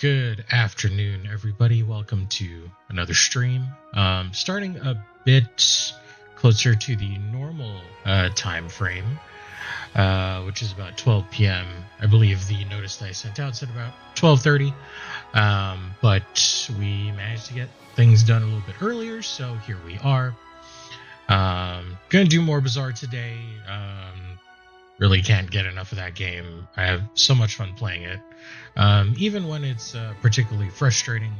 Good afternoon, everybody. Welcome to another stream. Starting a bit closer to the normal time frame, which is about 12 p.m. I believe the notice that I sent out said about 12:30, but we managed to get things done a little bit earlier, so here we are. Gonna do more Bazaar today. Really can't get enough of that game. I have so much fun playing it, even when it's particularly frustrating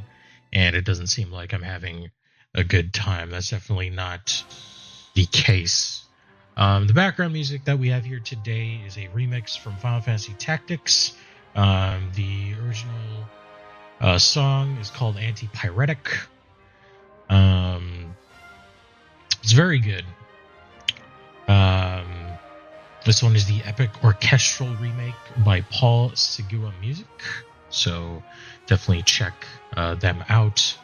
and it doesn't seem like I'm having a good time. That's definitely not the case. The background music that we have here today is a remix from Final Fantasy Tactics. The original song is called Anti-Pyretic. It's very good. This one is the epic orchestral remake by Paul Segua Music, so definitely check them out.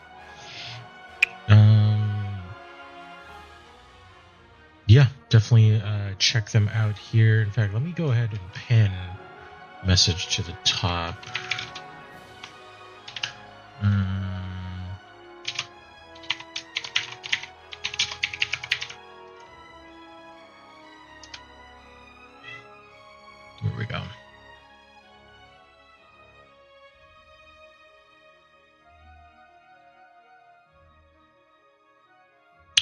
Yeah, definitely check them out here. In fact, let me go ahead and pin a message to the top. Here we go.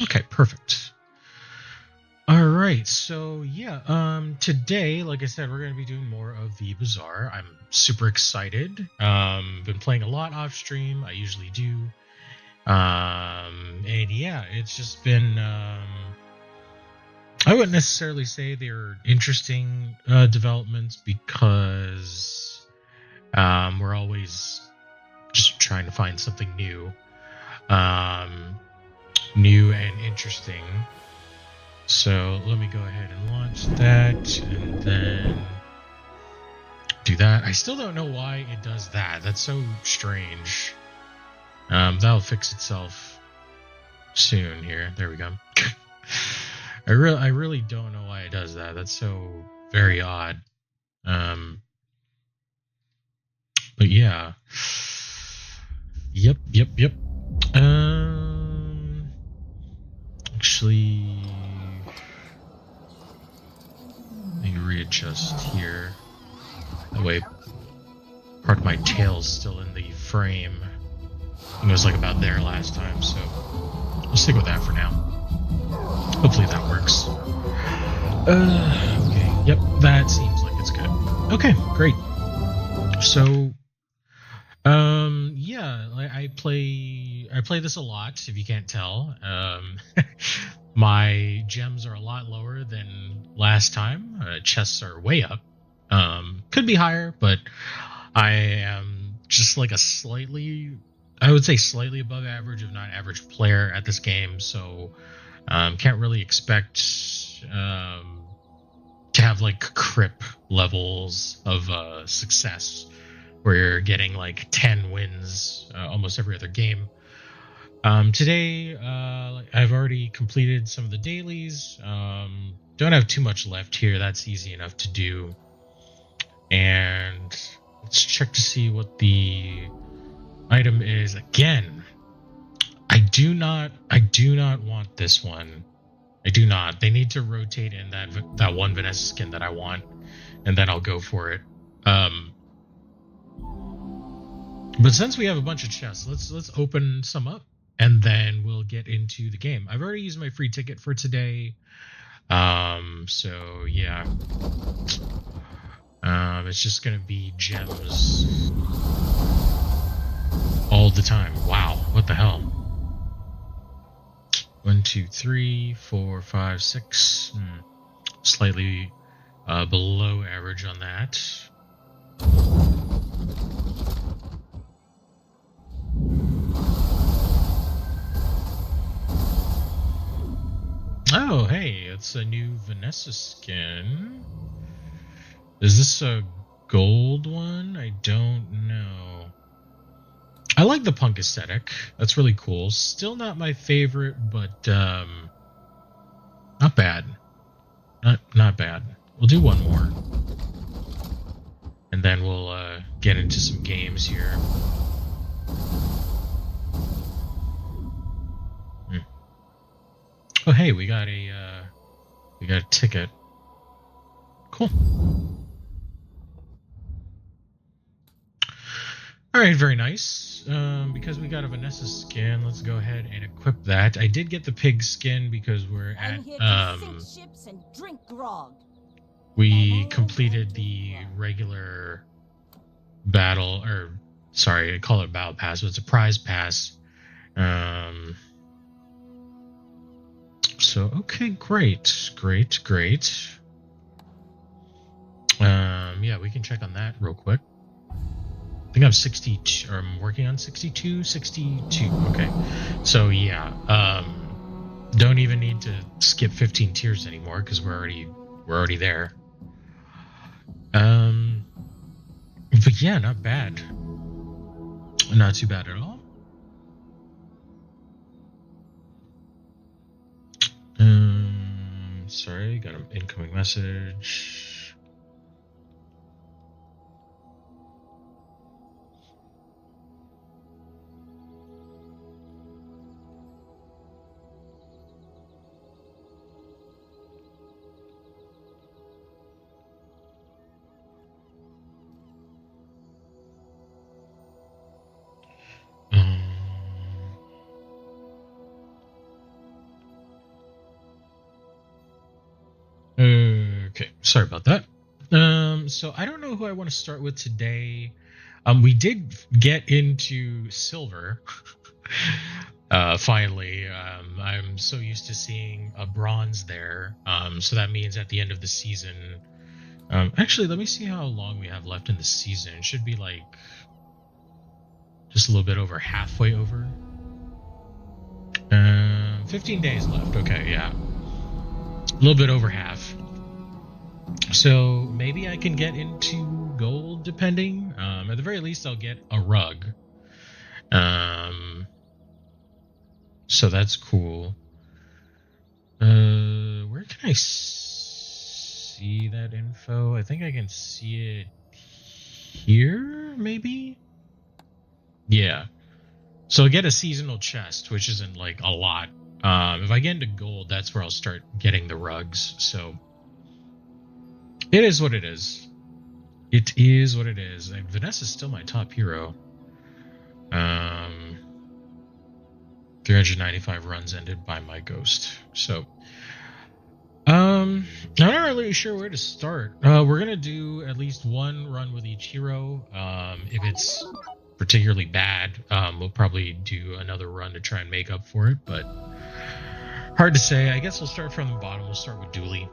Okay, perfect. All right, so yeah, today, like I said, we're going to be doing more of the Bazaar. I'm super excited. Been playing a lot off stream. I usually do. And yeah, it's just been I wouldn't necessarily say they're interesting developments because we're always just trying to find something new, new and interesting. So let me go ahead and launch that and then do that. I still don't know why it does that. That's so strange. That'll fix itself soon here. There we go. I really don't know why it does that. That's so very odd. But yeah. Yep. Actually, let me readjust here. That way, part of my tail's still in the frame. I think it was like about there last time, so we'll stick with that for now. Hopefully that works. Okay. Yep, that seems like it's good. Okay, great. So, yeah, I play this a lot. If you can't tell, my gems are a lot lower than last time. Chests are way up. Could be higher, but I am just like I would say slightly above average, if not average player at this game. So. Can't really expect to have like crip levels of success where you're getting like 10 wins almost every other game. Today, I've already completed some of the dailies. Don't have too much left here. That's easy enough to do. And let's check to see what the item is again. I do not want this one. I do not. They need to rotate in that one Vanessa skin that I want, and then I'll go for it. But since we have a bunch of chests, let's open some up, and then we'll get into the game. I've already used my free ticket for today. So yeah. It's just gonna be gems all the time. Wow, what the hell? 1, 2, 3, 4, 5, 6. Slightly below average on that. Oh, hey, it's a new Vanessa skin. Is this a gold one? I don't know. I like the punk aesthetic. That's really cool. Still not my favorite, but not bad. Not bad. We'll do one more. And then we'll get into some games here. hey, we got a ticket. Cool. All right, very nice. Because we got a Vanessa skin, let's go ahead and equip that. I did get the pig skin because we're at ships and drink grog. we completed the regular battle, or sorry, I call it battle pass, but it's a prize pass. So okay, great. Yeah, we can check on that real quick. I think I'm 62, or I'm working on 62. Okay. So yeah, don't even need to skip 15 tiers anymore because we're already there. But yeah, not bad. Not too bad at all. Sorry, got an incoming message. Okay, sorry about that. So I don't know who I want to start with today. We did get into silver. Finally. I'm so used to seeing a bronze there. So that means at the end of the season. Actually, let me see how long we have left in the season. It should be like just a little bit over halfway over. 15 days left. Okay, yeah. A little bit over half. So maybe I can get into gold, depending. At the very least, I'll get a rug. So that's cool. Where can I see that info? I think I can see it here, maybe? Yeah. So I'll get a seasonal chest, which isn't like a lot. If I get into gold, that's where I'll start getting the rugs. So it is what it is. It is what it is. And Vanessa's still my top hero. 395 runs ended by my ghost. So I'm not really sure where to start. We're gonna do at least one run with each hero. If it's particularly bad, we'll probably do another run to try and make up for it, but hard to say. I guess we'll start from the bottom. We'll start with Dooley.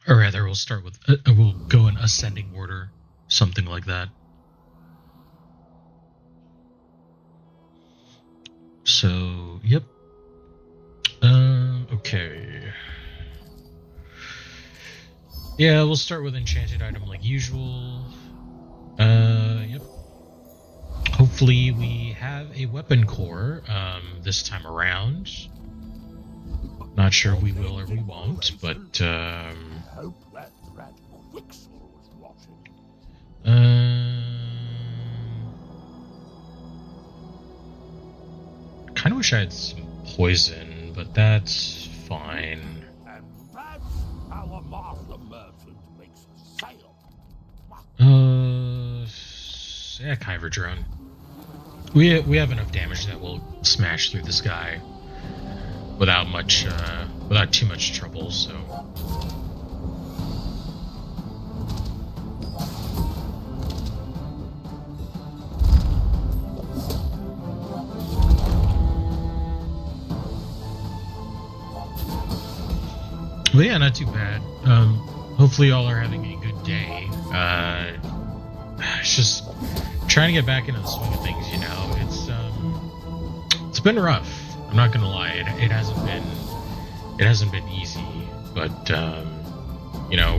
Or rather, we'll start with we'll go in ascending order, something like that. So, yep. Okay. Yeah, we'll start with enchanted item like usual. Yep. Hopefully we have a weapon core this time around. Not sure we will or we won't, but kind of wish I had some poison, but that's fine. And that's how a master merchant makes a sale. Yeah, Kyver drone. We have enough damage that we'll smash through this guy without too much trouble. So. But yeah, not too bad. Hopefully y'all are having a good day. It's just trying to get back into the swing of things, you know. It's been rough. I'm not gonna lie. It hasn't been easy, but you know,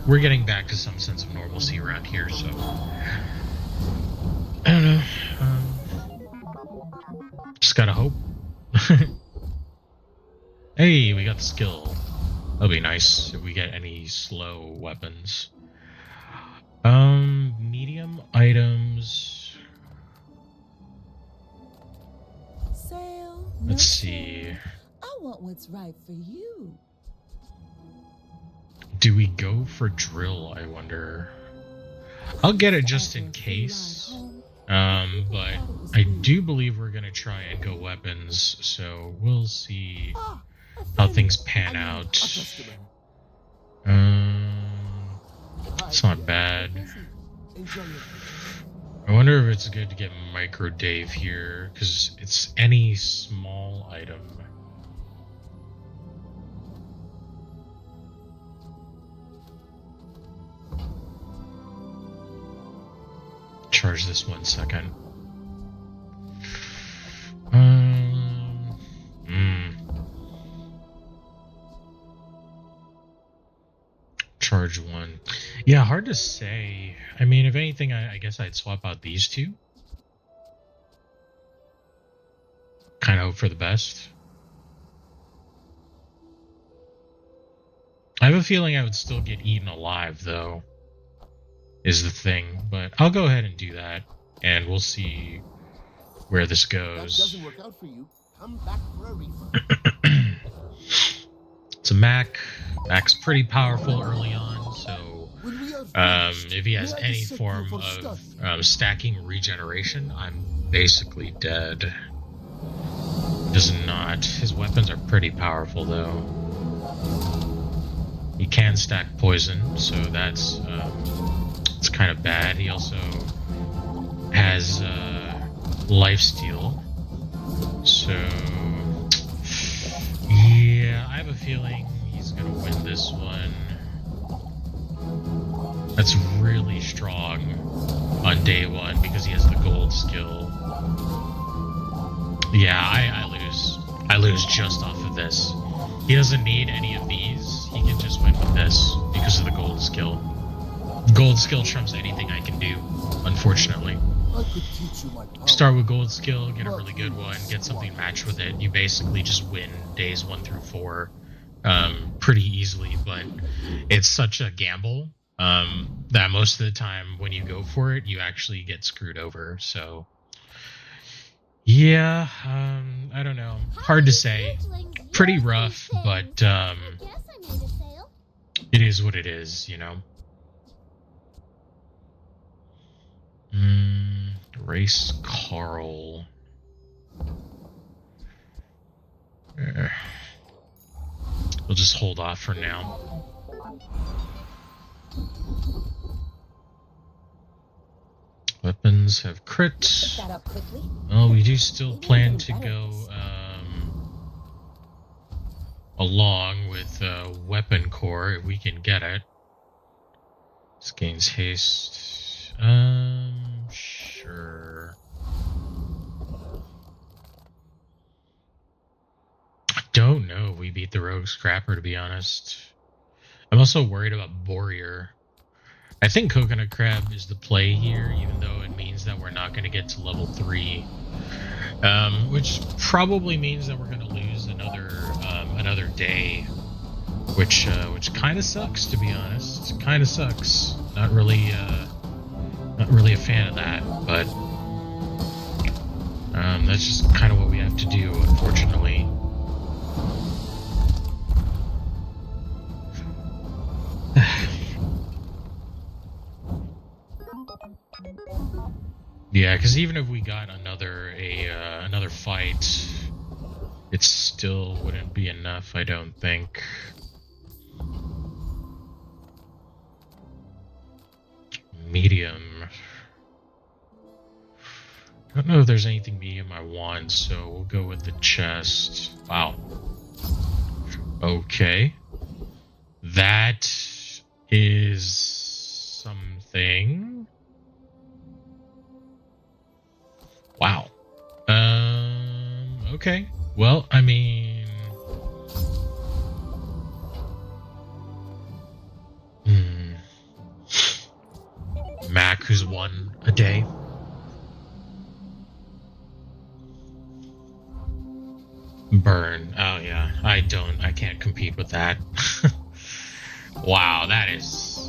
we're getting back to some sense of normalcy around here. So I don't know. Just gotta hope. Hey, we got the skill. That'll be nice if we get any slow weapons. Medium items. Let's No, see. sir. I want what's right for you. Do we go for drill, I wonder? I'll get it just in case. But I do believe we're gonna try and go weapons, so we'll see Ah, a how friend. things pan I mean, out. a customer. Hi, It's not yeah, bad. busy. Enjoy your I wonder if it's good to get micro Dave here, because it's any small item. Charge this 1 second. Charge 1. Yeah, hard to say. I mean, if anything, I guess I'd swap out these two. Kind of hope for the best. I have a feeling I would still get eaten alive, though, is the thing. But I'll go ahead and do that, and we'll see where this If that goes. doesn't work out for you, come back for a refund. It's a Mac. Mac's pretty powerful early on, so When we are finished, if he has may I any dissect you form for of study? stacking regeneration, I'm basically dead. Does not. His weapons are pretty powerful, though. He can stack poison, so that's it's kind of bad. He also has lifesteal, so yeah, I have a feeling he's gonna win this one. That's really strong on day 1 because he has the gold skill. Yeah, I lose. I lose just off of this. He doesn't need any of these. He can just win with this because of the gold skill. Gold skill trumps anything I can do, unfortunately. I could teach you my power. Start with gold skill, get a really good one, get something matched with it. You basically just win days 1 through 4 pretty easily, but it's such a gamble that most of the time when you go for it, you actually get screwed over. So yeah, I don't know. Hard to say. Pretty rough, but it is what it is, you know. Race Carl. We'll just hold off for now. Weapons have crit. Well, we do still plan to go along with weapon core if we can get it. This gains haste. Sure. I don't know if we beat the Rogue Scrapper, to be honest. I'm also worried about Borrier. I think Coconut Crab is the play here, even though it means that we're not going to get to level 3. Which probably means that we're going to lose another day, which kind of sucks, to be honest. Kind of sucks. Not really a fan of that, but that's just kind of what we have to do, unfortunately. Yeah, because even if we got another fight, it still wouldn't be enough, I don't think. Medium. I don't know if there's anything medium I want, so we'll go with the chest. Wow. Okay. That is something. Wow. Okay. Well, I mean... Mac, who's won a day. Burn. Oh, yeah. I can't compete with that. Wow, that's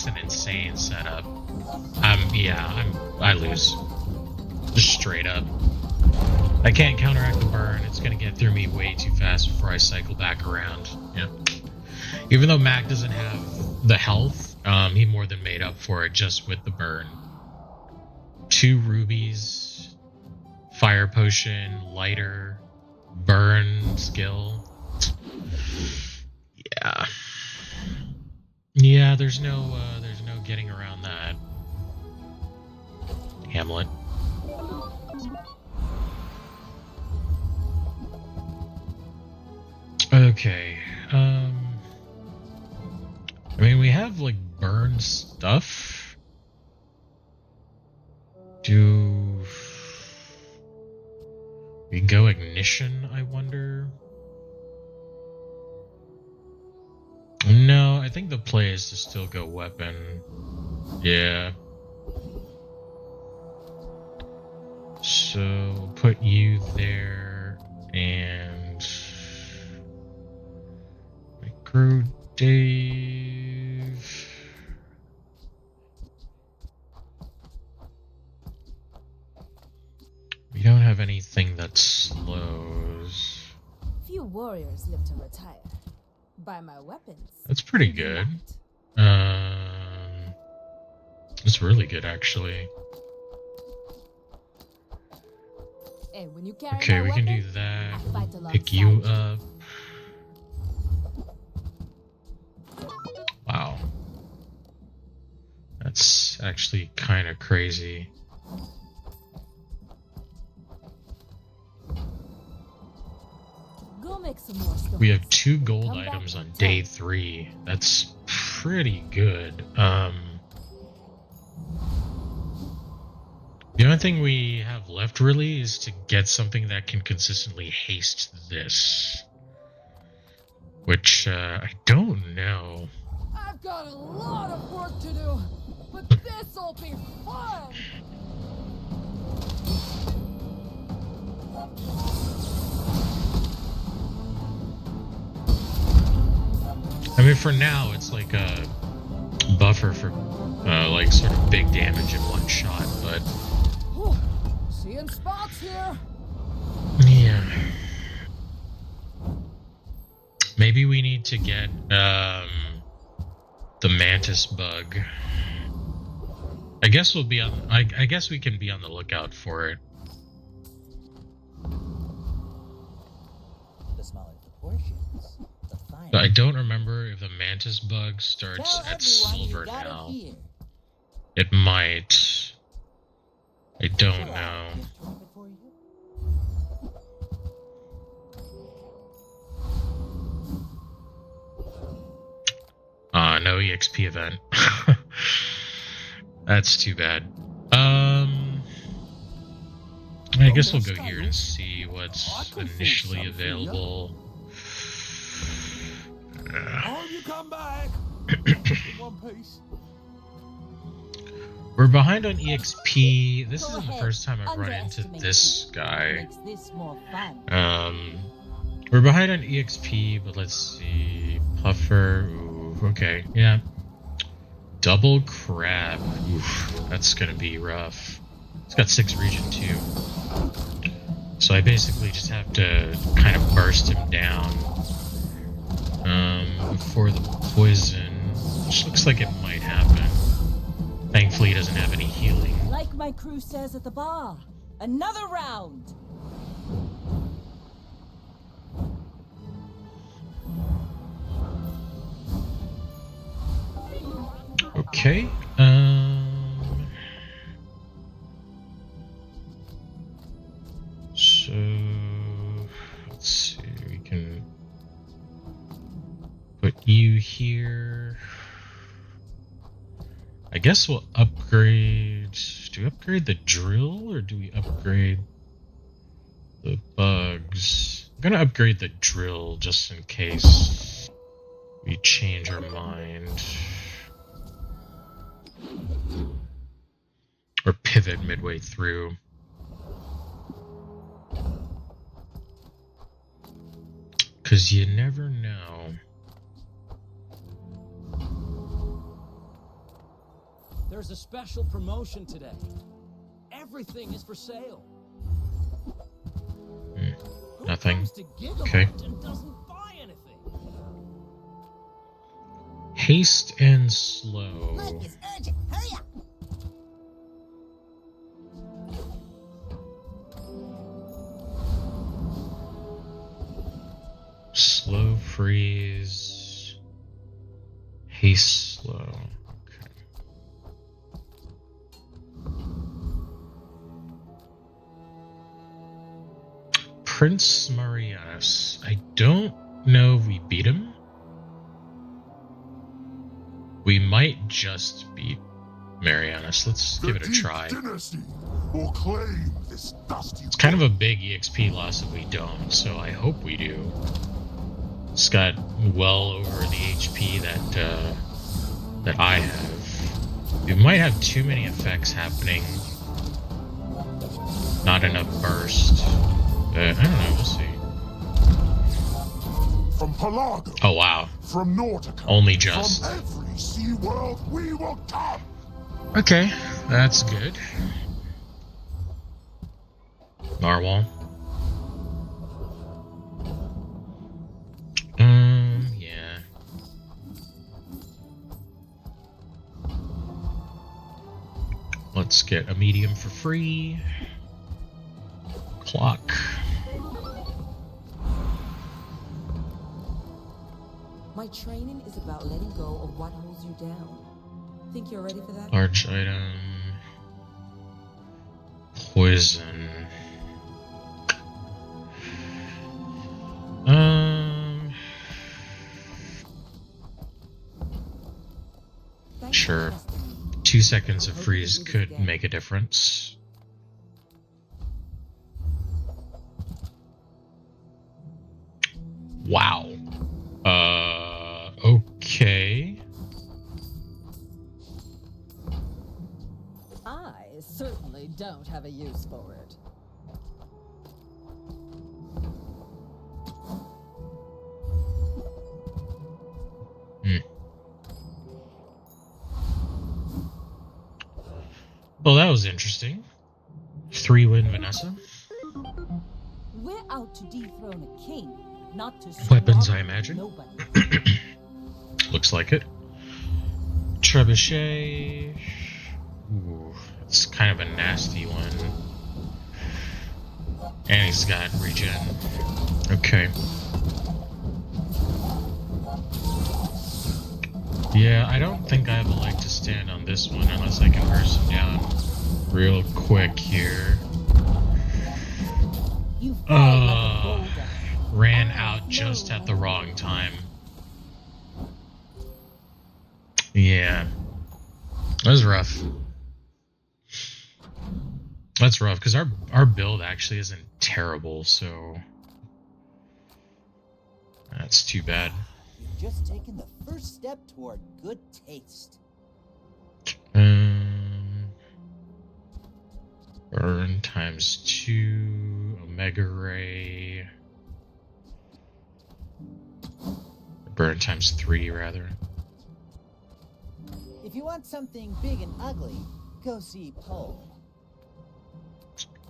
an insane setup. I lose. Just straight up. I can't counteract the burn. It's gonna get through me way too fast before I cycle back around. Yeah. Even though Mac doesn't have the health, he more than made up for it just with the burn. 2 rubies, fire potion, lighter, burn skill. Yeah. Yeah, there's no getting around that. Hamlet. Okay. I mean, we have like burn stuff. Do we go ignition, I wonder? No, I think the play is to still go weapon. Yeah. So put you there and micro Dave. We don't have anything that slows. Few warriors live to retire. By my weapons. That's pretty and you good. not. It's really good actually. And when you carry Okay, my we can weapon, do that. I fight Pick you alongside up. Wow. That's actually kind of crazy. Go make some more stones. We have 2 gold Come back items on and day tell. 3. That's pretty good. The only thing we have left really is to get something that can consistently haste this. Which, I don't know. I've got a lot of work to do, but this'll be fun. I mean, for now, it's like a buffer for, like, sort of big damage in one shot, but... Whew. Seeing spots here. Yeah. Maybe we need to get, the mantis bug. I guess we'll be on... I guess we can be on the lookout for it. The smaller the portions, the finer. But I don't remember if the mantis bug starts Tell at everyone you silver got now. it here. It might. I don't Shall I know. gift wrap it for you? No EXP event. That's too bad. I guess we'll go here and see what's initially available. Oh, you come back. In one piece. We're behind on EXP. This Go isn't the ahead, first time I've run into underestimate this me. guy. Makes this more fun. We're behind on EXP, but let's see. Puffer. Ooh, okay, yeah. Double crab. Oof, that's gonna be rough. It's got 6 regen too. So I basically just have to kind of burst him down before the poison, which looks like it might happen. Thankfully, he doesn't have any healing. Like my crew says at the bar, another round. Okay. So let's see. We can put you here. I guess we'll upgrade. Do we upgrade the drill or do we upgrade the bugs? I'm gonna upgrade the drill just in case we change our mind. Or pivot midway through. Because you never know. There's a special promotion today. Everything is for sale. Nothing. Comes to Okay. Gigabyte and doesn't buy anything. Haste and slow. Look, it's urgent. Hurry up. Slow freeze. Haste slow. Okay. Prince Marianus. I don't know if we beat him. We might just beat Marianus. Let's give it a try. Dynasty will claim this dusty. It's kind of a big EXP loss if we don't, so I hope we do. It's got well over the HP that I have. We might have too many effects happening. Not enough burst. I don't know, we'll see. From Pelago, Oh wow. from Nautica, Only just. from every sea world we will come. Okay, that's good. Narwhal. Yeah. Let's get a medium for free. Clock. My training is about letting go of what holds you down. Think you're ready for that? Large item. Poison. Thanks for Sure. trusting me. 2 seconds of freeze could make a difference. Wow. Okay. I certainly don't have a use for it. Well, that was interesting. 3-win Vanessa. We're out to dethrone a king, not to Weapons, swallow I imagine. nobody. Looks like it. Trebuchet. Ooh, it's kind of a nasty one. And he's got regen. Okay. Yeah, I don't think I have a leg to stand on this one unless I can burst him down real quick here. You fall like a boulder. Ran out just at the wrong time. Yeah. That was rough. That's rough, because our build actually isn't terrible, so that's too bad. You've just taken the first step toward good taste. Burn times 2, Omega Ray. Burn times 3, rather. If you want something big and ugly, go see Poe.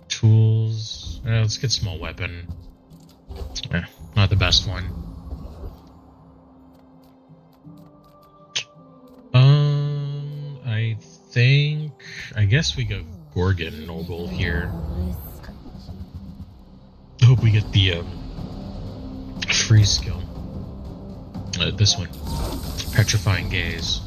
Tools. Let's get small weapon. Not the best one. I guess we go Gorgon Noble here. Hope we get the free skill. This one. Petrifying Gaze.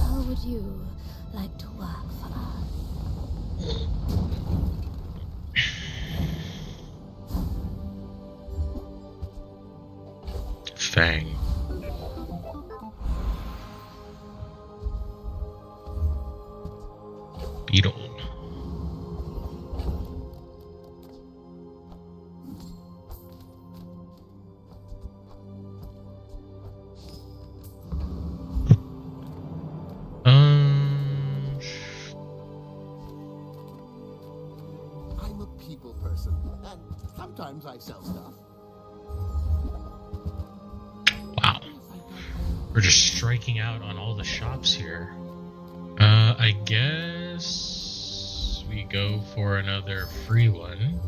How would you like to work for us? Fang. Beetle. I'm a people person, and sometimes I sell stuff. We're just striking out on all the shops here. I guess we go for another free one.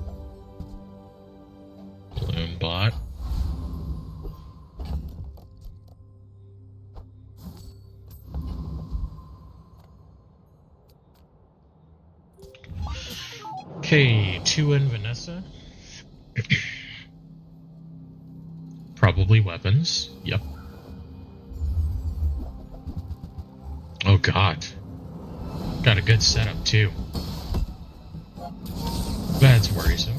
Balloon bot. Okay, 2 in Vanessa. Probably weapons. Yep. Oh god. Got a good setup too. That's worrisome.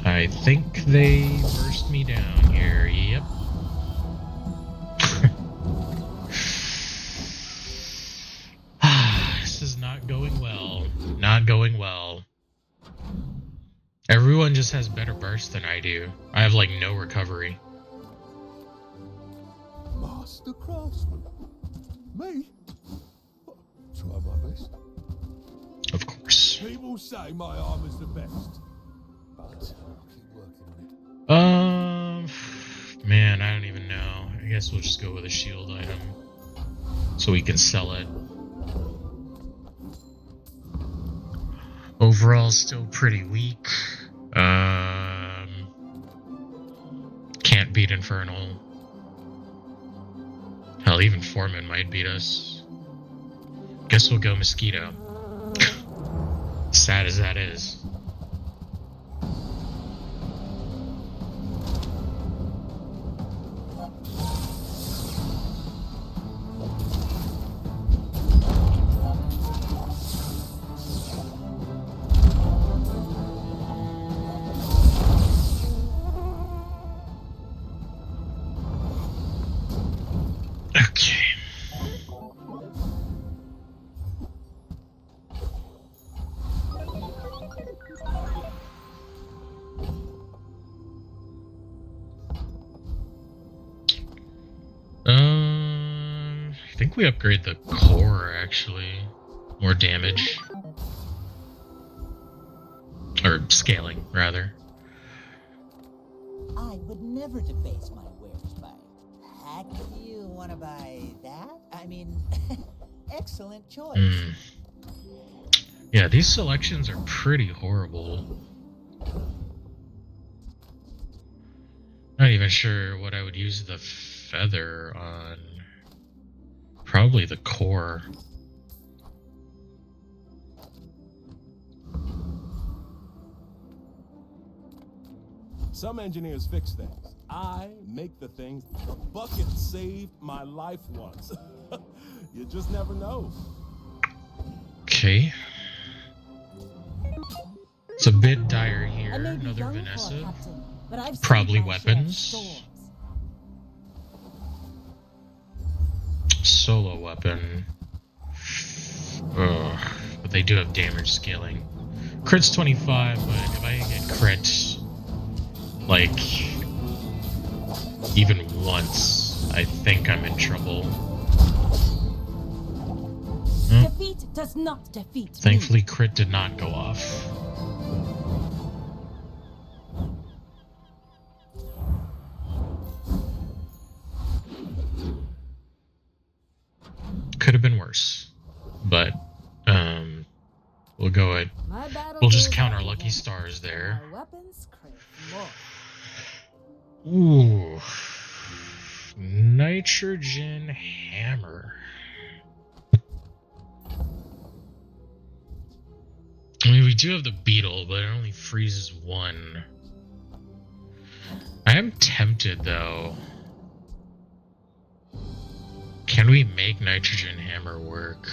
I think they burst me down here. Yep. This is not going well. Not going well. Everyone just has better burst than I do. I have like no recovery. Master craftsman. Me? Try my best. Of course. People say my armor's the best. But I'll keep working on it. Man, I don't even know. I guess we'll just go with a shield item so we can sell it. Overall, still pretty weak. Can't beat Infernal. Hell, even Foreman might beat us. Guess we'll go Mosquito. Sad as that is. Okay. I think we upgrade the core actually. More damage. Or scaling, rather. I would never debase my wares by. Heck, you want to buy that? I mean, excellent choice. Yeah, these selections are pretty horrible. Not even sure what I would use the feather on. Probably the core. Some engineers fix things. I make the things. The bucket saved my life once. You just never know. Okay. It's a bit dire here. I may be Another young for a Vanessa. captain, but I've seen Probably my share of weapons. storms. Solo weapon. Ugh. But they do have damage scaling. Crit's 25, but if I get crit, like, even once, I think I'm in trouble. Defeat does not defeat me. Thankfully, crit did not go off. Could have been worse, but we'll go ahead. My battle We'll just days count are our lucky over. stars there. My weapons crave more. Ooh, nitrogen hammer. I mean, we do have the beetle, but it only freezes one. I am tempted though. Can we make nitrogen hammer work?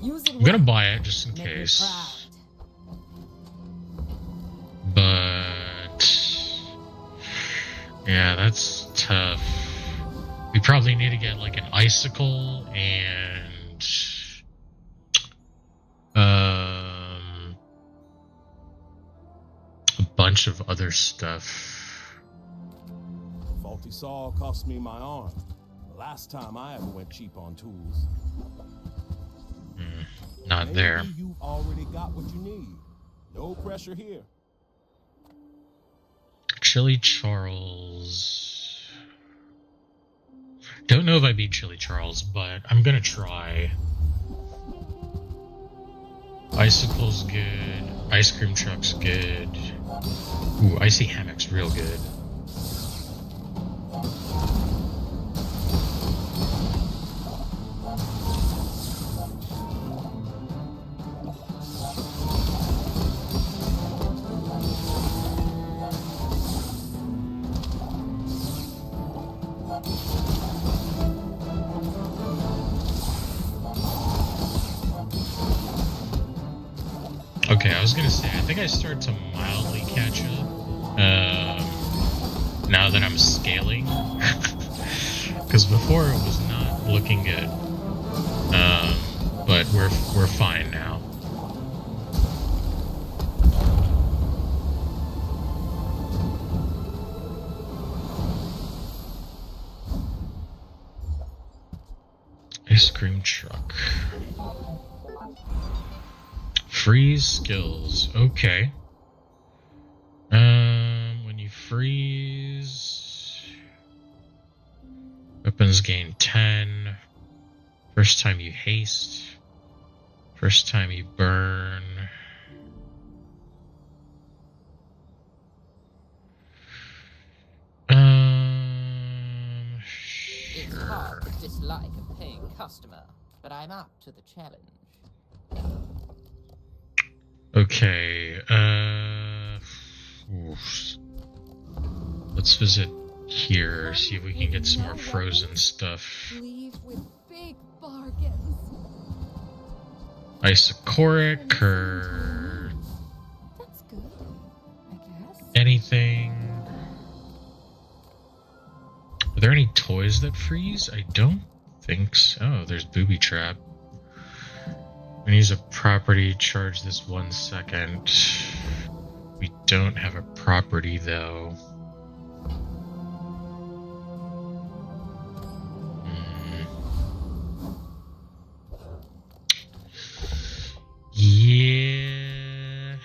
Use it I'm gonna well. buy it just in Make me case. proud. But yeah, that's tough. We probably need to get like an icicle and a bunch of other stuff. Faulty saw cost me my arm. The last time I ever went cheap on tools. Not Maybe there. you've already got what you need. No pressure here. Chili Charles. Don't know if I beat Chili Charles, but I'm gonna try. Icicle's good. Ice cream truck's good. Ooh, icy hammock's real good. Okay, I was gonna say, I think I start to mildly catch up. Now that I'm scaling. Because before it was not looking good. But we're fine now. Ice cream truck. Freeze skills. Okay. When you freeze, weapons gain 10. First time you haste. First time you burn. It's Sure. hard to dislike a paying customer, but I'm up to the challenge. Okay, oof. Let's visit here, see if we can get some more frozen stuff. Leave with big bargains. Isocoric or That's good, I guess. anything. Are there any toys that freeze? I don't think so. Oh, there's Booby Trap. We use a property, charge this 1 second. We don't have a property though. Yeah.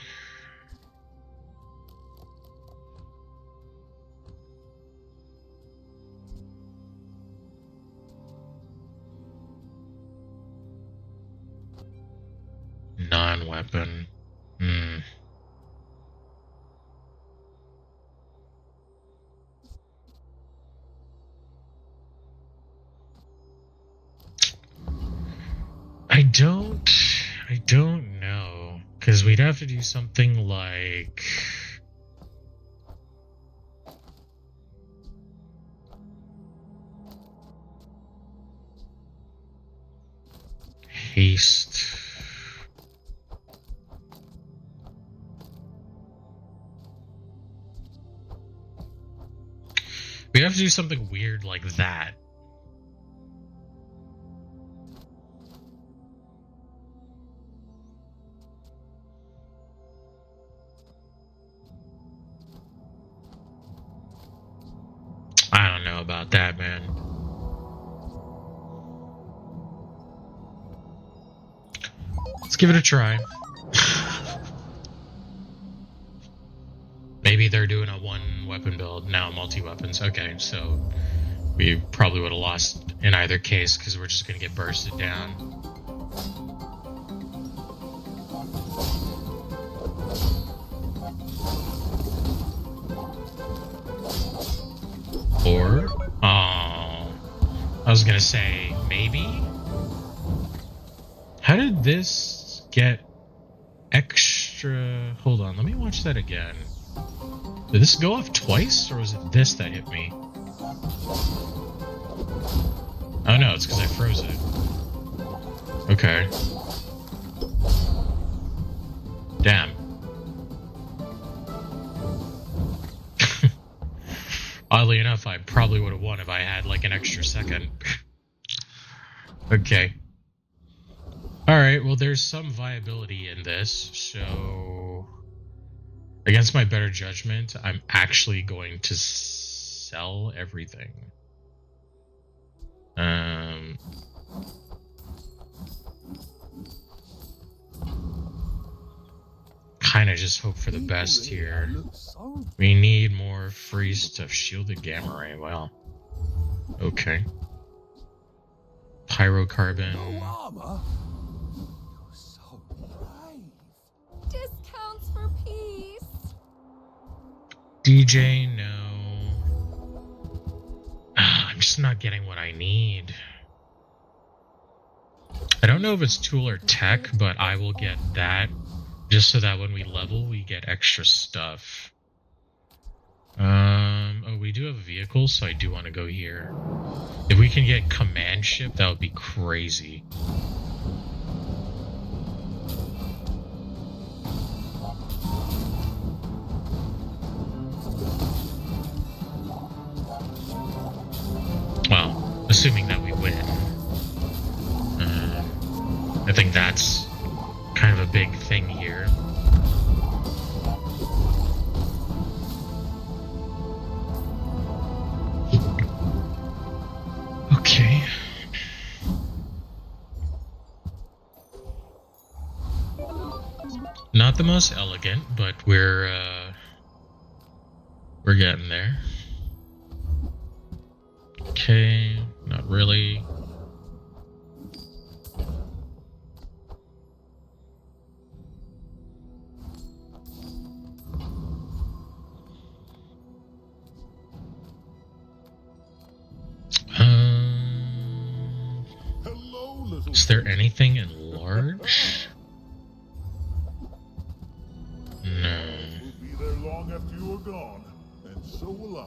Non-weapon. I don't know. Because we'd have to do something like... haste. We have to do something weird like that. I don't know about that, man. Let's give it a try. Maybe they're doing a one weapon build, now multi-weapons. Okay, so we probably would have lost in either case because we're just going to get bursted down. Or, oh, I was going to say maybe. How did this get extra? Hold on, let me watch that again. Did this go off twice, or was it this that hit me? Oh no, it's because I froze it. Okay. Damn. Oddly enough, I probably would have won if I had like an extra second. Okay. Alright, well there's some viability in this, so... Against my better judgment, I'm actually going to sell everything. kind of just hope for the People best here here. look so We need more free stuff. Shielded gamma ray. Well, okay. Pyrocarbon. no armor. You're so brave. Discounts for peace. DJ, no. I'm just not getting what I need. I don't know if it's tool or tech, but I will get that just so that when we level, we get extra stuff. Oh, we do have vehicles, so I do want to go here. If we can get command ship, that would be crazy. Well, assuming that we win. I think that's kind of a big thing here. Okay. Not the most elegant, but we're getting there. Okay, not really. Hello, little Is there friend. anything in large? No. We'll be there long after you are gone, and so will I.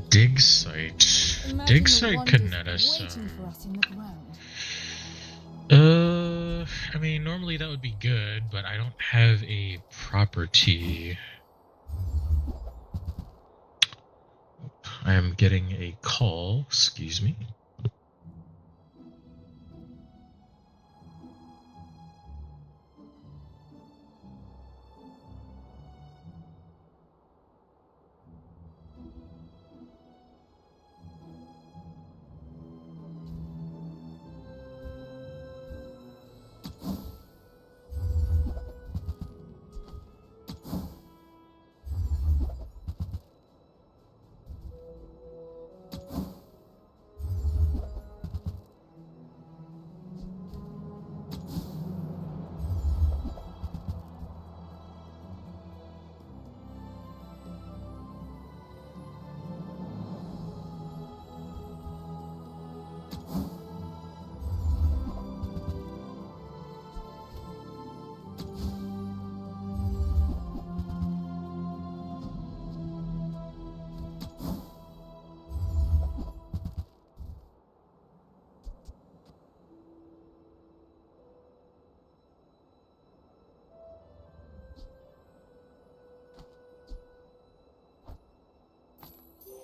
Dig site. Imagine Dig the site wonders could net us waiting for us in the ground. I mean, normally that would be good, but I don't have a property. I am getting a call. Excuse me.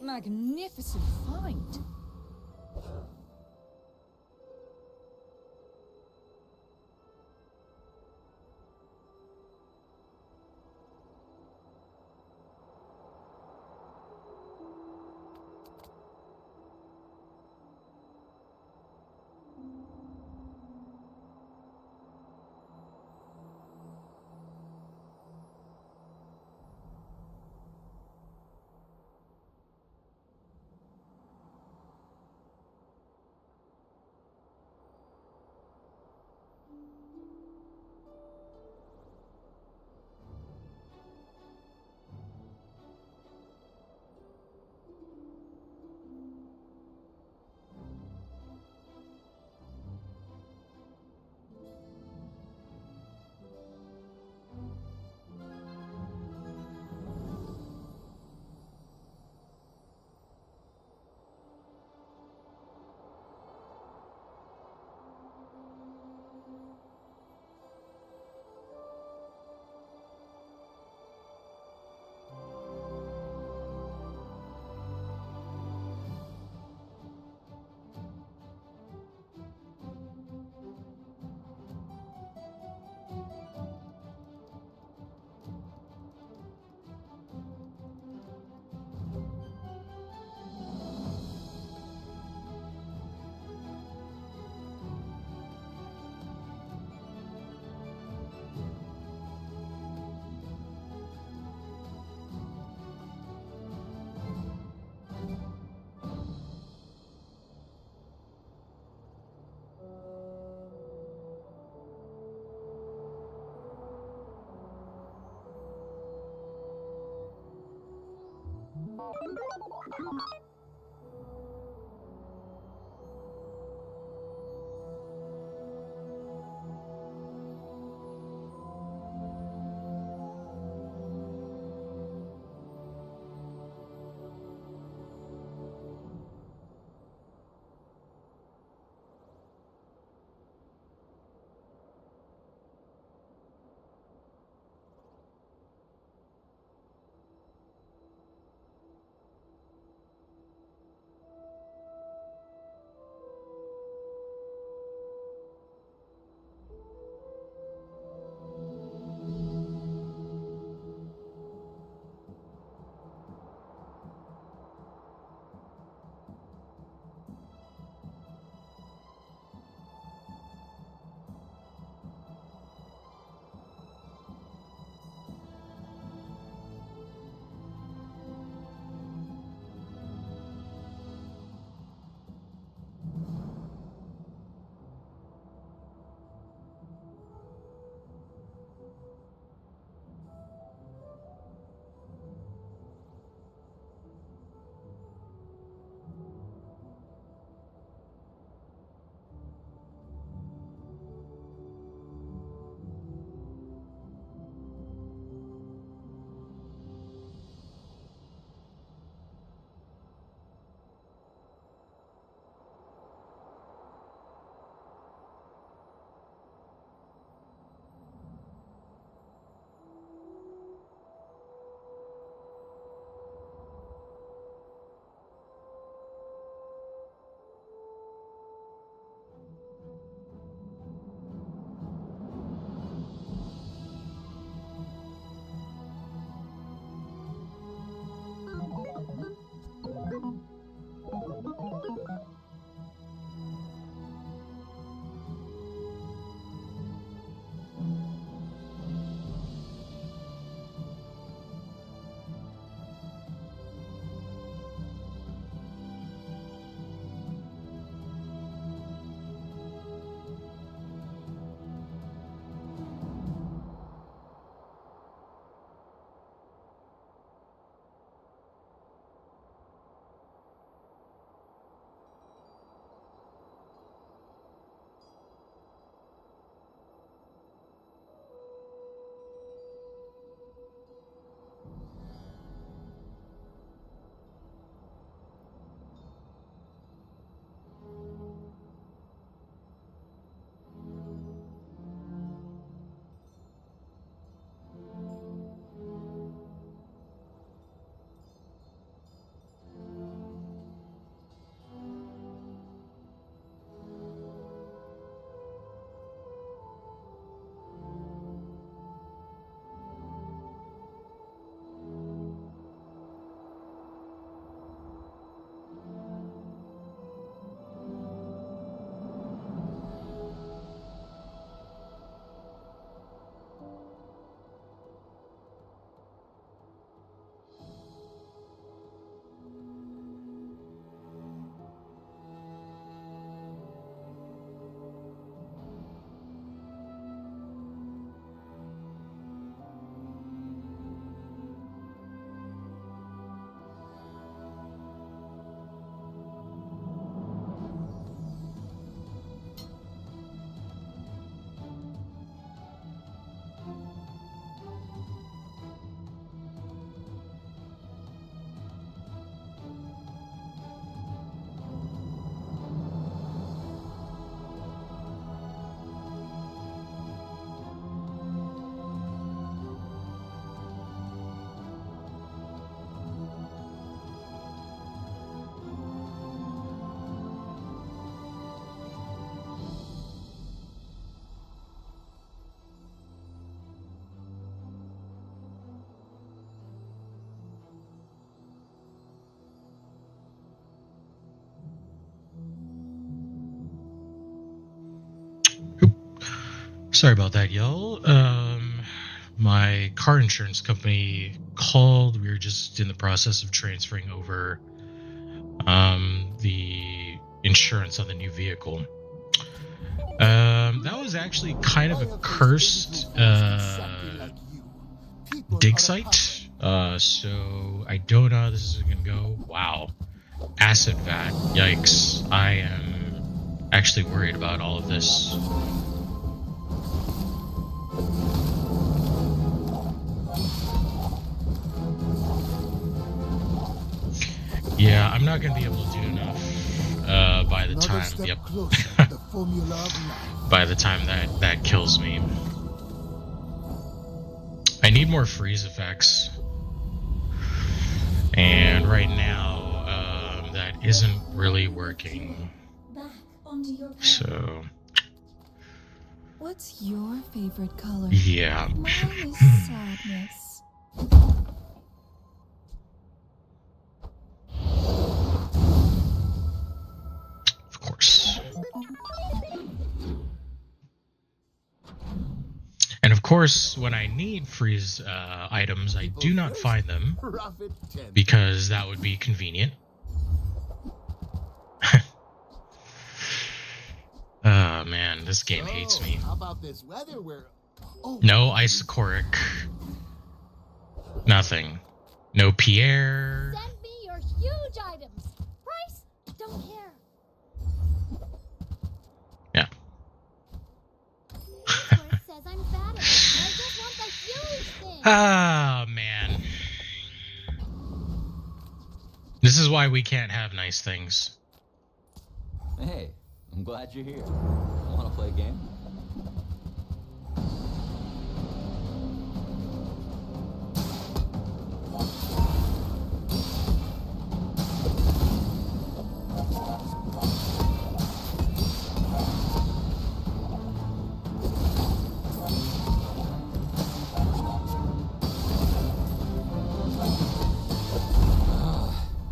Magnificent find. Sorry about that, y'all. My car insurance company called. We were just in the process of transferring over the insurance on the new vehicle. That was actually kind of a cursed dig site. So I don't know how this is gonna go. Wow. Acid vat. Yikes. I am actually worried about all of this. Yeah, I'm not gonna be able to do enough by the time. Yep. By the time that kills me. I need more freeze effects. And right now, that isn't really working. So, What's your favorite color? yeah. Mine is sadness. Of course. And of course, when I need freeze items, I do not find them because that would be convenient. Oh man, this game hates me. How about this weather where... No isocoric. Nothing. No Pierre. Send me your huge items. Price? Don't care. Yeah. Where it says I'm bad at it. I just want the huge thing. Ah, man. This is why we can't have nice things. Hey, I'm glad you're here. Want to play a game?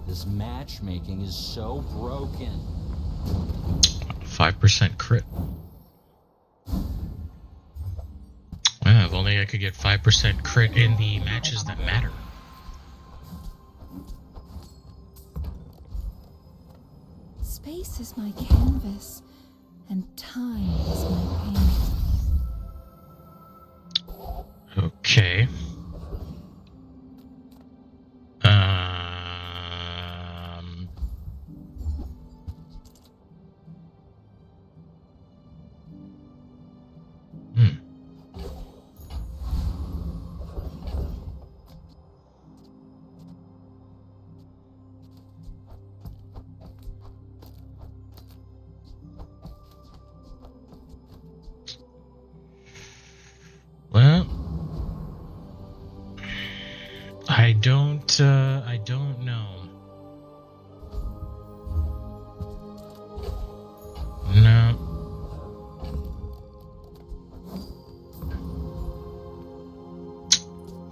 This matchmaking is so broken. 5% crit. If only I could get 5% crit in the matches that matter. Space is my canvas, and time is my paint. Okay. Well, I don't know. No.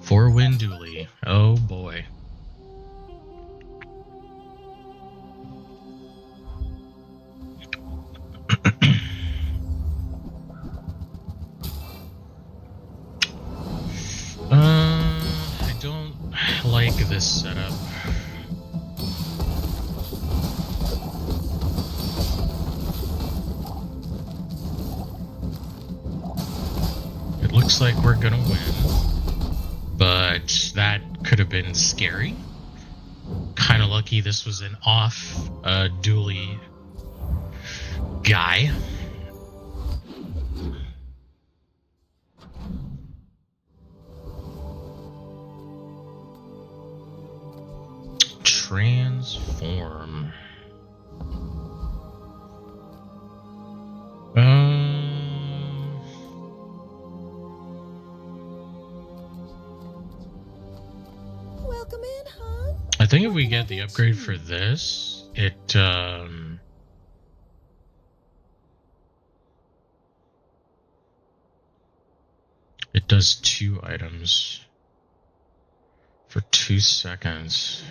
For win dually. Oh boy. I don't like this setup. It looks like we're gonna win, but that could have been scary. Kind of lucky this was an off dually guy. Transform. Welcome in, huh? I think if we get the upgrade for this, it does 2 items for 2 seconds.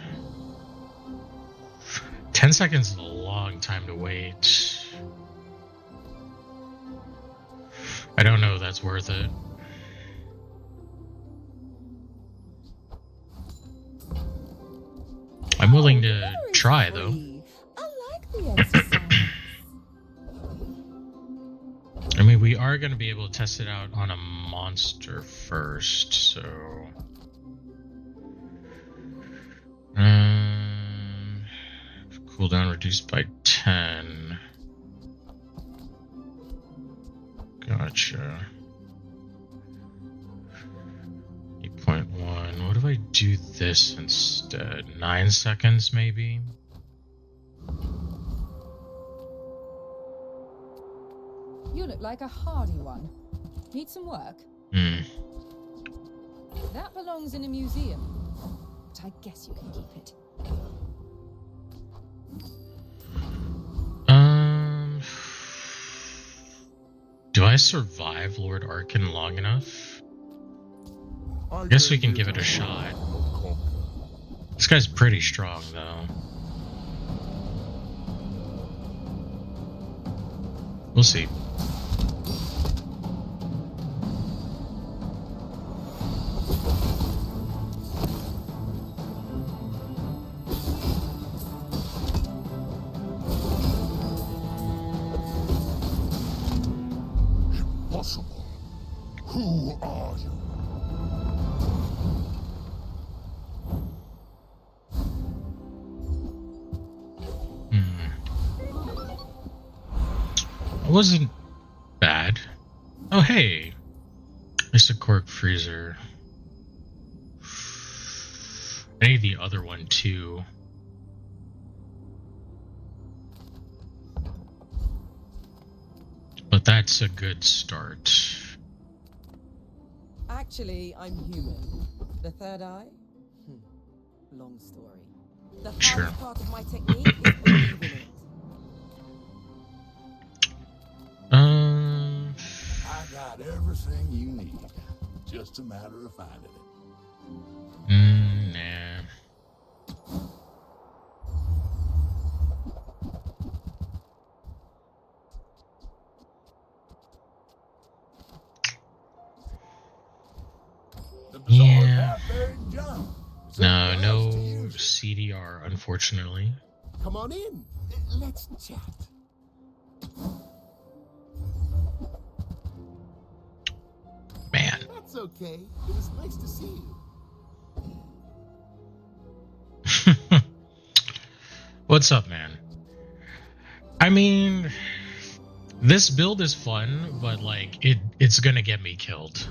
10 seconds is a long time to wait. I don't know if that's worth it. I'm willing to try, though. I like the exercise. I mean, we are going to be able to test it out on a monster first, so... Cooldown reduced by 10. Gotcha. 8.1. What if I do this instead? 9 seconds, maybe? You look like a hardy one. Need some work? That belongs in a museum. But I guess you can keep it. Do I survive Lord Arkin long enough? I guess we can give it a shot. This guy's pretty strong, though. We'll see. Impossible. Who are you? It wasn't bad. Oh, hey. It's a cork freezer. I need the other one, too. But that's a good start. Actually, I'm human. The third eye? Long story. The Sure. hardest part of my technique is believing it. I got everything you need. Just a matter of finding it. Nah. The Bazaar Yeah. Cafe and Jump. No, no Surprise to you. CDR, unfortunately. Come on in. Let's chat. Man. That's okay. It was nice to see you. What's up, man? I mean, this build is fun, but like it's gonna get me killed.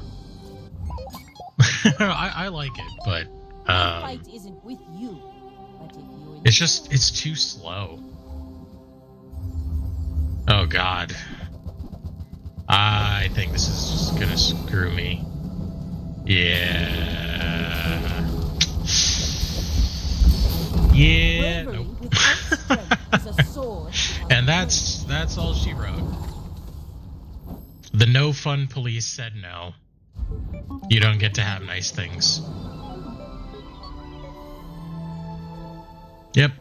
I like it, but fight isn't with you, but if you it's too slow. Oh god. I think this is just gonna screw me. Yeah. Yeah. bravery Nope. without strength is a sword. And that's all she wrote. The no fun police said no. You don't get to have nice things. Yep.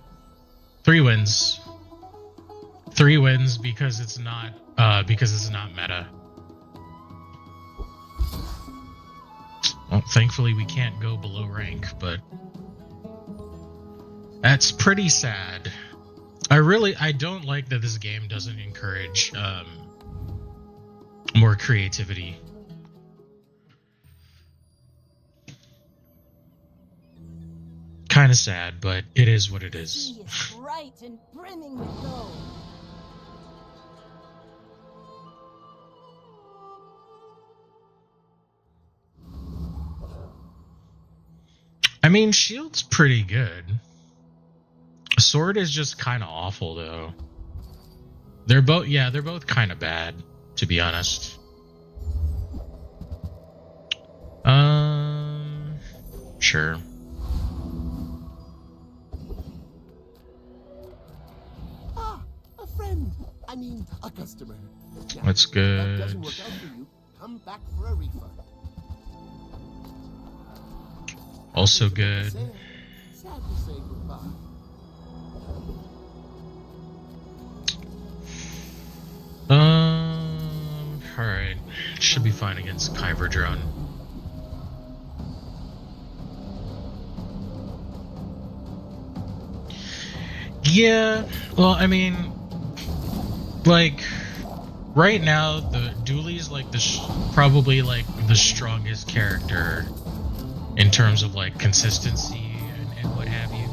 3 wins. 3 wins because it's not meta. Well, thankfully we can't go below rank, but that's pretty sad. I don't like that this game doesn't encourage more creativity. Kind of sad, but it is what it The is. sea is bright and brimming with gold. I mean, Shield's pretty good. Sword is just kind of awful, though. They're both kind of bad, to be honest. Sure. Ah, a friend. I mean, a customer. Now, That's if that doesn't good. work out for you, come back for a refund. Also good. Sad to say goodbye. Alright. Should be fine against Kyber Drone. Yeah, well, I mean, like, right now, the Dooley's like probably like the strongest character in terms of like consistency and what have you.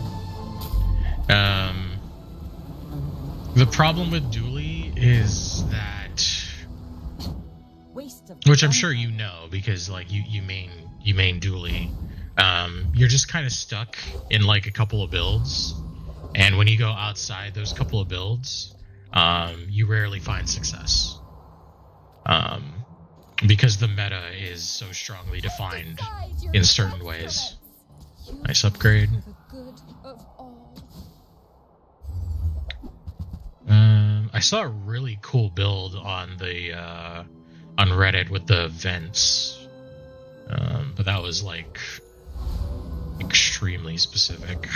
The problem with Dooley is that, Waste of which I'm gun sure you time. know because like you main Dooley. You're just kind of stuck in like a couple of builds, and when you go outside those couple of builds, you rarely find success. Because the meta is so strongly defined in certain ways. Nice upgrade. For the good of all. I saw a really cool build on the on Reddit with the vents, but that was like extremely specific.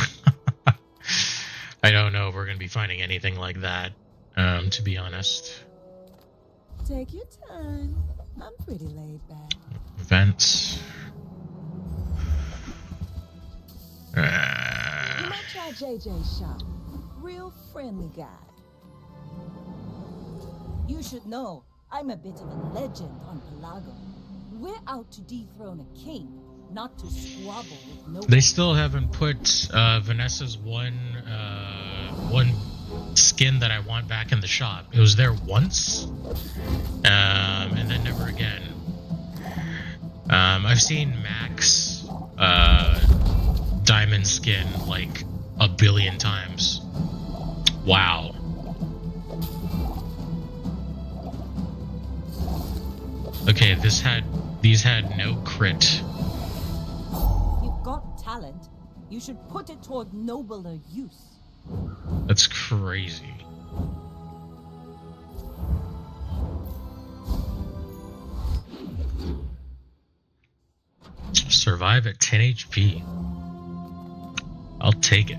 I don't know if we're gonna be finding anything like that, to be honest. Take your time. I'm pretty laid back. Vents. You might try JJ's shop. Real friendly guy. You should know, I'm a bit of a legend on Pelago. We're out to dethrone a king, not to squabble with no They one. still haven't put Vanessa's one skin that I want back in the shop. It was there once, and then never again. I've seen Max diamond skin like a billion times. Wow. Okay, these had no crit. You've got talent. You should put it toward nobler use. That's crazy. Survive at 10 HP. I'll take it.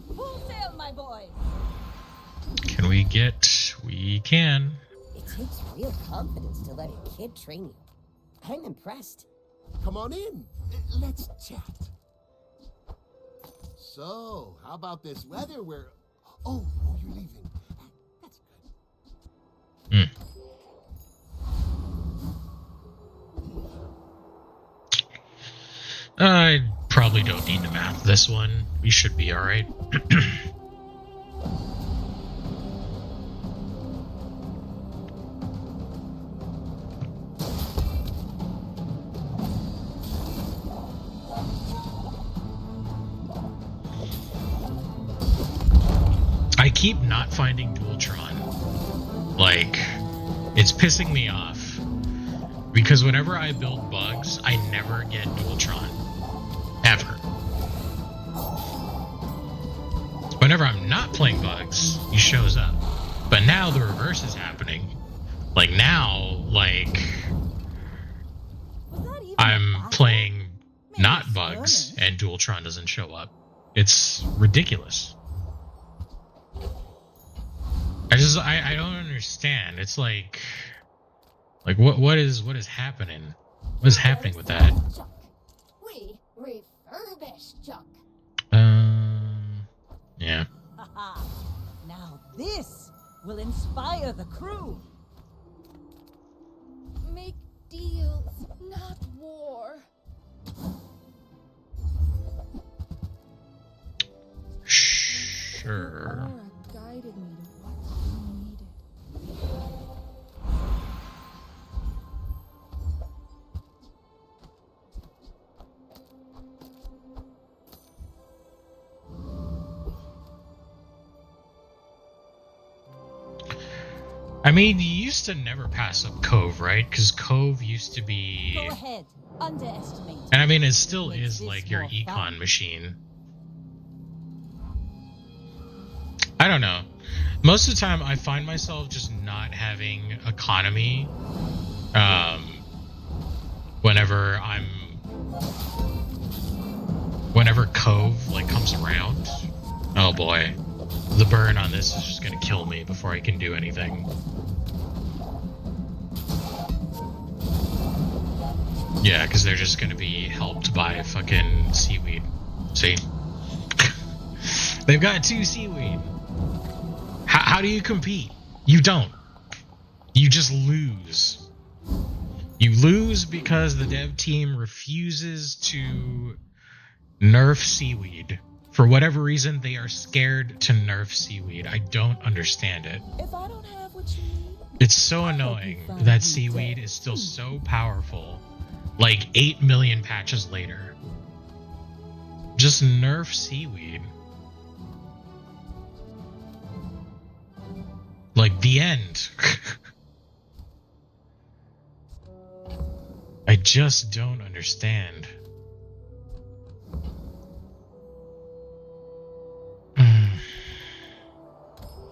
Full sail, my boy. Can we get? We can. It takes real confidence to let a kid train you. I'm impressed. Come on in. Let's chat. So, how about this weather? Oh, you're leaving. That's good. I probably don't need to math this one. We should be alright. I keep not finding Dualtron. Like, it's pissing me off. Because whenever I build bugs, I never get Dualtron. Ever. Whenever I'm not playing bugs, he shows up. But now the reverse is happening. Like now, like Was that even I'm a battle? playing Maybe not it's bugs bonus. and Dualtron doesn't show up. It's ridiculous. I don't understand. It's like what is happening? What is happening with that? Junk. We refurbish junk. Yeah. Haha. Now this will inspire the crew. Make deals, not war. Sure. Aura guided me to what we needed. I mean, you used to never pass up Cove, right? Because Cove used to be, Go ahead, underestimate. and I mean, it still Makes is this like your more econ fun. machine. I don't know. Most of the time, I find myself just not having economy. Whenever Cove like comes around. Oh boy, the burn on this is just gonna kill me before I can do anything. Yeah, because they're just gonna be helped by fucking seaweed. See? They've got 2 seaweed. How do you compete? You don't. You just lose. You lose because the dev team refuses to nerf seaweed. For whatever reason, they are scared to nerf seaweed. I don't understand it. If I don't have what you need, It's so I hope you annoying find that me seaweed dead. is still so powerful. Like 8 million patches later. Just nerf seaweed. Like the end. I just don't understand.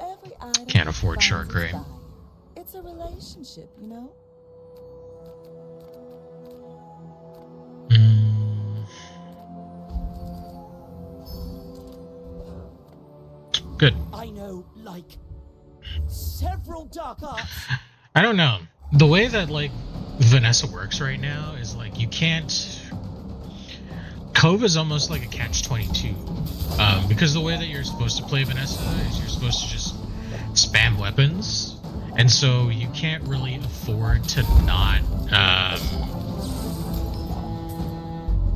Every item Can't afford finds short its gray. buyer. It's a relationship, you know? Good. I know, like, several dark arts. I don't know. The way that, like, Vanessa works right now is, like, you can't... Cove is almost like a catch-22. Because the way that you're supposed to play Vanessa is you're supposed to just spam weapons. And so you can't really afford to not...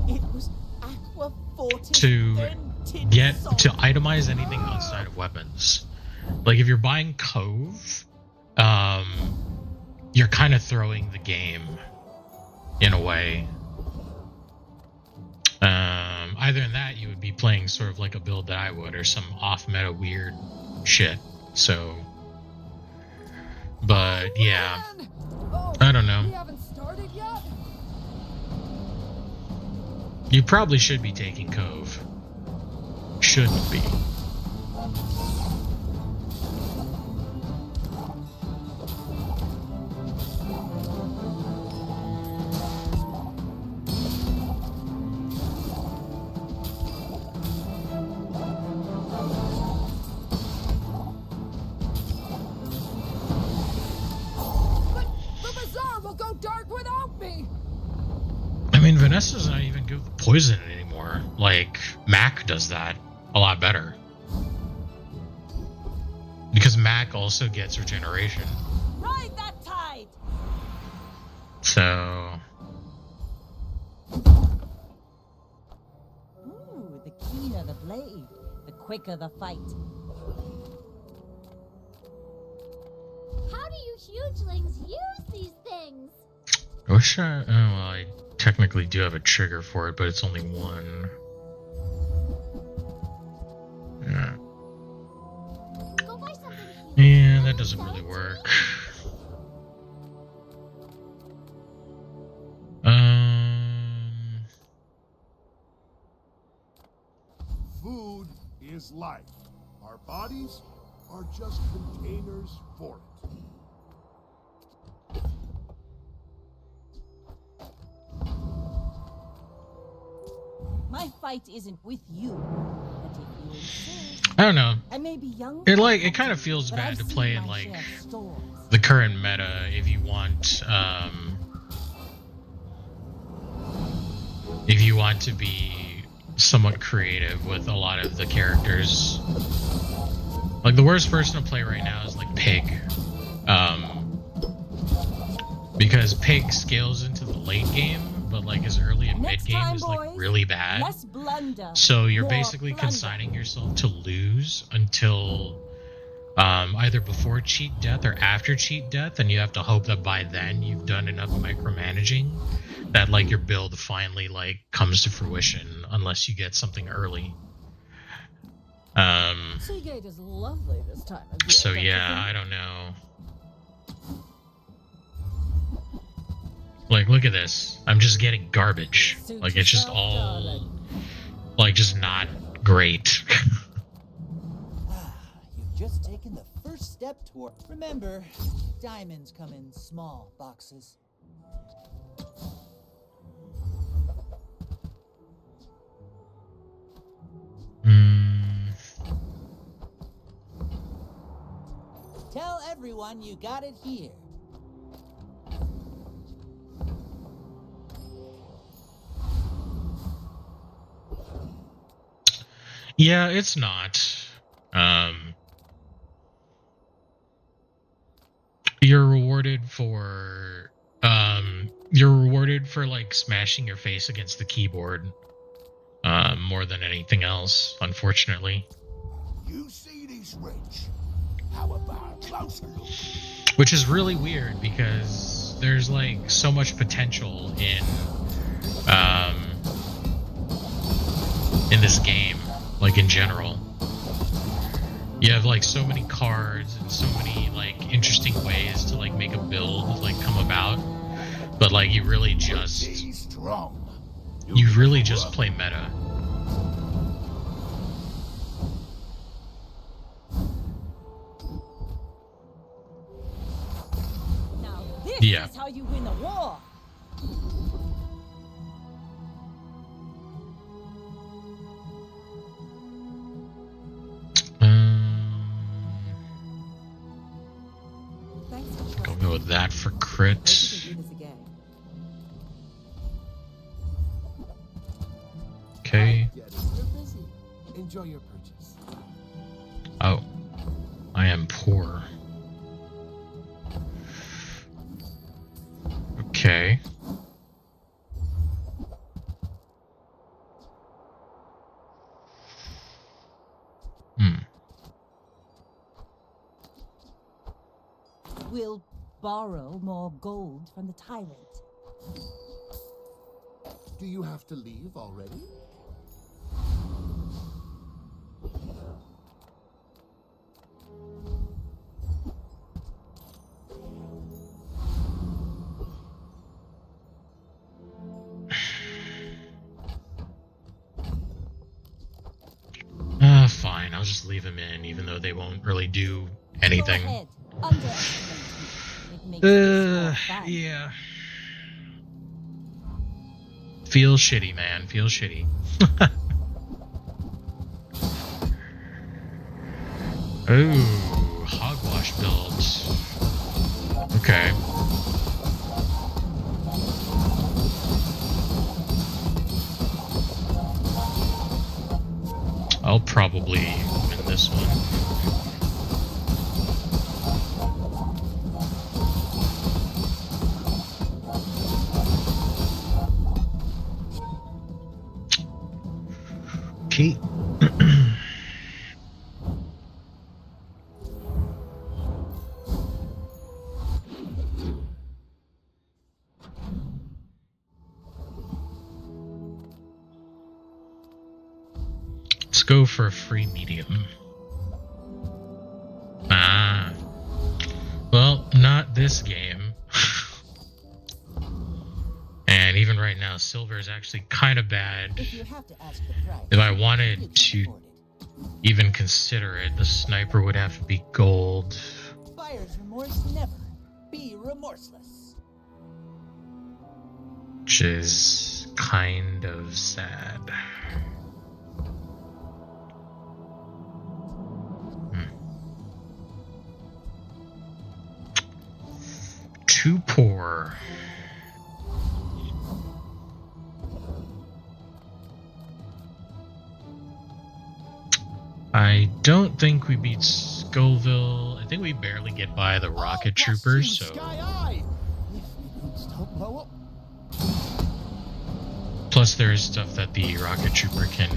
It was Aqua Fortis to vented get... soul. to itemize anything outside of weapons. Like, if you're buying Cove, you're kind of throwing the game in a way. Either in that, you would be playing sort of like a build that I would, or some off-meta weird shit. So, but yeah, I don't know. We haven't started yet? You probably should be taking Cove. Shouldn't be. The Bazaar will go dark without me! I mean, Vanessa's not even good with poison anymore. Like, Mac does that a lot better. Because Mac also gets regeneration. Ride that tide! So... Ooh, the keener the blade, the quicker the fight. How do you hugelings use these things? I wish I... Oh, well, I technically do have a trigger for it, but it's only one. Yeah. Go buy something here. Yeah, that doesn't really work. Food is life. Our bodies are just containers for it. My fight isn't with you, but if you insist, I don't know. I may be young. It kind of feels but bad I've to seen play in my like share of storms. the current meta if you want to be somewhat creative with a lot of the characters. Like the worst person to play right now is like Pig. Because Pig scales into the late game, but like his early and mid Next game time, is like boys, really bad. less blunder. So you're more basically plunder. consigning yourself to lose until either before cheat death or after cheat death, and you have to hope that by then you've done enough micromanaging that like your build finally like comes to fruition, unless you get something early. Seagate is lovely this time of year. So don't you yeah, think? I don't know. Like, look at this. I'm just getting garbage. Suit Like, it's just yourself, all darling. like just not great. You've just taken the first step toward. Remember, diamonds come in small boxes. Tell everyone you got it here. Yeah, it's not. Your reward rewarded for like smashing your face against the keyboard more than anything else, unfortunately. You see this wrench? How about a closer look? Which is really weird because there's like so much potential in this game, like in general. You have like so many cards and so many like interesting ways to like make a build like come about, but like you really just play meta. Now this Yeah. is how you win a war. Thanks for I'll go with that for crit. Hope we can do this again. Okay. You're busy. Enjoy your purchase. Oh, I am poor. Okay. We'll borrow more gold from the tyrant. Do you have to leave already? Fine. I'll just leave him in, even though they won't really do anything. Go ahead. Underestimate me. It makes this more fun. Yeah. Feels shitty, man. Feels shitty. Oh, hogwash builds. Okay. I'll probably win this one. Okay. Let's go for a free medium. Ah. Well, not this game. And even right now, silver is actually kind of bad. If you have to ask the price, If I you wanted can to afford it. even consider it, the sniper would have to be gold. Buyer's remorse never. Be remorseless. Which is kind of sad. Too poor. I don't think we beat Scoville. I think we barely get by the rocket troopers, so... Plus there's stuff that the rocket trooper can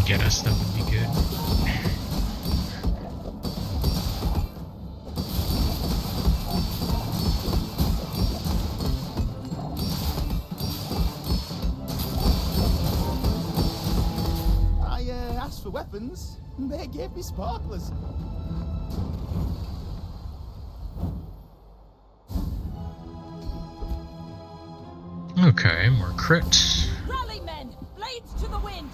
get us that would be good. For weapons, they gave me sparklers. Okay, more crits. Rally, men! Blades to the wind!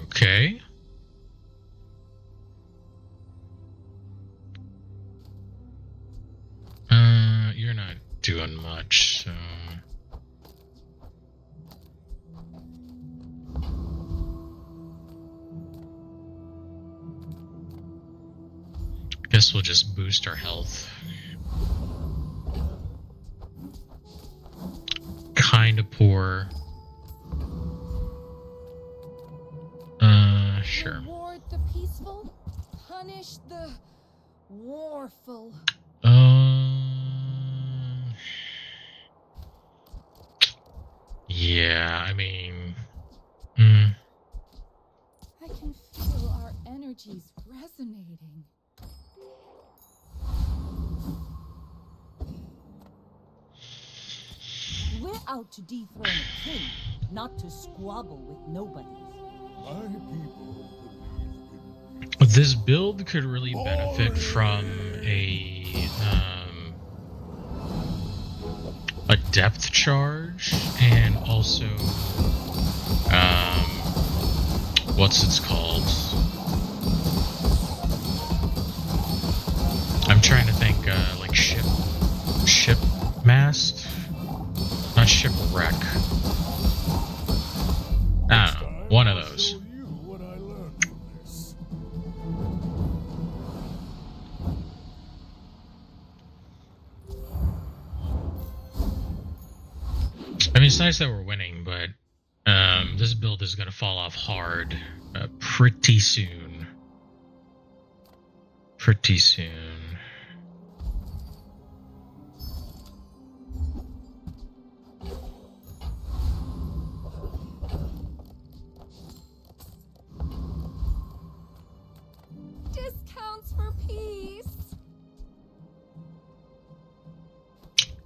Okay. You're not doing much, so... Guess we'll just boost our health. Kinda poor. Sure. Reward the peaceful, punish the warful. Yeah, I mean, I can feel our energies resonating. We're out to dethrone a king, not to squabble with nobodies. My people this build could really benefit from a depth charge and also what's it's called? I'm trying to think like ship mast, not shipwreck. I don't know, one of those. I mean, it's nice that we're winning, but this build is going to fall off hard pretty soon. Pretty soon. Discounts for peace.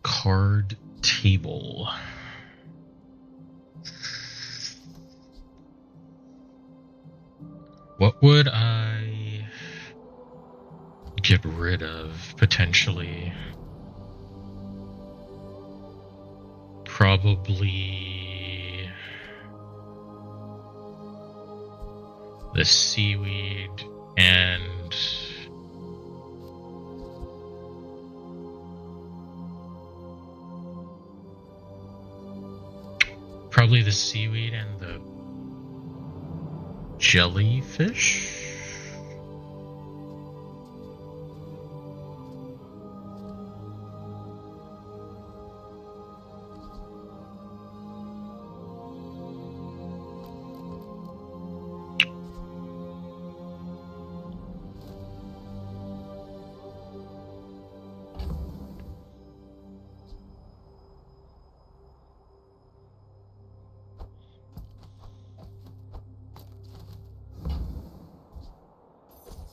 Card table. What would I get rid of, potentially? Probably the seaweed and the jellyfish?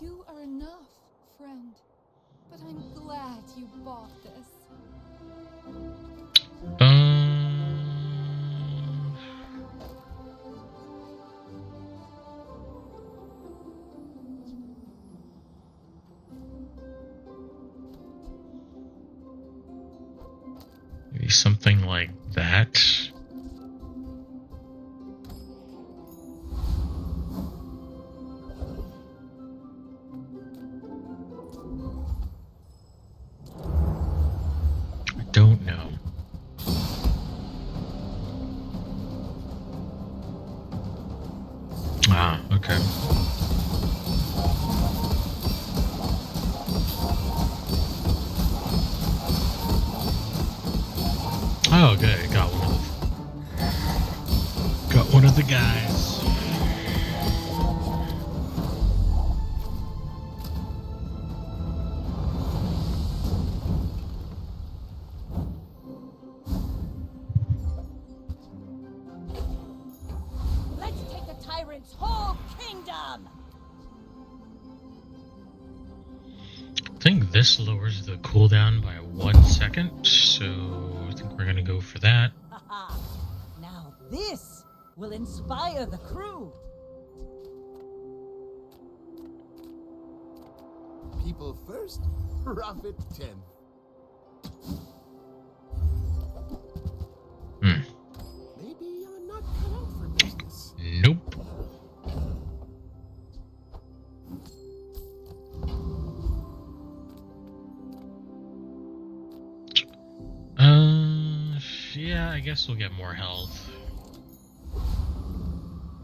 You are enough, friend. But I'm glad you bought this. Maybe something like that. I don't know. Ah, okay. Oh, good. Got one of the guys. Let's take the tyrant's whole kingdom! I think this lowers the cooldown by 1 second, so I think we're gonna go for that. Haha. Now this will inspire the crew. People first, profit 10. Maybe you're not cut out for business. Nope. Yeah, I guess we'll get more health.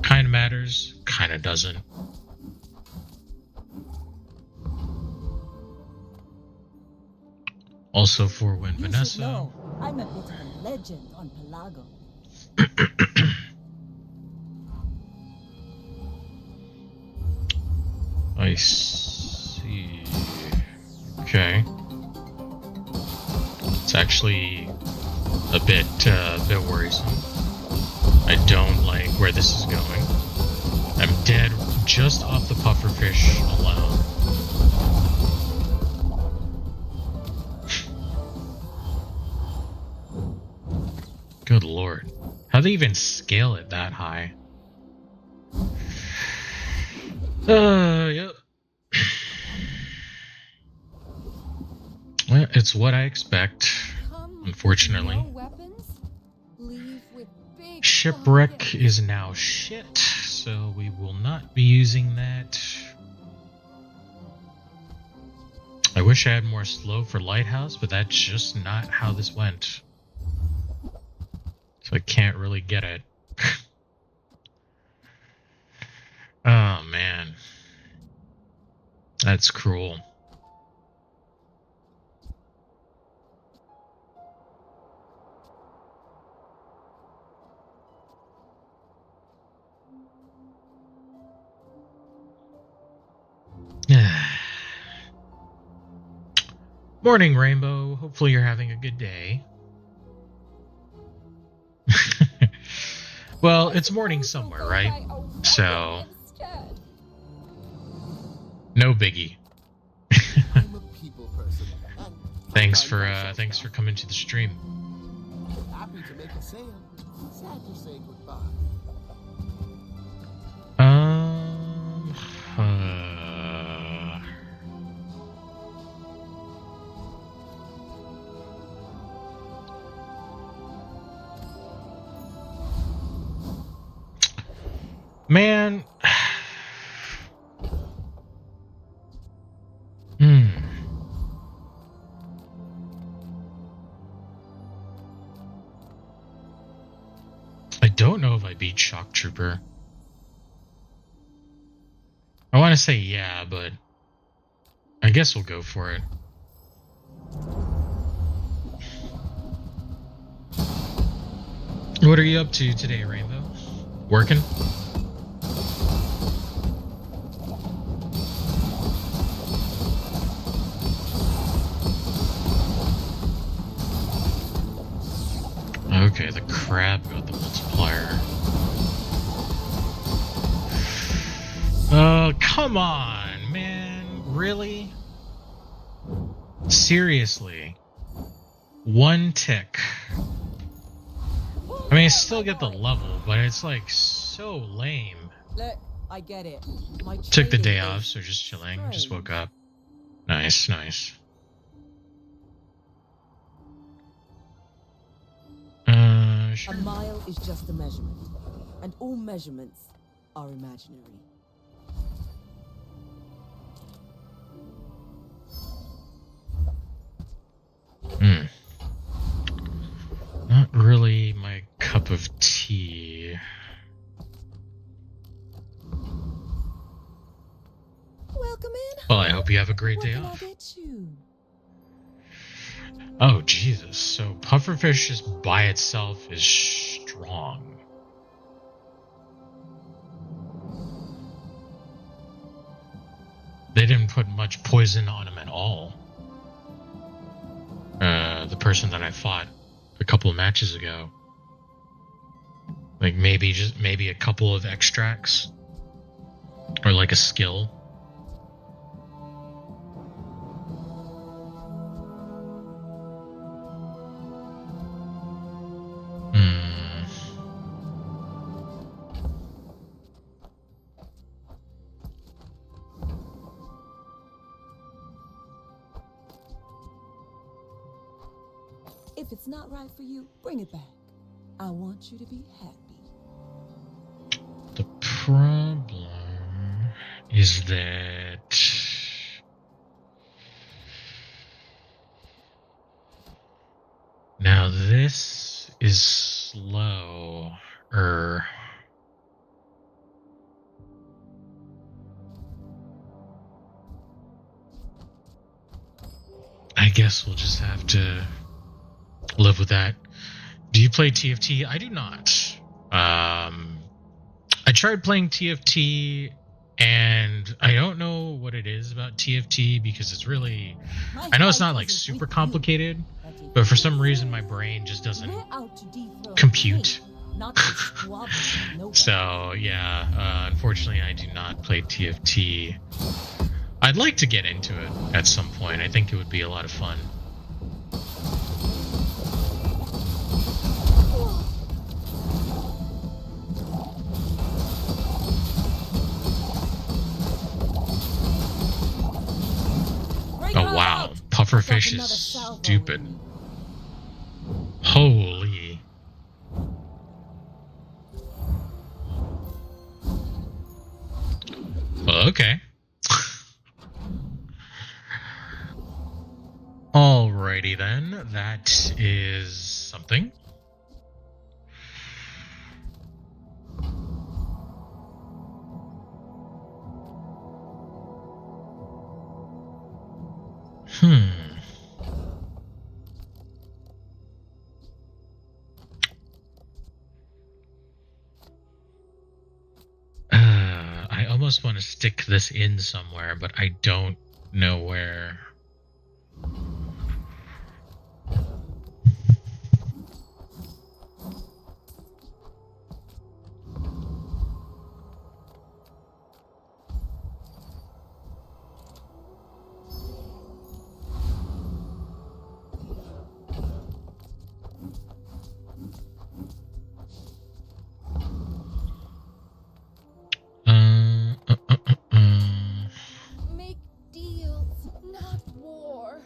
Kinda matters, kinda doesn't. Also for when You Vanessa. should know, I'm a bit of a legend on Pelago. I see. Okay. It's actually a bit worrisome. I don't like where this is going. I'm dead just off the pufferfish alone. Good lord. How do they even scale it that high? Yep. Well, it's what I expect, unfortunately. No weapons? Leave with big Shipwreck pockets. is now shit, so we will not be using that. I wish I had more slow for Lighthouse, but that's just not how this went. So I can't really get it. Oh man. That's cruel. Morning, Rainbow. Hopefully you're having a good day. Well, it's morning somewhere, right? So, no biggie. I'm a people person. And Thanks sometimes I for coming to the stream. happy to make a sale. Sad to say goodbye. Uh, Man. I don't know if I beat Shock Trooper. I want to say yeah, but I guess we'll go for it. What are you up to today, Rainbow? Working? Okay, the crab got the multiplier. Oh, come on, man. Really? Seriously. One tick. I mean, I still get the level, but it's like so lame. Look, I get it. My Took the day training off, is so just chilling. Just strange. woke up. Nice, nice. Sure. A mile is just a measurement, and all measurements are imaginary. Not really my cup of tea. Welcome in. Well, I hope you have a great What day can I off. get you? Oh, Jesus. So pufferfish just by itself is strong. They didn't put much poison on him at all. The person that I fought a couple of matches ago. Like maybe a couple of extracts. Or like a skill. If it's not right for you, bring it back. I want you to be happy. The problem is that now this is slow. I guess we'll just have to live with that. Do you play TFT? I do not. I tried playing TFT And I don't know what it is about TFT because it's really, I know it's not like super complicated, but for some reason my brain just doesn't compute. So yeah, unfortunately I do not play TFT. I'd like to get into it at some point. I think it would be a lot of fun. Oh wow, pufferfish is stupid. Holy. Well, okay. Alrighty then, that is something. I almost want to stick this in somewhere, but I don't know where. Make deals, not war.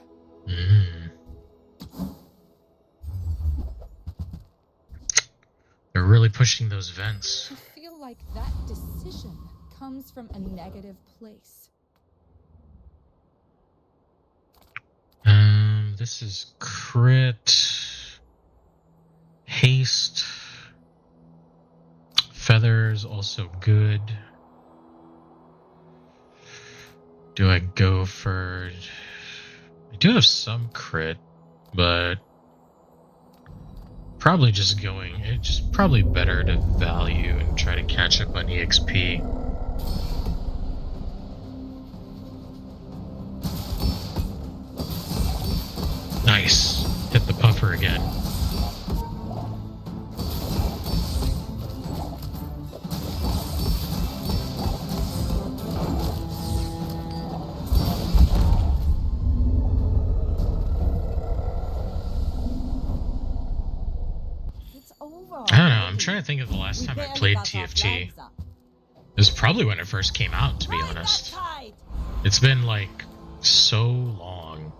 They're really pushing those vents. I feel like that decision comes from a negative place. This is crit, haste, feathers also good. Do I go for? I do have some crit, but probably just going. It's just probably better to value and try to catch up on EXP. Nice. Hit the puffer again. I don't know, I'm trying to think of the last time I played TFT. It was probably when it first came out, to be honest. It's been like so long.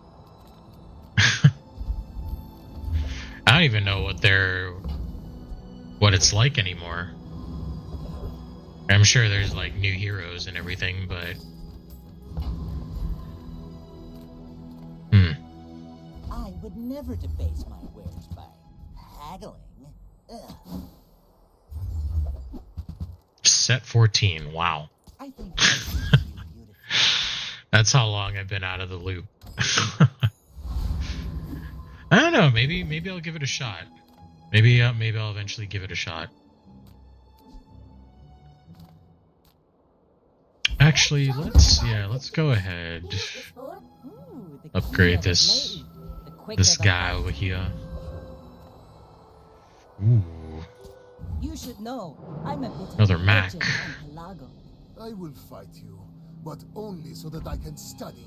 I don't even know what it's like anymore. I'm sure there's like new heroes and everything, but I would never debase my wares by haggling. Ugh. Set 14, wow. I think that suits you beautifully. That's how long I've been out of the loop. I don't know, maybe I'll give it a shot. Maybe I'll eventually give it a shot. Actually, let's go ahead. Upgrade this guy over here. Ooh. You should know, I'm a bit Another of a Mac. legend on Pelago. I will fight you, but only so that I can study you.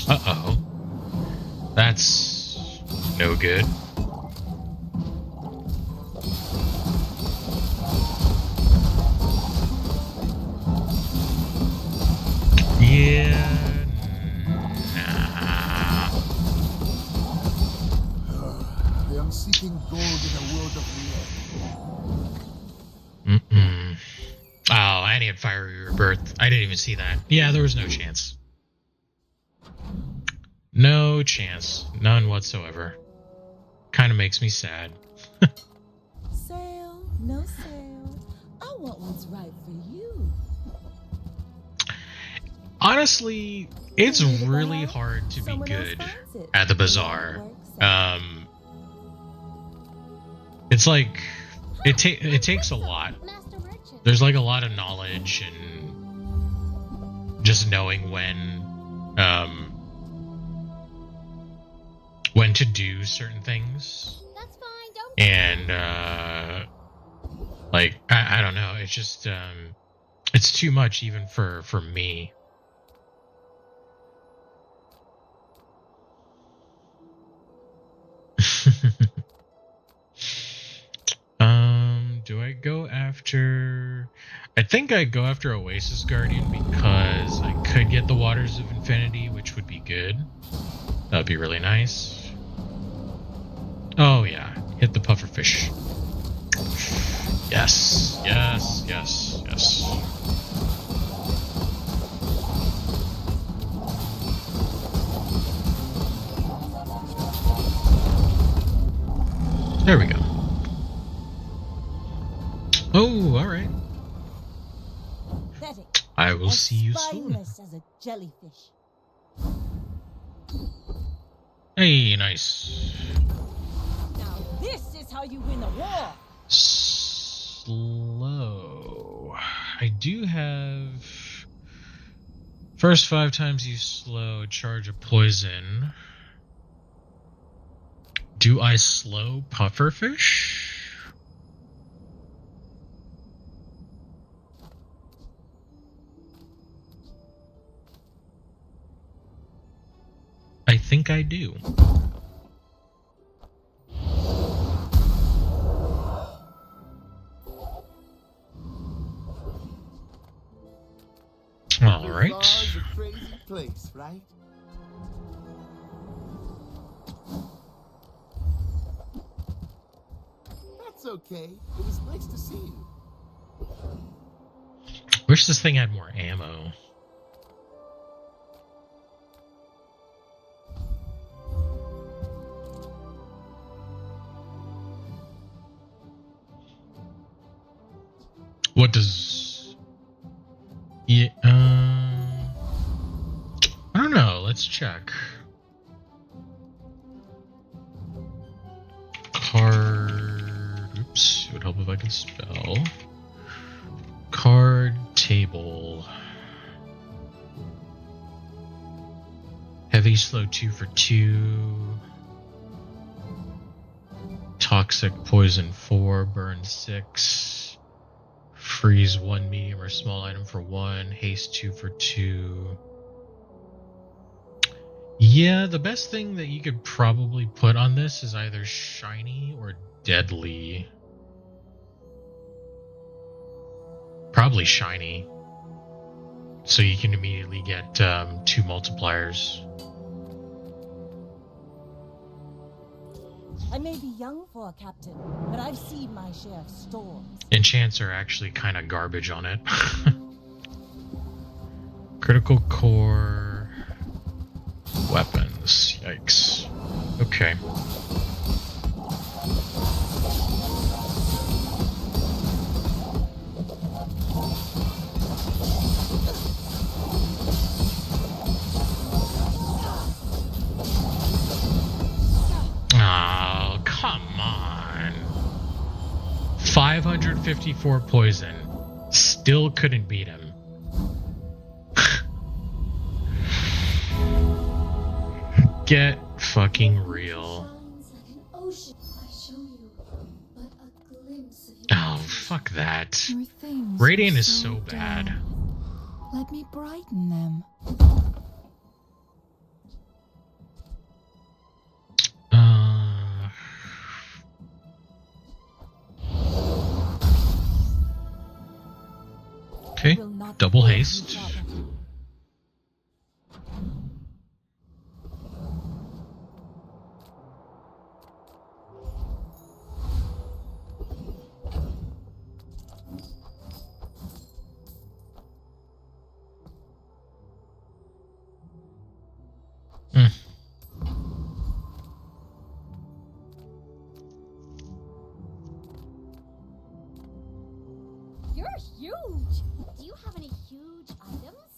Uh-oh. That's no good. Yeah. Nah. I am seeking gold in a world of lead. Oh, I need fiery rebirth. I didn't even see that. Yeah, there was no chance. No chance. None whatsoever. Kind of makes me sad. Sale, no sale. I want what's right for you. Honestly, it's really hard to be good at the Bazaar. It's like it takes a lot. There's like a lot of knowledge and just knowing when to do certain things. That's fine, don't. And like I don't know, it's just it's too much even for me. Do I go after... I think I go after Oasis Guardian because I could get the Waters of Infinity, which would be good. That would be really nice. Oh yeah, hit the pufferfish. Yes, yes, yes, yes. There we go. Oh, all right. Pathetic. I will As see you soon. spineless as a jellyfish. Hey, nice. Now this is how you win a war. Slow. I do have... First 5 times you slow, charge a poison. Do I slow pufferfish? I think I do. All right. Bazaar's a crazy place, right? That's okay. It was nice to see you. Wish this thing had more ammo. What does... Yeah, I don't know. Let's check. Card... Oops. It would help if I could spell. Card table. Heavy slow 2 for 2. Toxic poison 4. Burn 6. Freeze 1 medium or small item for 1. Haste 2 for 2. Yeah, the best thing that you could probably put on this is either shiny or deadly. Probably shiny. So you can immediately get 2 multipliers. I may be young for a captain, but I've seen my share of storms. Enchants are actually kind of garbage on it. Critical core weapons. Yikes. Okay. Oh, come on. 554 poison. Still couldn't beat him. Get fucking real. Oh, fuck that. Your things Radiant are is so bad. dull. Let me brighten them. Okay, double haste. You're huge! Do you have any huge items?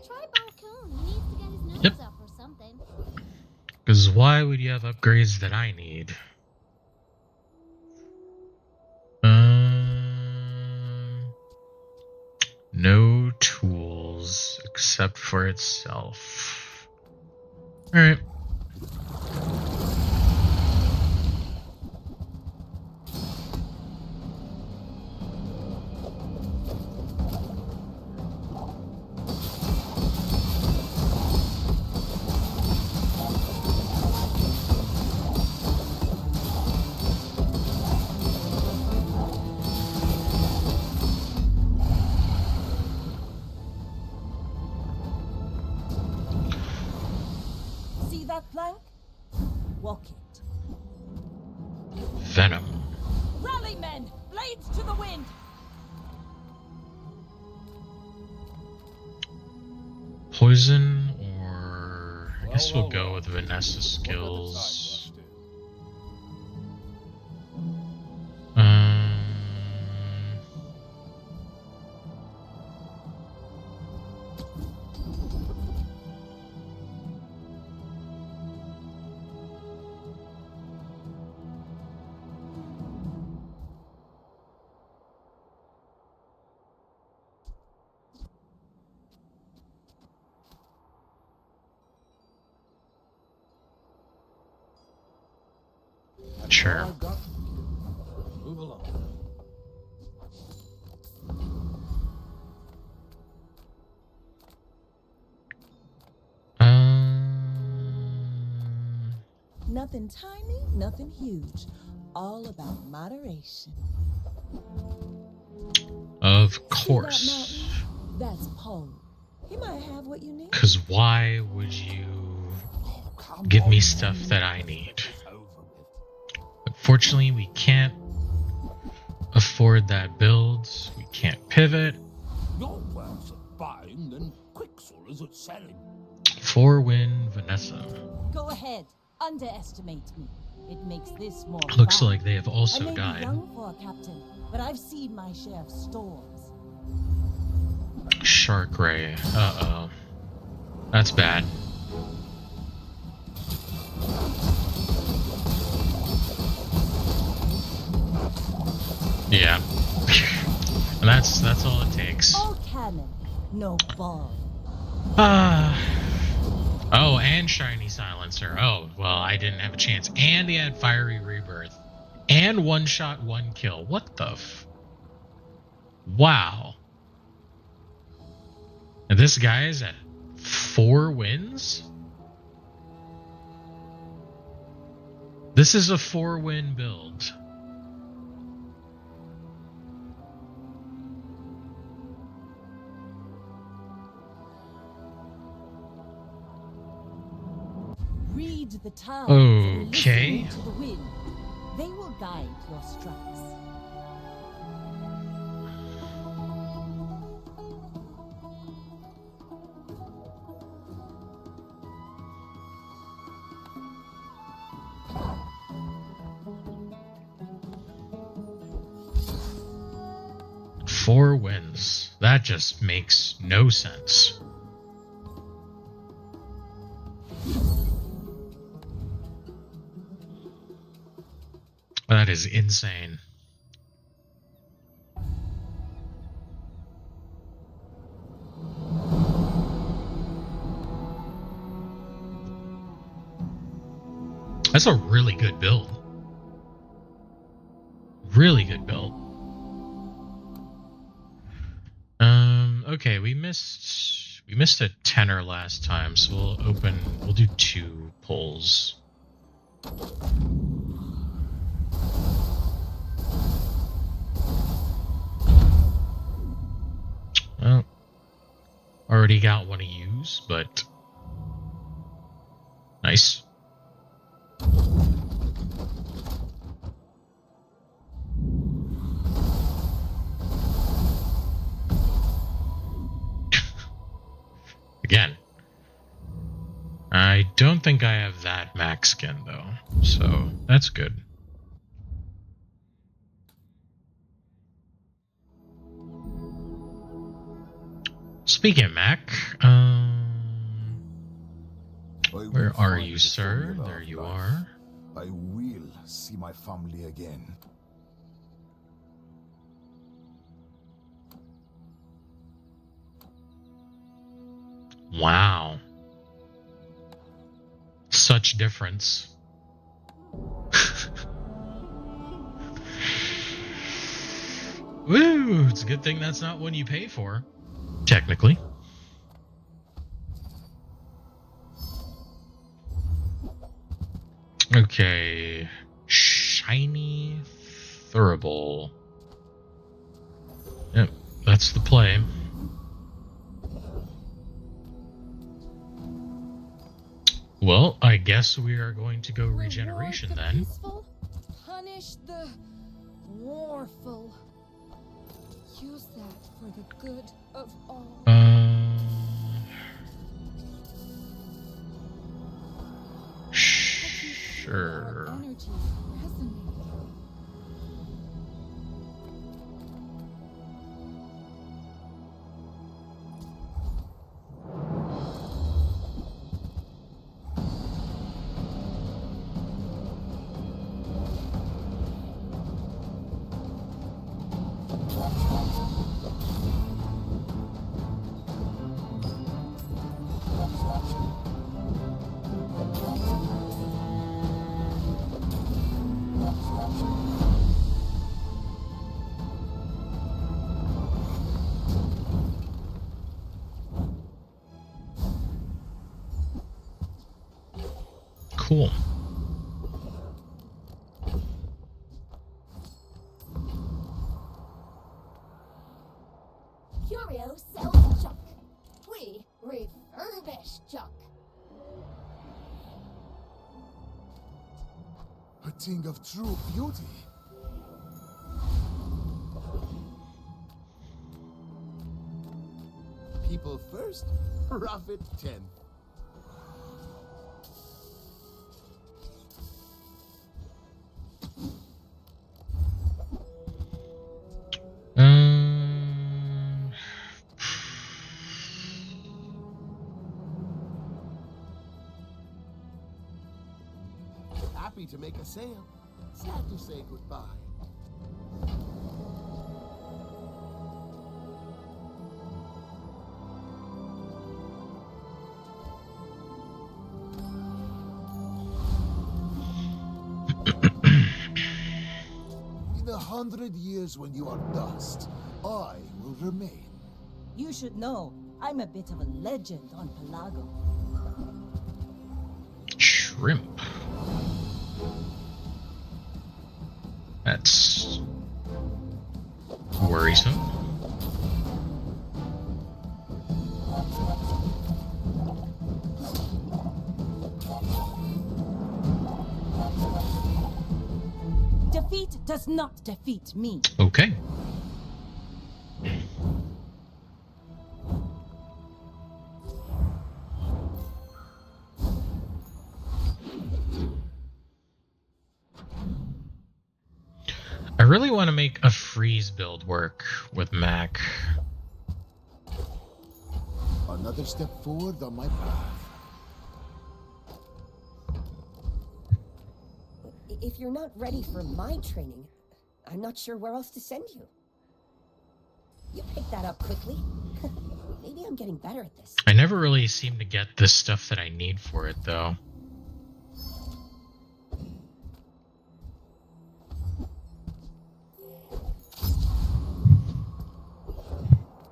Try Balcoon. He needs to get his nose Yep. up or something. Because why would you have upgrades that I need? No tools except for itself. Alright. See that plank? Walk it. Venom. Rally, men! Blades to the wind! Poison, or I guess we'll go with Vanessa's skills. Sure. Move along. Nothing tiny, nothing huge. All about moderation. Of See course. that mountain? That's Paul. He might have what you need. Because why would you give me stuff that I need? Unfortunately, we can't afford that build. We can't pivot. Your words are buying, then Quicksilver's at selling. 4-win Vanessa. Go ahead. Underestimate me. It makes this more Looks fun. like they have also I may died. be young for a captain, but I've seen my share of storms. Shark Ray. Uh-oh. That's bad. Yeah. And that's all it takes. All cannon, no ball. Oh, and Shiny Silencer. Oh, well, I didn't have a chance. And he had Fiery Rebirth. And one shot, one kill. What the Wow. And this guy is at 4 wins? This is a 4-win build. Read the tides Okay. and listen to the wind. They will guide your strikes. Four wins. That just makes no sense. That is insane. That's a really good build. Really good build. Okay, we missed a tenor last time, so we'll do 2 pulls. Well, already got one to use, but nice. Again, I don't think I have that max skin though, so that's good. Speaking of Mac, where are you, sir? There you are. I will see my family again. Wow. Such difference. Woo! It's a good thing that's not one you pay for. Technically. Okay. Shiny Thurible. Yep, that's the play. Well, I guess we are going to go regeneration Reward the then. peaceful, punish the warful. Use that for the good of all. Sure. Energy resonate. Cool. Curio sells junk. We refurbish junk. A thing of true beauty. People first, profit 10. Happy to make a sale. Sad to say goodbye. In 100 years when you are dust, I will remain. You should know, I'm a bit of a legend on Pelago. Shrimp. That's worrisome. Defeat does not defeat me. Okay. I really want to make a freeze build work with Mac. Another step forward on my path. If you're not ready for my training, I'm not sure where else to send you. You picked that up quickly. Maybe I'm getting better at this. I never really seem to get the stuff that I need for it, though.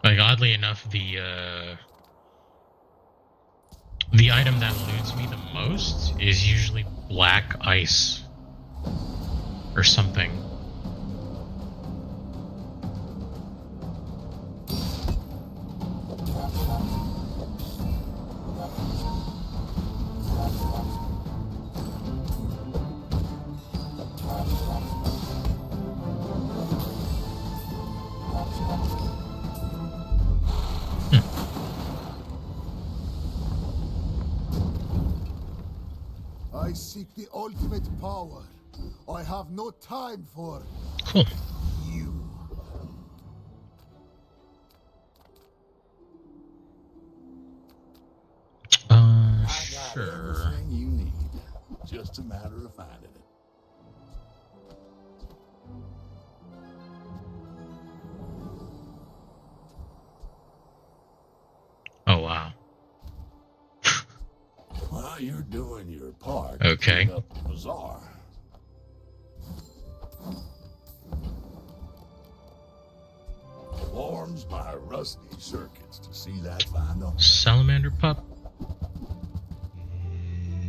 Like, oddly enough, the item that eludes me the most is usually black ice or something. I seek the ultimate power. I have no time for Cool. you. Sure. Everything you need. Just a matter of finding it. Oh, wow. you're doing your part Okay. to clean up the bazaar. Warms my rusty circuits to see that final. Salamander pup.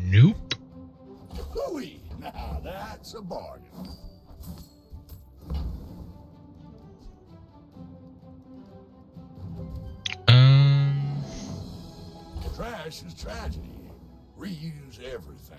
Nope. Hooey! Now that's a bargain. Trash is tragedy. Reuse everything.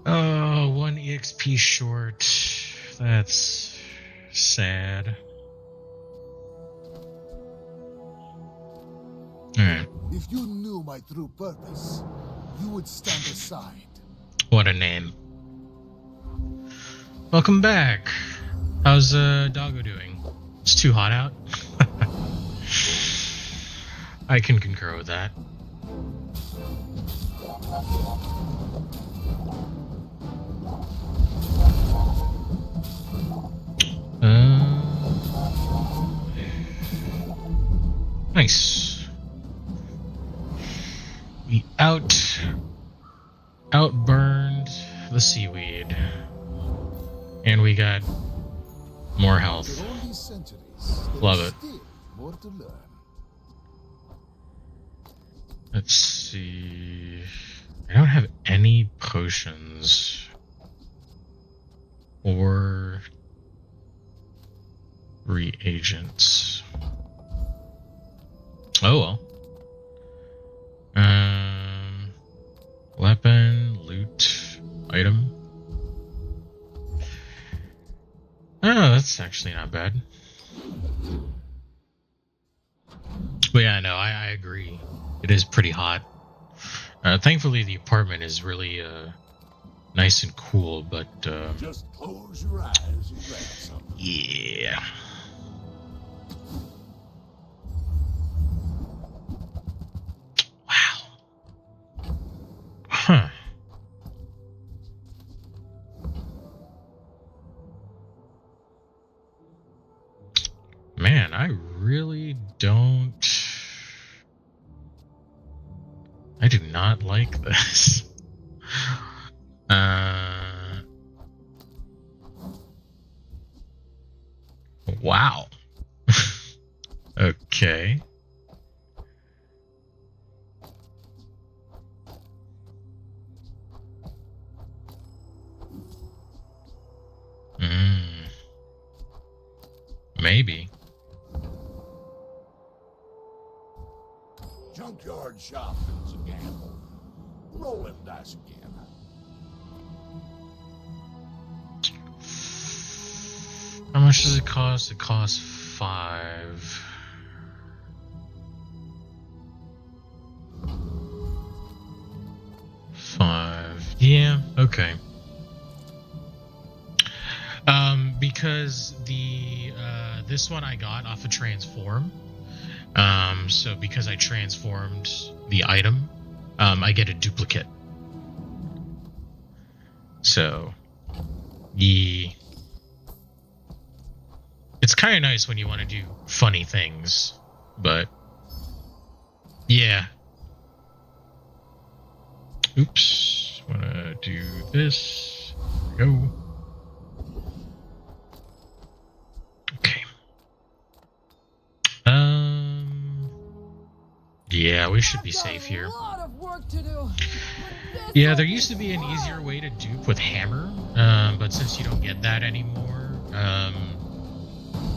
Oh, 1 EXP short. That's sad. Alright. If you knew my true purpose, you would stand aside. What a name. Welcome back. How's Doggo doing? It's too hot out. I can concur with that. Nice. We outburned the seaweed. And we got more health. After all these centuries, there Love is it. still more to learn. Let's see. I don't have any potions. Or reagents. Oh well. Weapon, loot, item. Oh, that's actually not bad. But yeah, no, I agree. It is pretty hot. Thankfully, the apartment is really nice and cool, but Just close your eyes and grab something. yeah. Wow. Huh. Man, I really don't. I do not like this. Wow. Okay. Maybe. Junkyard shopping's a gamble. Roll them dice again. How much does it cost? It costs 5. Yeah, okay. Because the this one I got off of Transform. So because I transformed the item, I get a duplicate. So, yeah. It's kind of nice when you want to do funny things, but yeah. Oops, wanna do this. There we go. Okay. Yeah, we should be safe here. Yeah, there used to be an easier way to dupe with hammer, but since you don't get that anymore,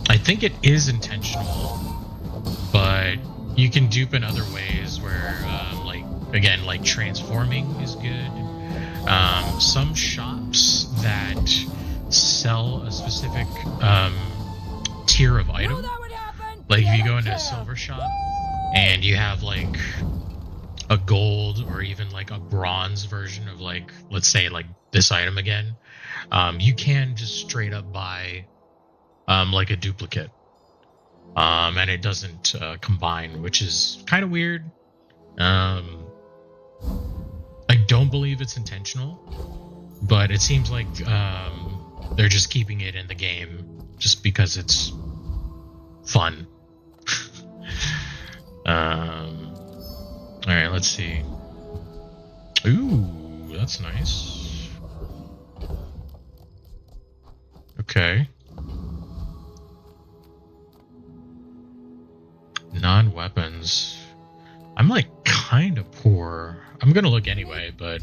I think it is intentional, but you can dupe in other ways where, like transforming is good. Some shops that sell a specific tier of item, like if you go into a silver shop and you have like a gold or even like a bronze version of like, let's say like this item again, you can just straight up buy like a duplicate. and it doesn't combine, which is kind of weird. I don't believe it's intentional, but it seems like they're just keeping it in the game just because it's fun. All right, let's see. Ooh, that's nice. Okay. Non-weapons. I'm like kind of poor. I'm gonna look anyway, but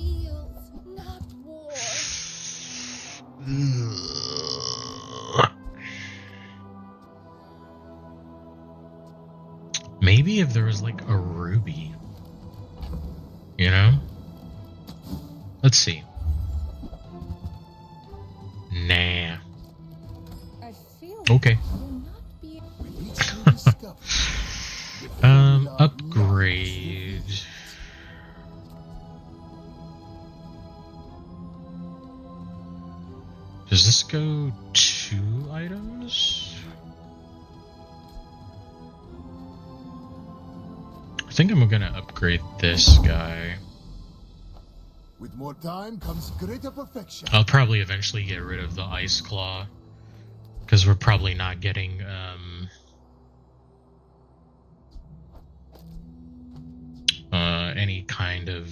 maybe if there was like a ruby, you know? Let's see. Nah. Okay. Upgrade. Does this go 2 items? I think I'm gonna upgrade this guy. With more time comes greater perfection. I'll probably eventually get rid of the Ice Claw, because we're probably not getting any kind of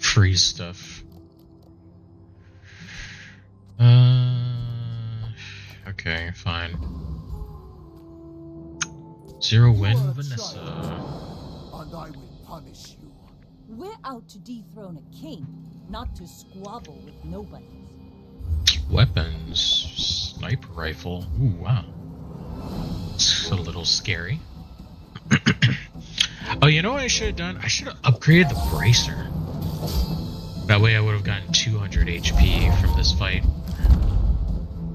free stuff. Okay, fine. Zero win, Vanessa. And I will punish you. We're out to dethrone a king, not to squabble with nobodies. Weapons. Sniper rifle. Ooh, wow. It's a little scary. Oh, you know what I should have done? I should have upgraded the bracer. That way I would have gotten 200 HP from this fight.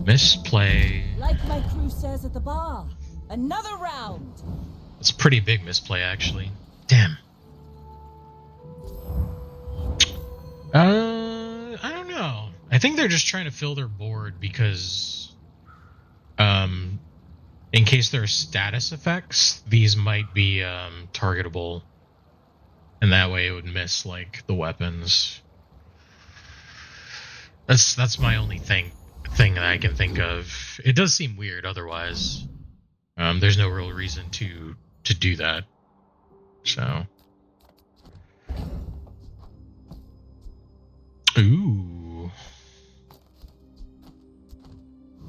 Misplay. Like my crew says at the bar, another round. It's a pretty big misplay, actually. Damn. I don't know. I think they're just trying to fill their board because, in case there are status effects, these might be targetable, and that way it would miss like the weapons. That's my only thing that I can think of. It does seem weird otherwise. There's no real reason to do that. So. Ooh.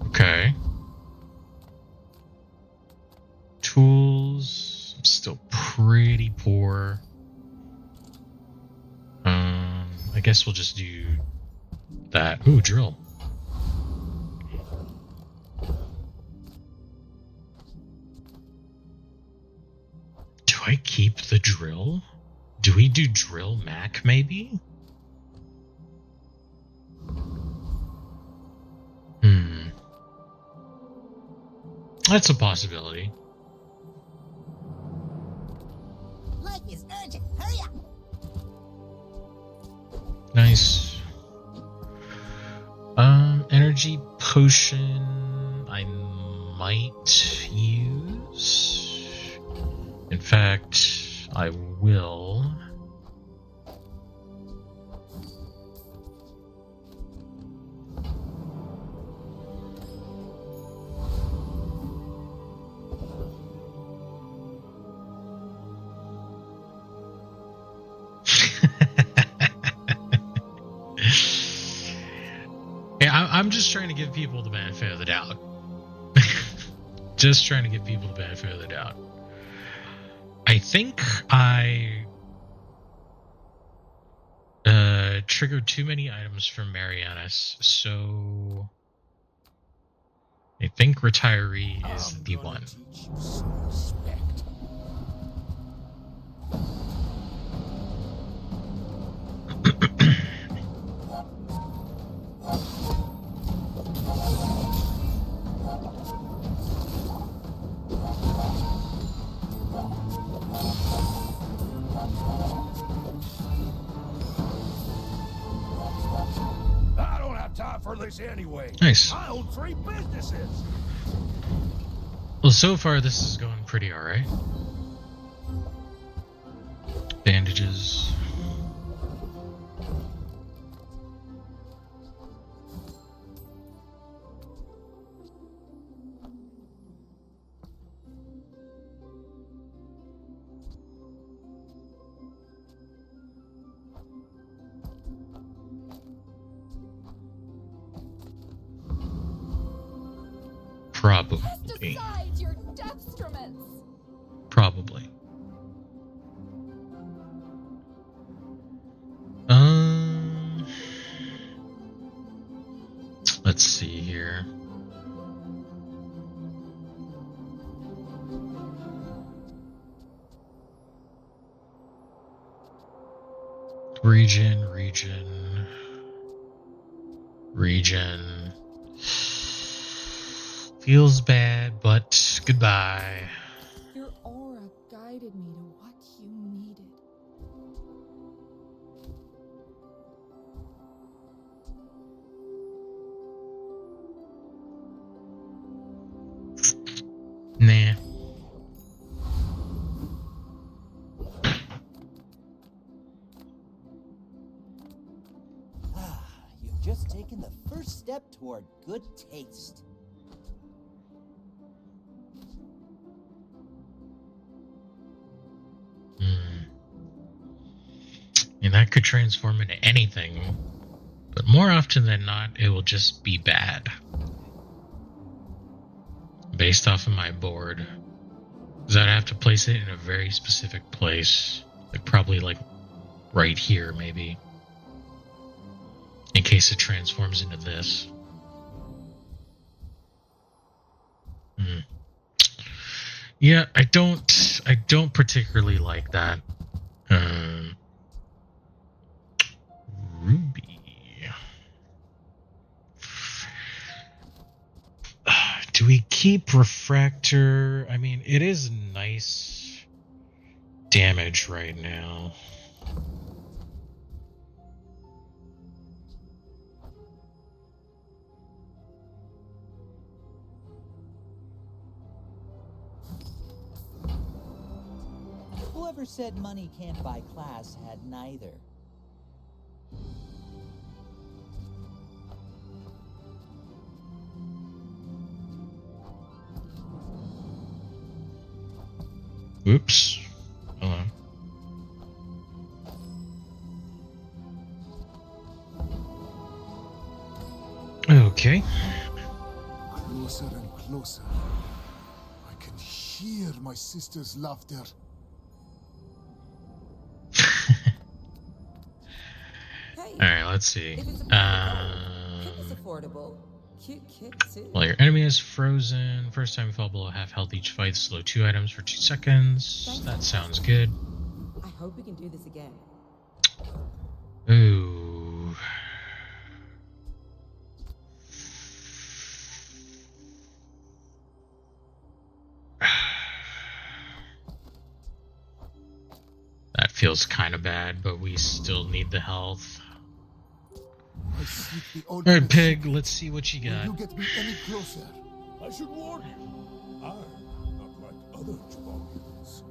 Okay. Tools. I'm still pretty poor. I guess we'll just do that. Ooh, drill. Do I keep the drill? Do we do drill Mac maybe? That's a possibility. Life is urgent. Hurry up. Nice. Energy potion I might use. In fact, I will. I'm just trying to give people the benefit of the doubt. Just trying to give people the benefit of the doubt. I think I triggered too many items from Marianus, so I think retiree is the one. For this anyway. Nice. I own 3 businesses. Well, so far this is going pretty alright. Bandages. Probably. Aside your deathstruments. Probably. Let's see here. Region. Feels bad, but goodbye. Your aura guided me to what you needed. Nah. You've just taken the first step toward good taste. And that could transform into anything, but more often than not, it will just be bad. Based off of my board. Because I'd have to place it in a very specific place. Like probably like right here, maybe. In case it transforms into this. Yeah, I don't particularly like that. Ruby. Do we keep Refractor? I mean, it is nice damage right now. Whoever said money can't buy class had neither. Oops. Hold on. Okay. Closer and closer. I can hear my sister's laughter. Alright, let's see. It's affordable. Cute kid too. While your enemy is frozen, first time you fall below half health each fight, slow 2 items for 2 seconds. That sounds good. I hope we can do this again. Ooh. That feels kind of bad, but we still need the health. Alright, Pig, let's see what you got. You get me any closer. I should warn you, I'm not like other Javalkians.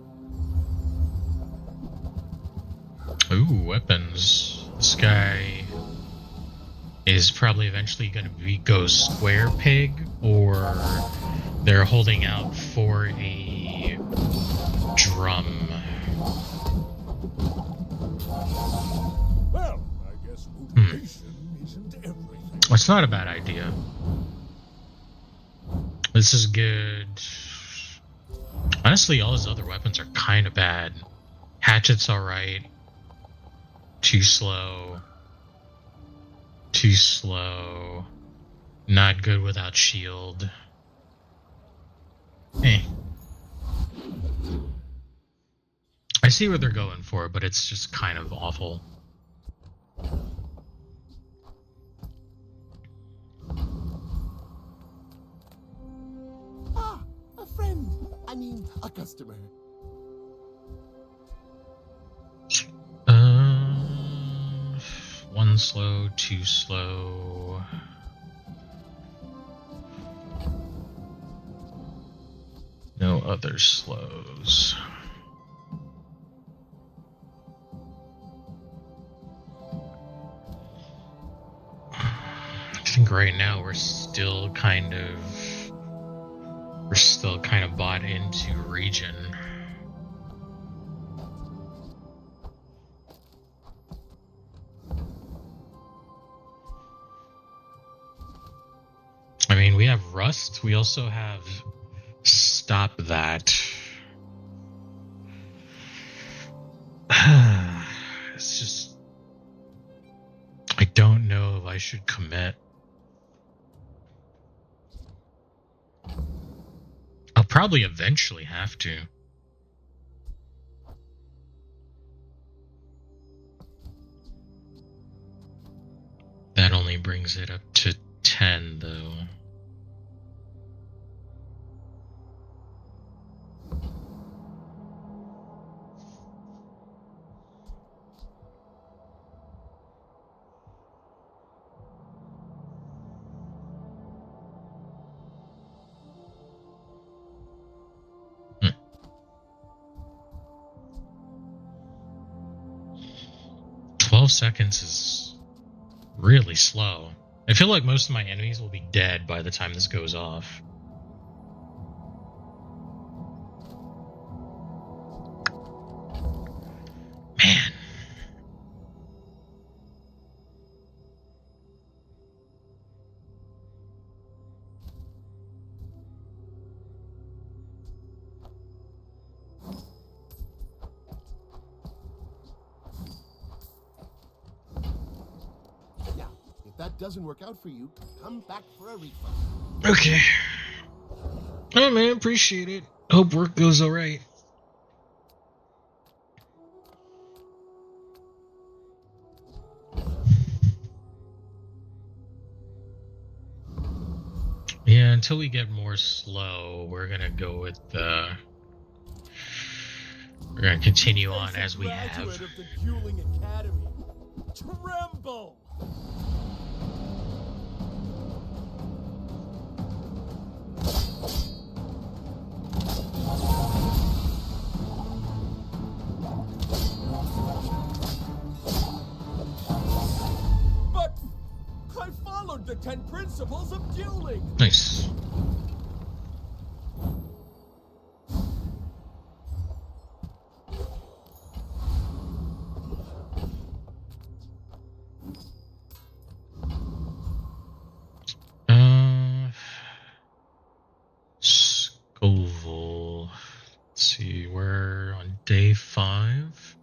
Ooh, weapons. This guy is probably eventually going to go square Pig, or they're holding out for a drum. Well, I guess motivation isn't everything. It's not a bad idea. This is good. Honestly, all his other weapons are kind of bad. Hatchet's alright. Too slow. Too slow. Not good without shield. Eh. I see what they're going for, but it's just kind of awful. Ah, a friend. I mean, a customer. One slow, two slow. other slows. I think right now we're still kind of bought into region. I mean, we have Rust. We also have Stop That. It's just, I don't know if I should commit. I'll probably eventually have to. That only brings it up to 10, though. Hmm. 12 seconds is really slow. I feel like most of my enemies will be dead by the time this goes off. Man. Now, if that doesn't work out for you, come back for a refund. Okay. Oh man, appreciate it. Hope work goes alright. Yeah, until we get more slow, we're gonna go with the. We're gonna continue on as we have. Of the Dueling Academy. Tremble! But I followed the 10 principles of dueling. Nice. Scoville. Let's see, we're on day 5.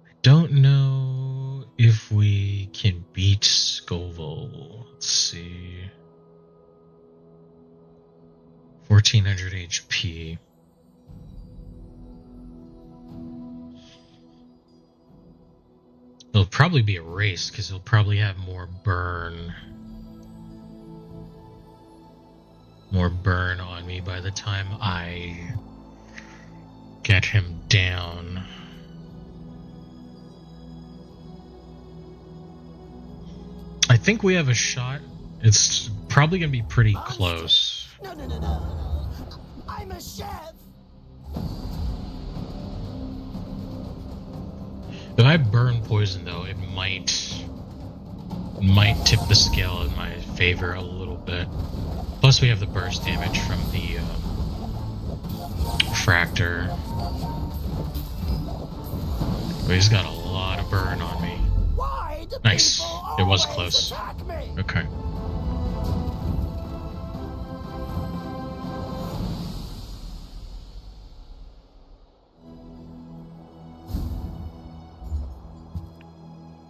I don't know if we can beat Scoville. Let's see. 1400 HP. It'll probably be a race because he'll probably have more burn on me by the time I get him down. I think we have a shot. It's probably gonna be pretty close. No. I'm a chef. If I burn poison, though, it might tip the scale in my favor a little bit. Plus, we have the burst damage from the fractor. But he's got a lot of burn on me. Nice. It was close. Okay.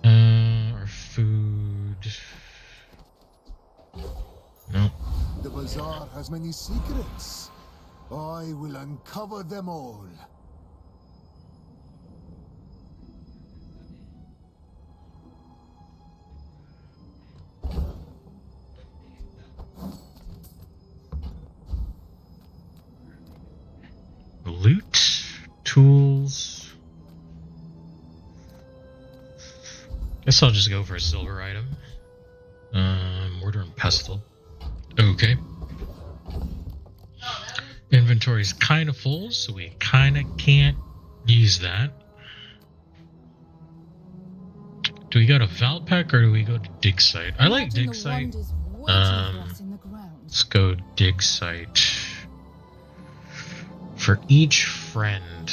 Our food. Nope. The Bazaar has many secrets. I will uncover them all. Loot, tools. Guess I'll just go for a silver item. Mortar and pestle. Okay. inventory's kind of full, so we kind of can't use that. Do we go to Valpec or do we go to Dig Site? I like Dig Site. Let's go Dig Site. For each friend.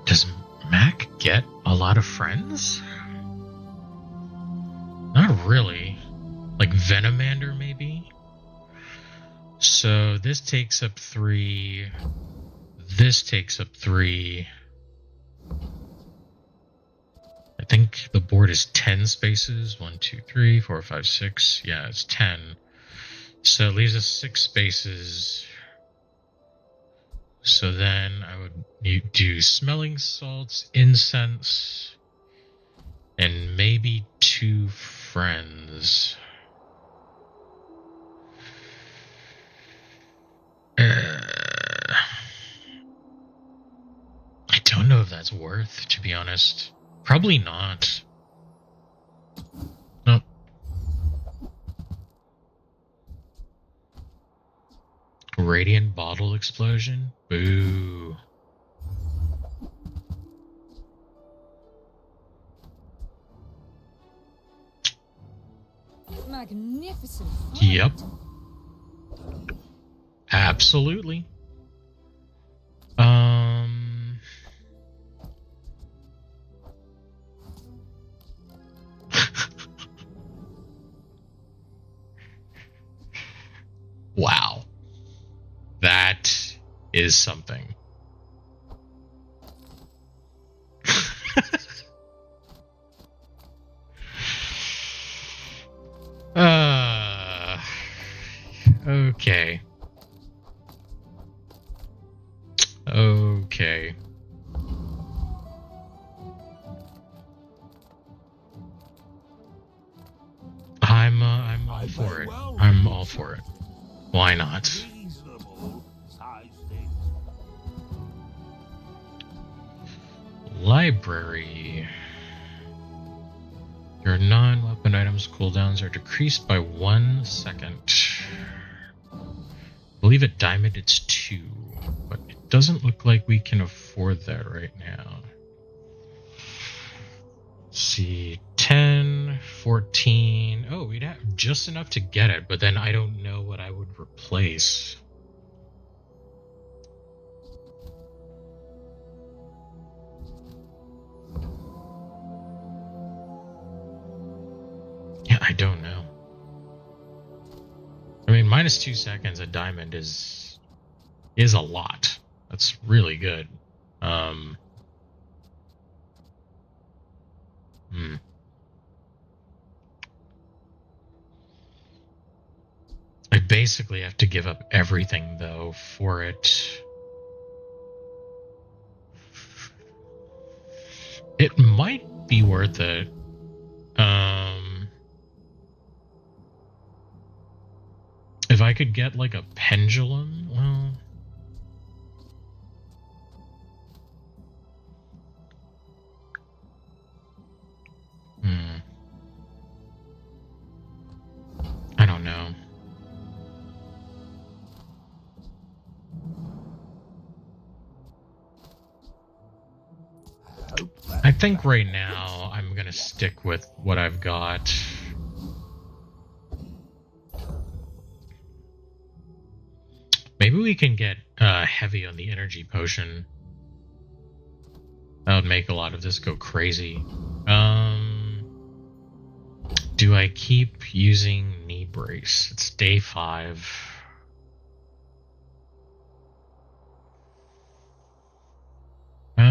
Does Mac get a lot of friends? Not really. Like Venomander, maybe? So this takes up 3. This takes up 3. I think the board is 10 spaces. 1, 2, 3, 4, 5, 6. Yeah, it's 10. So it leaves us 6 spaces. So then I would do smelling salts, incense, and maybe 2 friends. I don't know if that's worth, to be honest. Probably not. Nope. Radiant bottle explosion? Boo. Magnificent. Yep. Absolutely. Wow. That is something. Okay. Okay. I'm all for it. I'm all for it. Why not? Library. Your non-weapon items cooldowns are decreased by 1 second. I believe at Diamond it's 2, but it doesn't look like we can afford that right now. Let's see, 10, 14. Oh, we'd have just enough to get it, but then I don't know what I would replace. Yeah, I don't know. I mean, minus 2 seconds at Diamond is a lot. That's really good. I basically have to give up everything, though, for it. It might be worth it. If I could get, like, a pendulum, well... I don't know. I think right now I'm gonna stick with what I've got. Maybe we can get heavy on the energy potion. That would make a lot of this go crazy. Do I keep using knee brace? It's day 5. I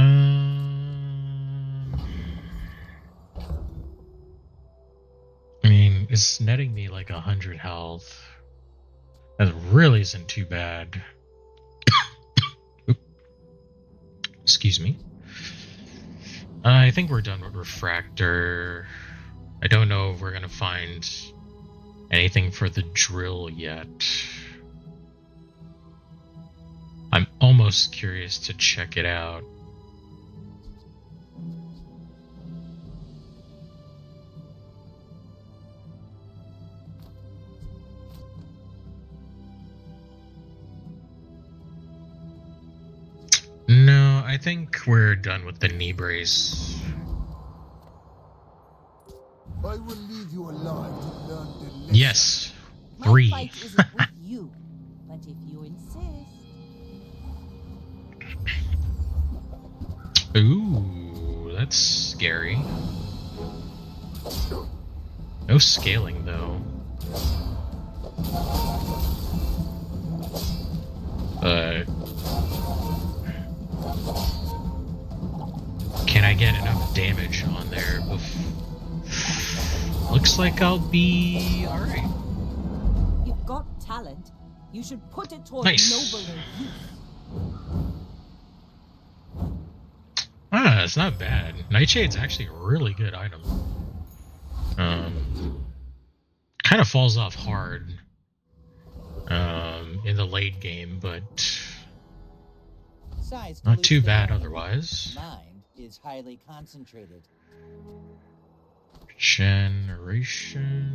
mean, it's netting me like 100 health. That really isn't too bad. Excuse me. I think we're done with Refractor. I don't know if we're gonna find anything for the drill yet. I'm almost curious to check it out. I think we're done with the knee brace. I will leave you alive to learn the lesson. Yes. My 3. fight isn't with you, but if you insist. Ooh, that's scary. No scaling, though. Can I get enough damage on there? Looks like I'll be alright. You've got talent. You should put it toward Nice. nobler use. Ah, it's not bad. Nightshade's actually a really good item. Kind of falls off hard in the late game, but Size not too dilutes the bad brain. otherwise. Mind is highly concentrated. Generation.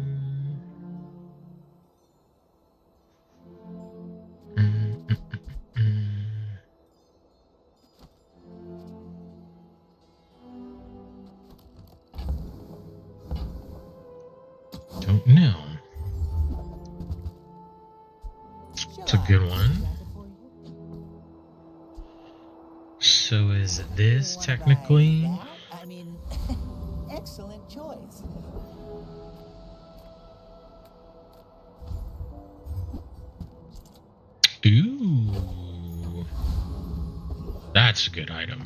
Don't know. It's a good one. So is this technically? I mean, excellent choice. Ooh, that's a good item.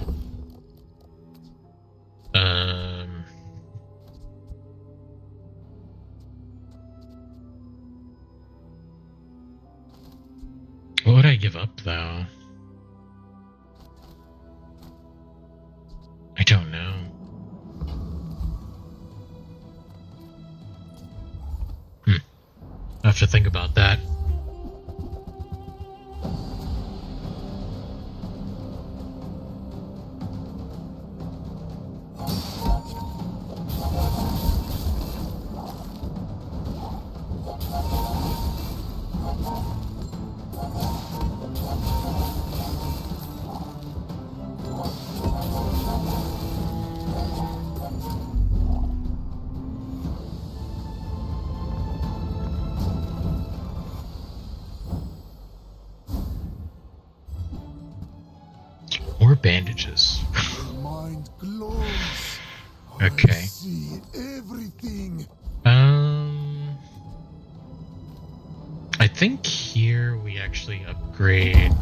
What would I give up though? I don't know. I have to think about that. More bandages. Mind glows. Okay. I see everything. I think here we actually upgrade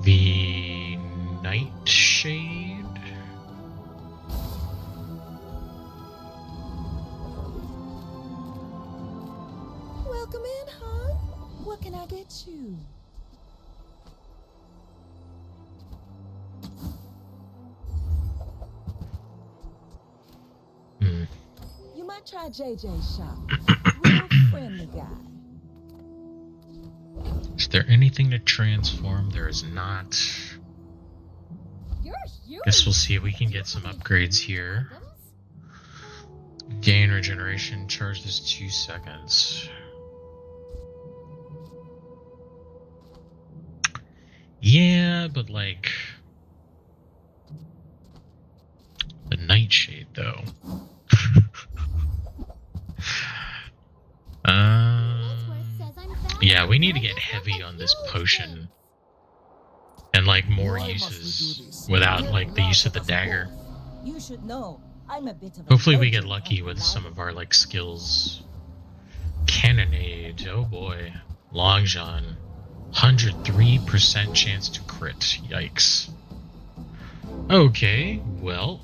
the Nightshade. Welcome in, hon. What can I get you? You might try JJ's shop. Real friendly guy. Is there anything to transform? There is not. You're huge. Guess we'll see if we can get some upgrades here. Gain regeneration. Charge this 2 seconds. Yeah, but like the Nightshade though. Yeah, we need to get heavy on this potion and like more uses without like the use of the dagger. You should know. I'm a bit of a Hopefully we get legend lucky on with Palago. some of our like skills. Cannonade, oh boy. Long John. 103% chance to crit. Yikes. Okay, well.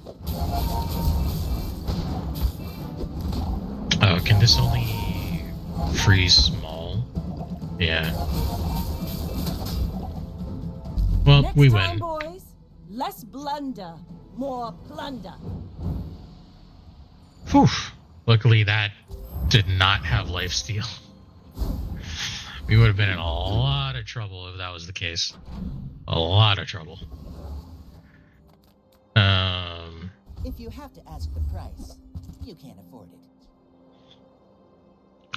Oh, can this only freeze small? Yeah. Well, Next we time, win. boys. Less blunder, more plunder. Whew. Luckily that did not have lifesteal. We would have been in a lot of trouble if that was the case. A lot of trouble. If you have to ask the price, you can't afford it.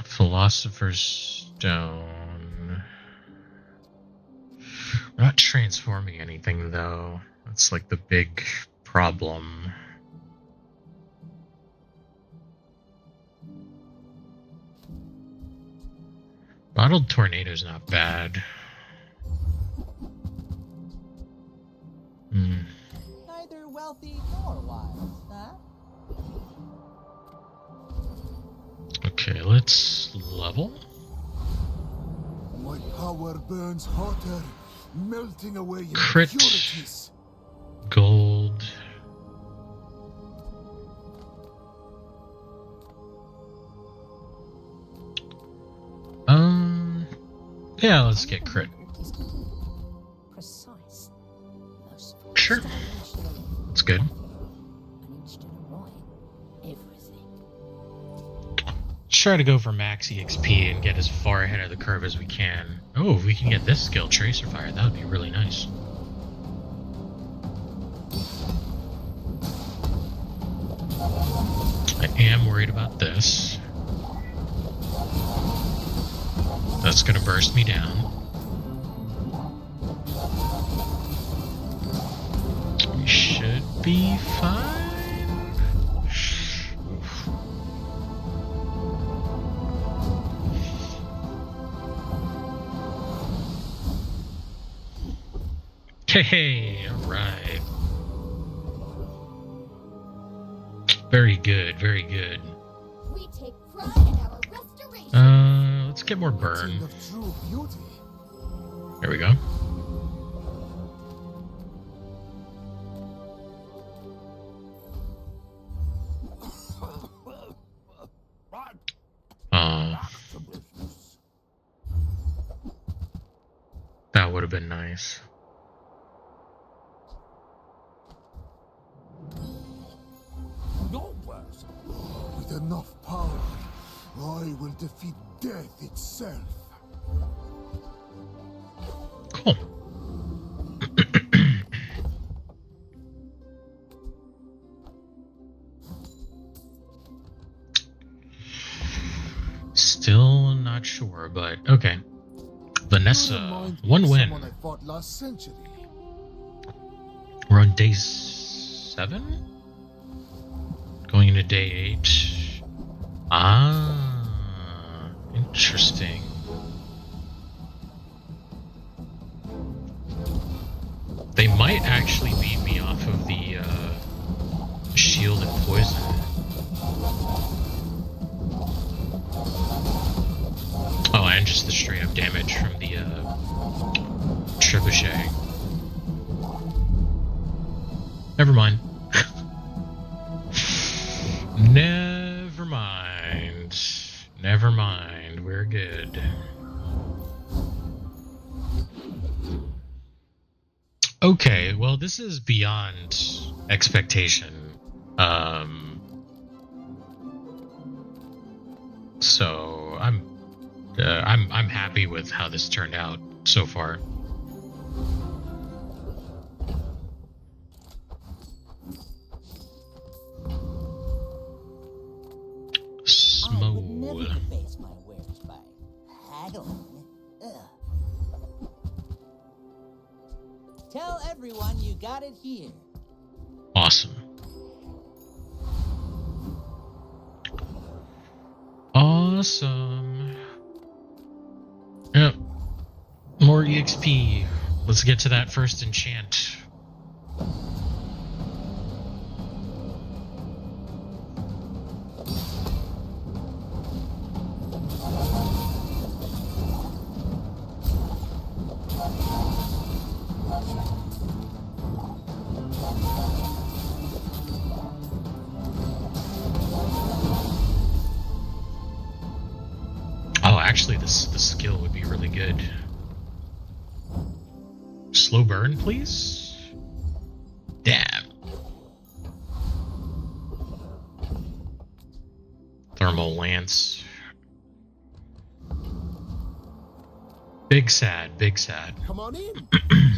Philosopher's Stone. We're not not transforming anything, though. That's like the big problem. Bottled tornado's not bad. Neither wealthy nor wise, huh? Okay, let's level. My power burns hotter, melting away Crit. impurities. Gold. Yeah, let's get crit. Precise. Sure. That's good. Everything. Let's try to go for max EXP and get as far ahead of the curve as we can. Oh, if we can get this skill, Tracer Fire, that would be really nice. I am worried about this. That's gonna burst me down. We should be fine. Hey, alright. Very good, very good. We take pride in our restoration. Let's get more burn. Of true beauty. There we go. That would have been nice. With enough power, I will defeat death itself. Cool. Still not sure, but okay. Vanessa, one win. I fought last century. We're on day 7? Going into day 8. Ah, interesting. They might actually beat me off of the shield and poison. Oh, and just the straight up damage from the trebuchet. Never mind. Never mind. Never mind. We're good. Okay, well, this is beyond expectation. So I'm happy with how this turned out so far. I would never debase my wares by haggling. Ugh. Tell everyone you got it here. Awesome. Awesome. Yep. More EXP. Let's get to that first enchant. Oh, actually, the skill would be really good. Slow burn, please? Damn. Thermal Lance. Big sad, big sad. Come on in.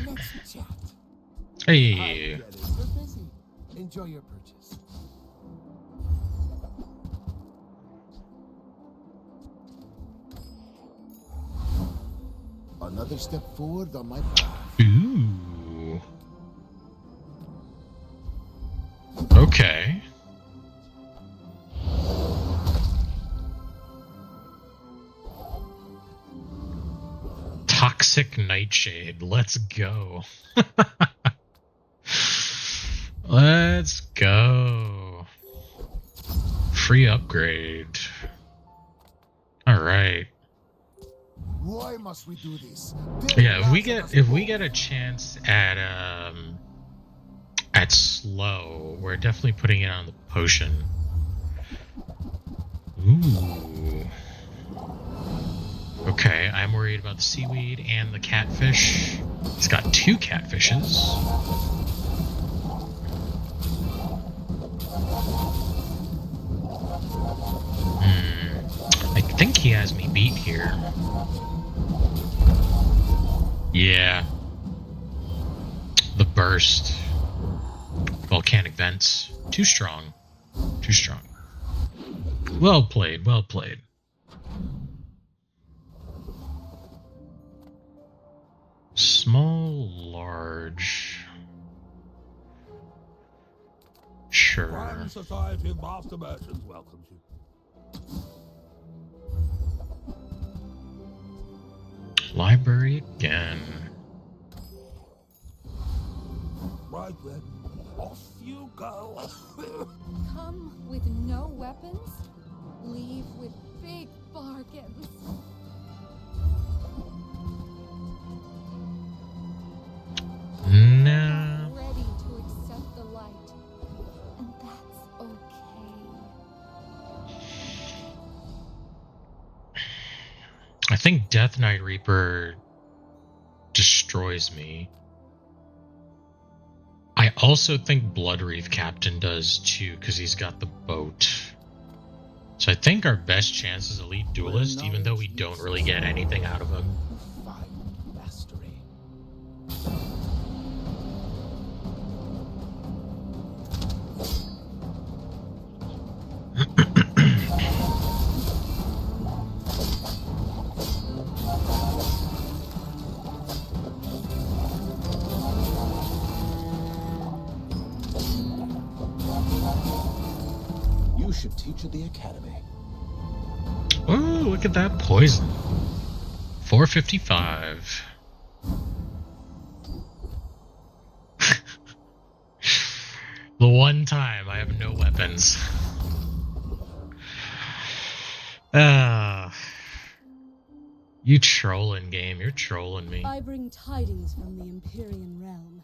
Let's chat. Hey. You're busy. Enjoy your purchase. Another step forward on my path. Ooh. Toxic Nightshade. Let's go. Let's go. Free upgrade. All right. Why must we do this? Yeah, if we get a chance at slow, we're definitely putting it on the potion. Ooh. Okay, I'm worried about the seaweed and the catfish. He's got 2 catfishes. I think he has me beat here. Yeah. The burst. Volcanic vents. Too strong. Too strong. Well played, well played. Small, large. Sure. Grand Society of Master Merchants welcomes you. Library again. Right then, off you go. Come with no weapons, leave with big bargains. Nah. I'm ready to accept the light, and that's okay. I think Death Knight Reaper destroys me. I also think Blood Reef Captain does too, because he's got the boat. So I think our best chance is Elite Duelist, even though we don't really get anything out of him. Fine mastery. You should teach at the academy. Oh, look at that poison. 455. The one time I have no weapons. You trolling, game. You're trolling me. I bring tidings from the Empyrean realm,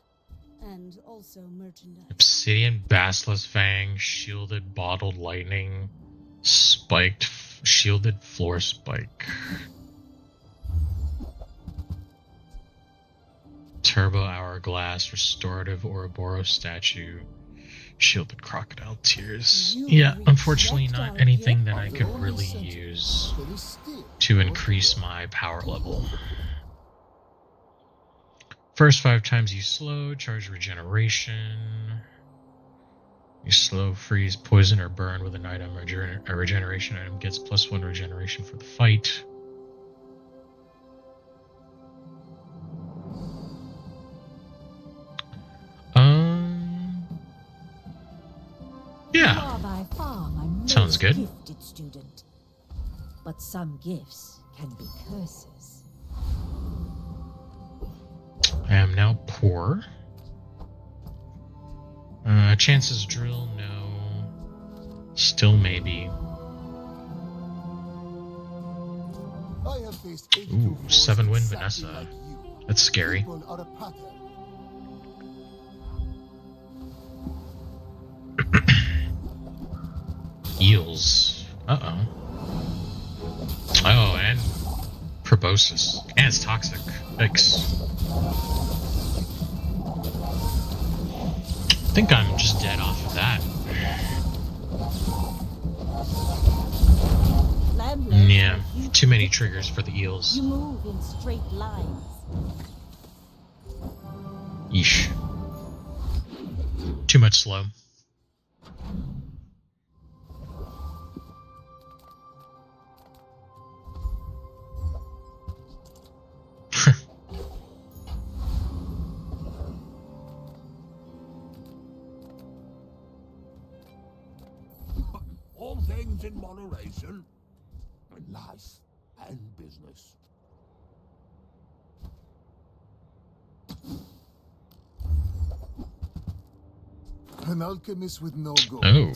and also merchandise. Obsidian Basilisk Fang, shielded bottled lightning, spiked shielded floor spike. Turbo hourglass, restorative Ouroboros statue, shielded crocodile tears. Yeah, unfortunately not anything that I could really use to increase my power level. First 5 times you slow, charge regeneration. You slow, freeze, poison, or burn with an item. A regeneration item gets +1 regeneration for the fight. Yeah. You are by far my most Sounds good. gifted student. But some gifts can be curses. I am now poor. Chances drill, no. Still maybe. Ooh, 7 win Vanessa. That's scary. Eels. Uh-oh. Oh, and proboscis. And it's toxic. Yikes. I think I'm just dead off of that. Yeah, too many triggers for the eels. You move in straight lines. Yeesh. Too much slow. All things in moderation. In life and business. An alchemist with no gold. Oh.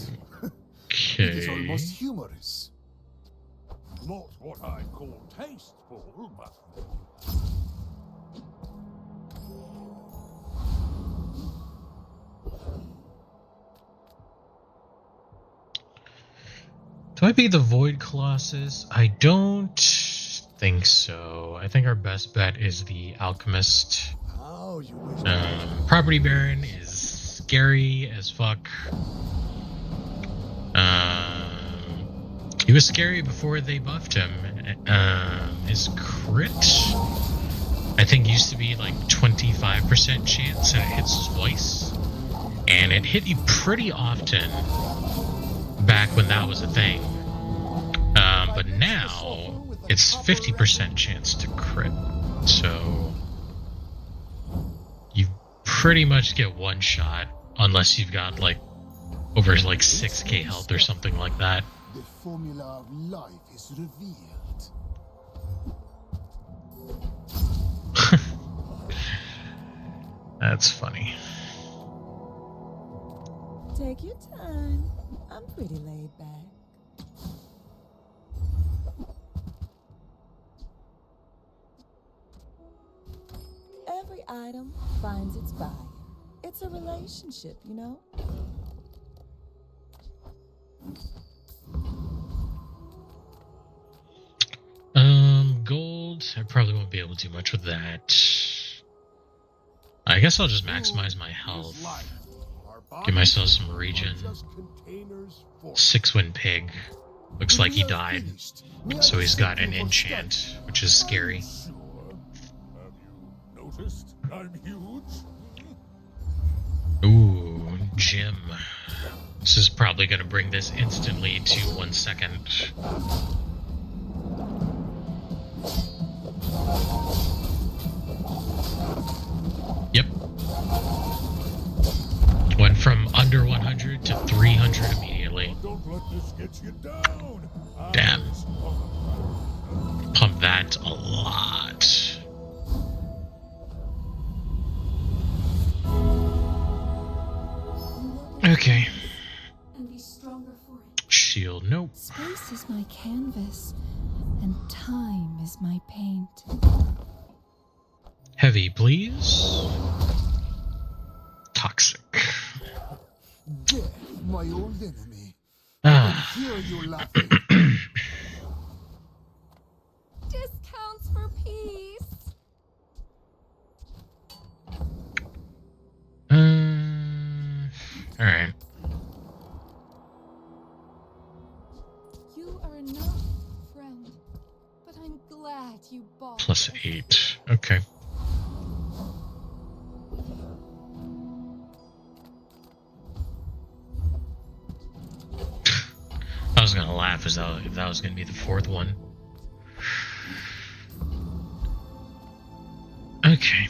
It is Okay. almost humorous. Not what I call tasteful, but Do I beat the Void Colossus? I don't think so. I think our best bet is the Alchemist. How you wish Property Baron is scary as fuck. He was scary before they buffed him. His crit, I think, used to be like 25% chance, and it hits twice. And it hit you pretty often back when that was a thing. But now it's 50% chance to crit. So you pretty much get one shot unless you've got like over like 6k health or something like that. the formula of life is revealed. That's funny. Take your time. I'm pretty laid back. Every item finds its buyer. It's a relationship, you know? Gold. I probably won't be able to do much with that. I guess I'll just maximize my health. Give myself some regen. 6-wind pig. Looks like he died. So he's got an enchant, which is scary. have you noticed I'm huge? Ooh, Jim. This is probably going to bring this instantly to 1 second. Yep. Went from under 100 to 300 immediately. Don't let this get you down. Damn. Pump that a lot. Okay. And be stronger for it. Shield, nope. Space is my canvas, and time is my paint. Heavy, please. Toxic. Death, my old enemy. Ah. I hear you laughing. Discounts for peace. Alright. You are enough, friend. But I'm glad you bought. Plus 8. Okay. I was gonna laugh if that was gonna be the 4th one. Okay.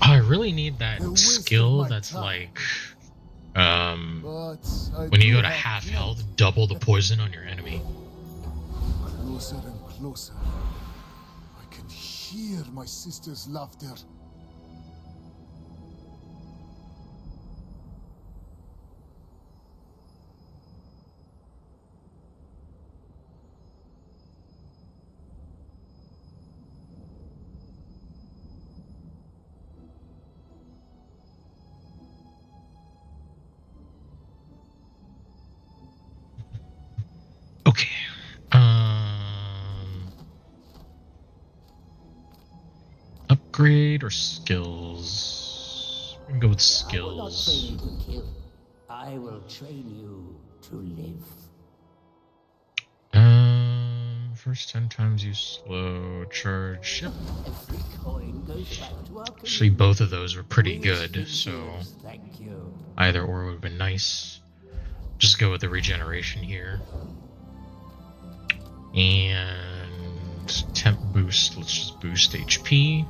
I really need that skill that's like when you go to half health, double the poison on your enemy. Closer and closer. I can hear my sister's laughter. Okay. Upgrade or skills? I'm gonna go with I will not train skills. you to kill. I will train you to live. first 10 times you slow charge. Yep. Every coin goes back to our Actually, both of community. those were pretty We good, think so it's thank you. either or would have been nice. Just go with the regeneration here. And temp boost, let's just boost HP.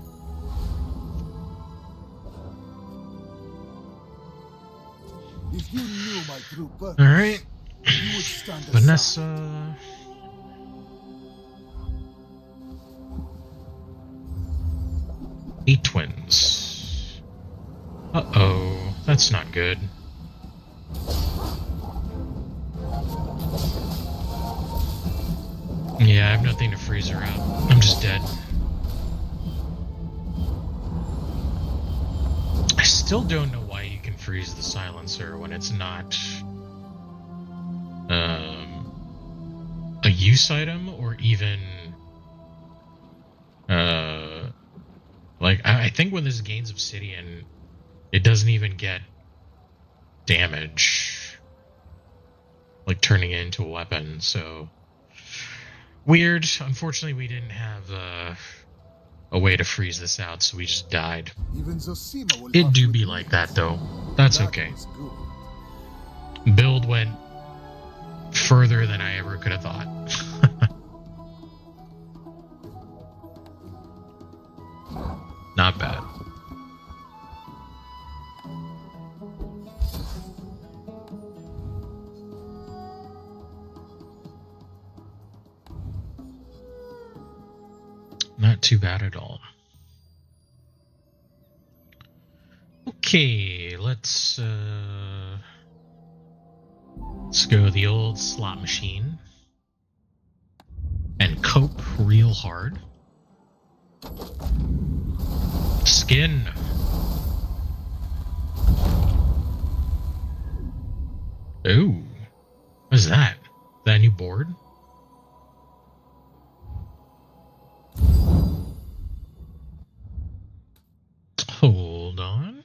If you knew my true purpose, Alright. you would stand aside. Vanessa. Eight twins. Uh-oh, that's not good. Yeah, I have nothing to freeze her out. I'm just dead. I still don't know why you can freeze the silencer when it's not a use item or even like I think when this gains obsidian it doesn't even get damage like turning it into a weapon, so weird. Unfortunately we didn't have a way to freeze this out, so we just died. Even Zosima will It have do to be admit, like that though. That's that okay. was good. Build went further than I ever could have thought. Not bad. Not too bad at all. Okay, let's go the old slot machine and cope real hard. Skin. Ooh, what is that? Is that a new board? Hold on.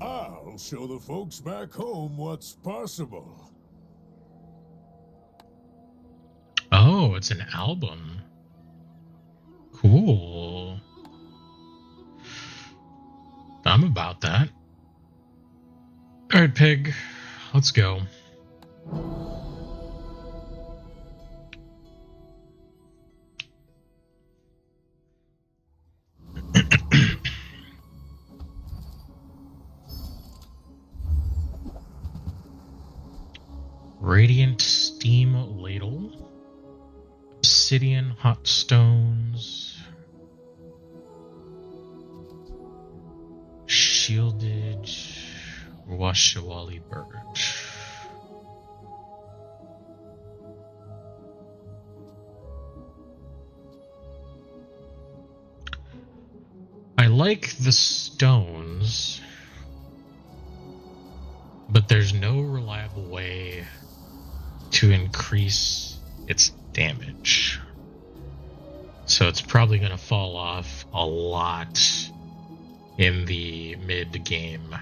I'll show the folks back home what's possible. Oh, it's an album. Cool. I'm about that. Alright, Pig. Let's go. Radiant Steam Ladle. Obsidian Hot Stones. Shielded Washawali Bird. I like the stones, but there's no reliable way to increase its damage. So it's probably going to fall off a lot in the mid-game.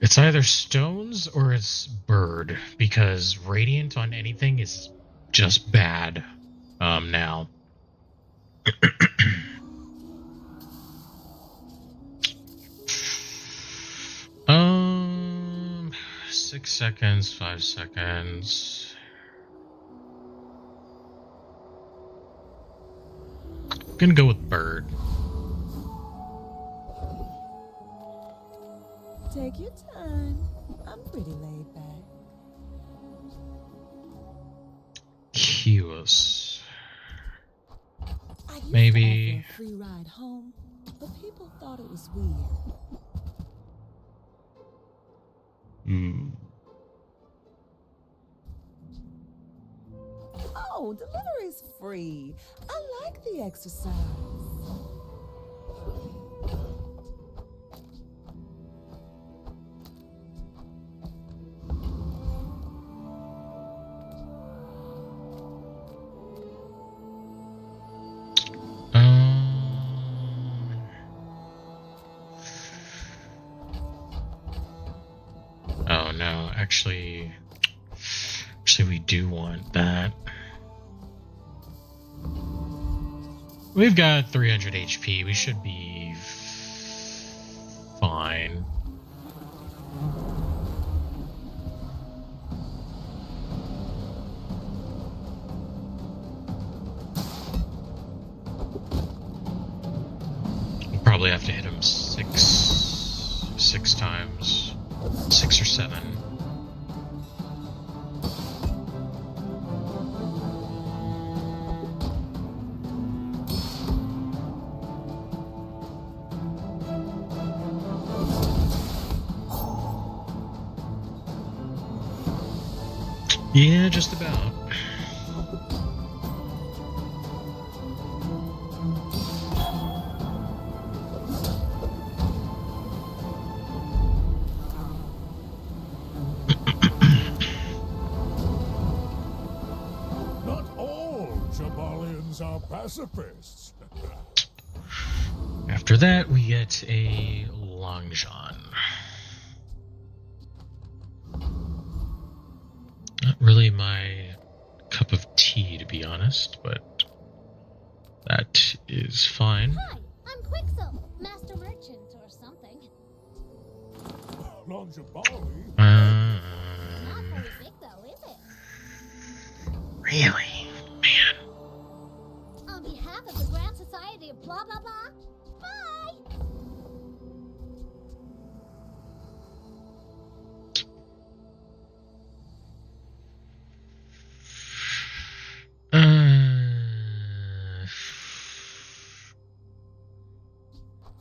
It's either stones or it's bird, because radiant on anything is just bad now. 6 seconds, 5 seconds. I'm gonna go with bird. Take your time. I'm pretty laid back. Kios. I used Maybe. to offer a free ride home, but people thought it was weird. Oh, delivery's free. I like the exercise. actually, we do want that. We've got 300 HP. We should be fine. We'll probably have to hit him six times. 6 or 7. Yeah, just about. Not all Jabalians are pacifists. After that, we get a Long John. Not really my cup of tea, to be honest, but that is fine. Hi, I'm Quixel, Master Merchant or something. Long Jabali? Not very big though, is it? Really? Man. On behalf of the Grand Society of blah blah blah, bye!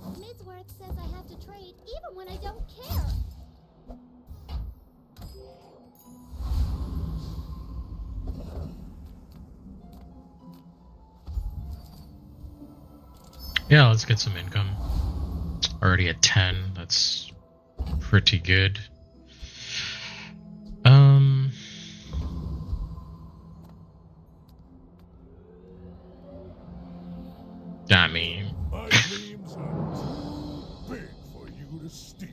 Midsworth says I have to trade even when I don't care. Yeah, let's get some income. Already at 10, that's pretty good. I mean, My dreams are too big for you to steal.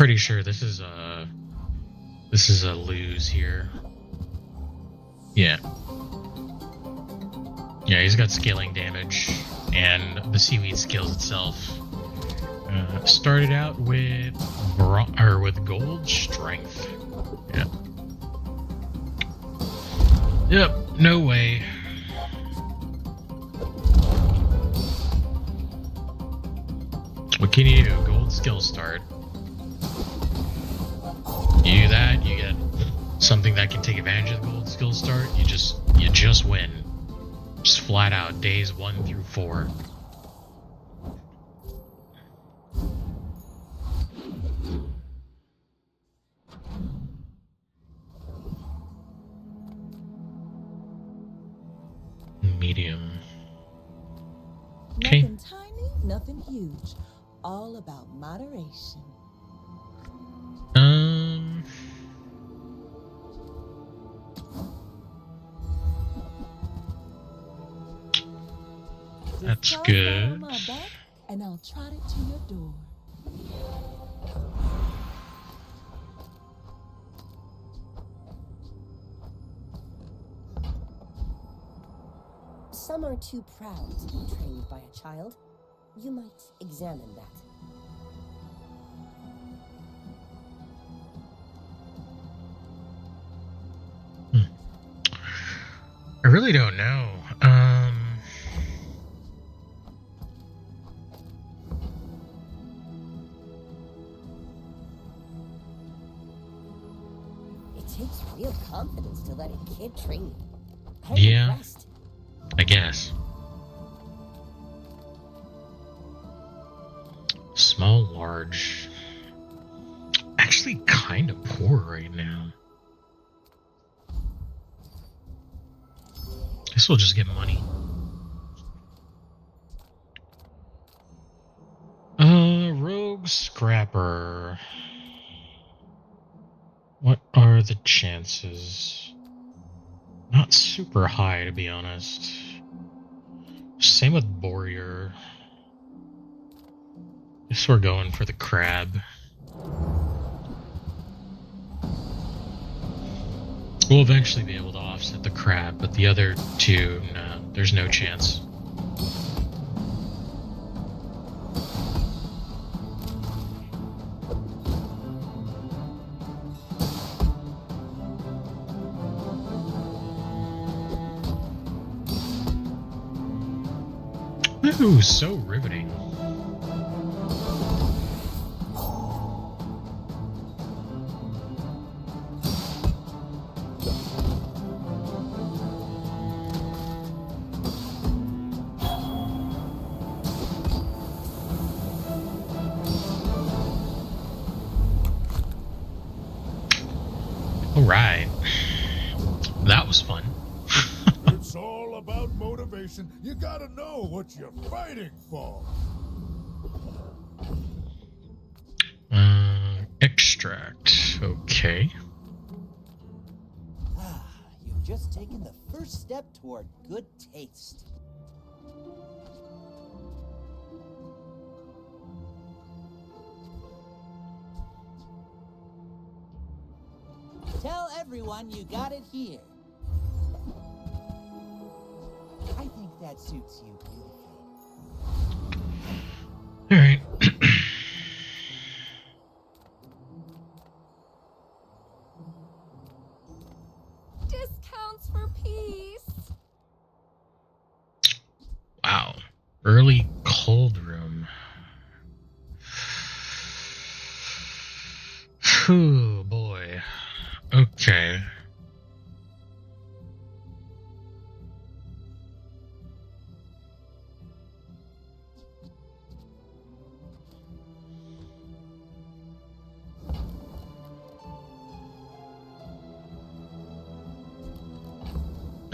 pretty sure this is a lose here. Yeah. Yeah, he's got scaling damage, and the seaweed skills itself started out with gold strength. Yeah. Yep. No way. What can you do? Gold skill start. You do that, you get something that can take advantage of the gold skill start. You just win. Just flat out days 1 through 4. Medium. Okay. Nothing tiny, nothing huge. All about moderation. That's Just good. on my back, and I'll trot it to your door. Some are too proud to be trained by a child. You might examine that. I really don't know. It takes real confidence to let a kid train you. I'm Yeah. impressed. I guess. Small, large. Actually, kind of poor right now. Guess we'll just get money. Rogue Scrapper. What are the chances? Not super high, to be honest. Same with Warrior. Guess we're going for the crab. We'll eventually be able to offset the crab, but the other two, no, there's no chance. Ooh, so riveting. All right. That was fun. It's all about motivation. You gotta know what you're fighting for. Extract. Okay. You've just taken the first step toward good taste. Tell everyone you got it here. I think that suits you beautifully. All right. Discounts for peace. Wow. Early cold room. Oh boy. Okay.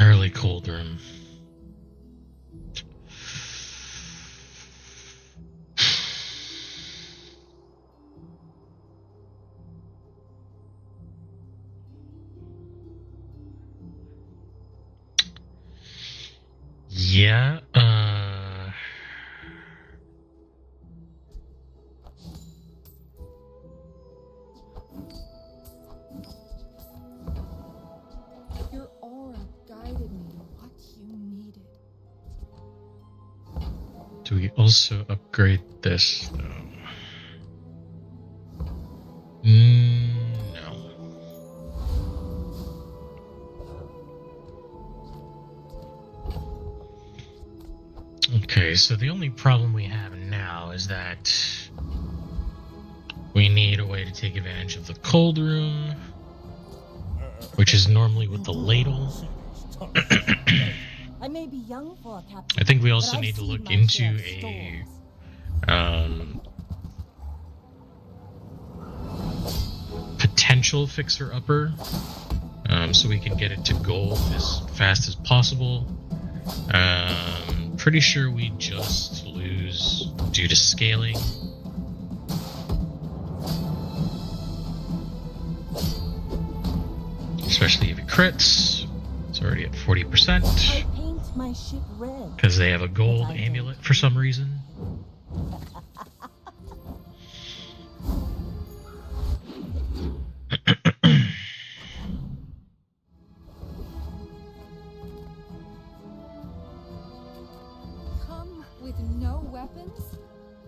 Early cold room. Yeah, Your aura guided me to what you needed. do we also upgrade this, though? No. Okay, so the only problem we have now is that we need a way to take advantage of the cold room, which is normally with the ladle. I may be young for a captain. I think we but also I've need to seen look my into share of a storms. potential fixer-upper, so we can get it to gold as fast as possible. Pretty sure we just lose due to scaling. Especially if it crits. It's already at 40%. I paint my ship red. Because they have a gold amulet for some reason. Come with no weapons,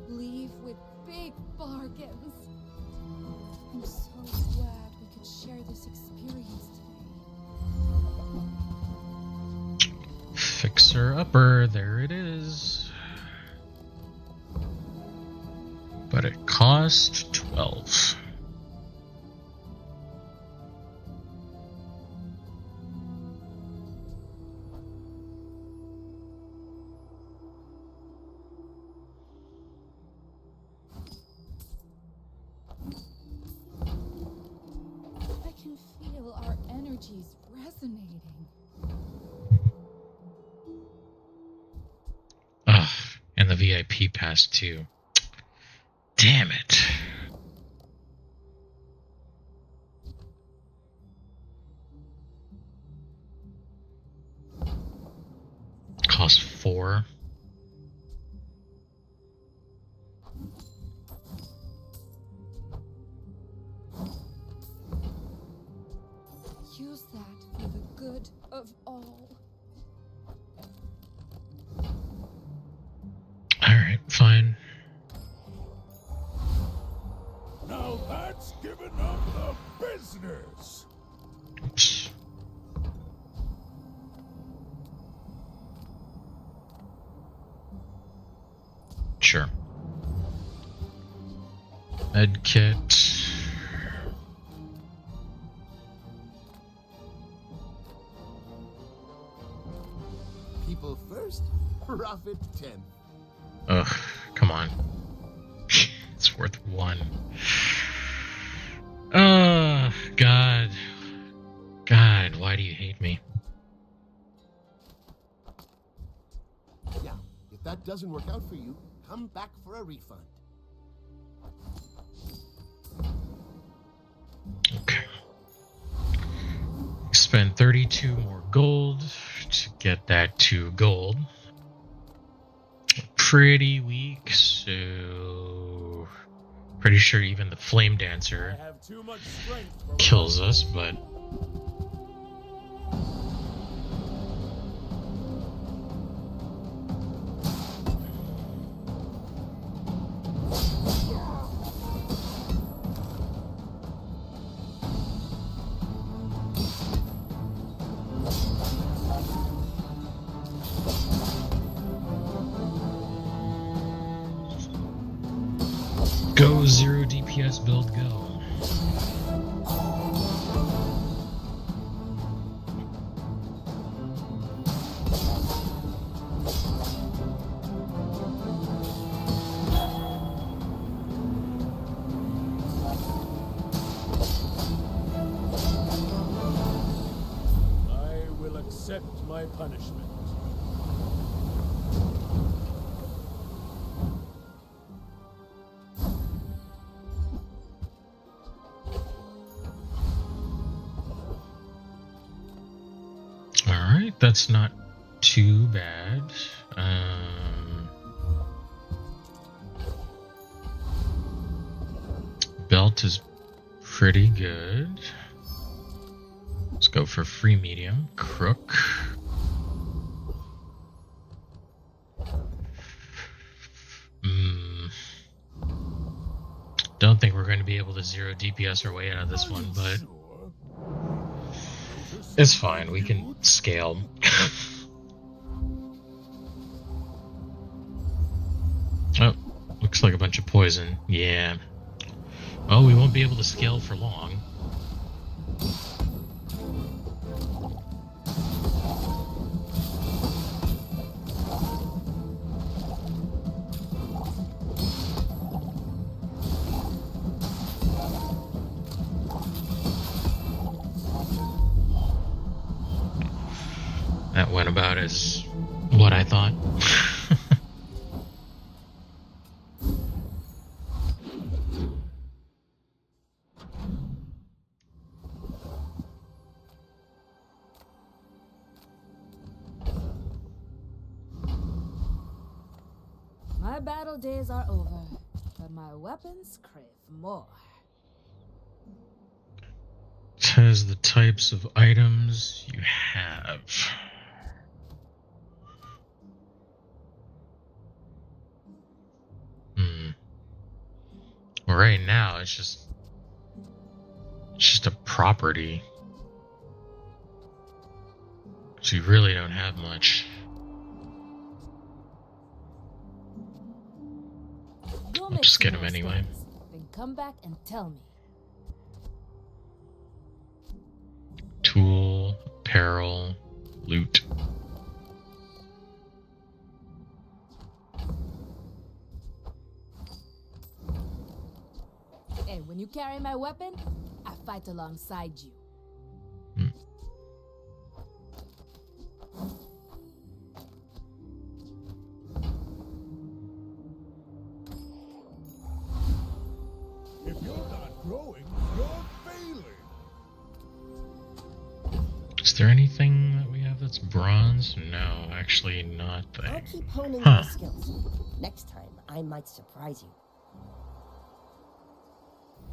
leave with big bargains. I'm so glad we could share this experience today. Fixer-upper, there it is. But it cost 12. I can feel our energies resonating. Ugh, and the VIP pass too. Damn it. Cost 4. Use that fine. Now that's giving up the business. Oops. Sure. Med kit. People first, profit 10. Ugh, come on. It's worth 1. God. God, why do you hate me? Yeah, if that doesn't work out for you, come back for a refund. Okay. Spend 32 more gold to get that 2 gold. Pretty weak, so pretty sure even the Flame Dancer kills us, but go 0 DPS build, go. I will accept my punishment. Alright, that's not too bad. Belt is pretty good. Let's go for free medium. Crook. Don't think we're going to be able to 0 DPS our way out of this one, but it's fine. We can scale. Oh, looks like a bunch of poison. Yeah. Well, we won't be able to scale for long. That went about as what I thought. My battle days are over, but my weapons crave more. Says the types of items you have. Well, right now it's just a property. So you really don't have much. Go I'll just get them anyway. Then come back and tell me. Tool, apparel, loot. Hey, when you carry my weapon, I fight alongside you. If you're not growing, you're failing. Is there anything that we have that's bronze? No, actually not. I'll keep honing my skills. Next time, I might surprise you.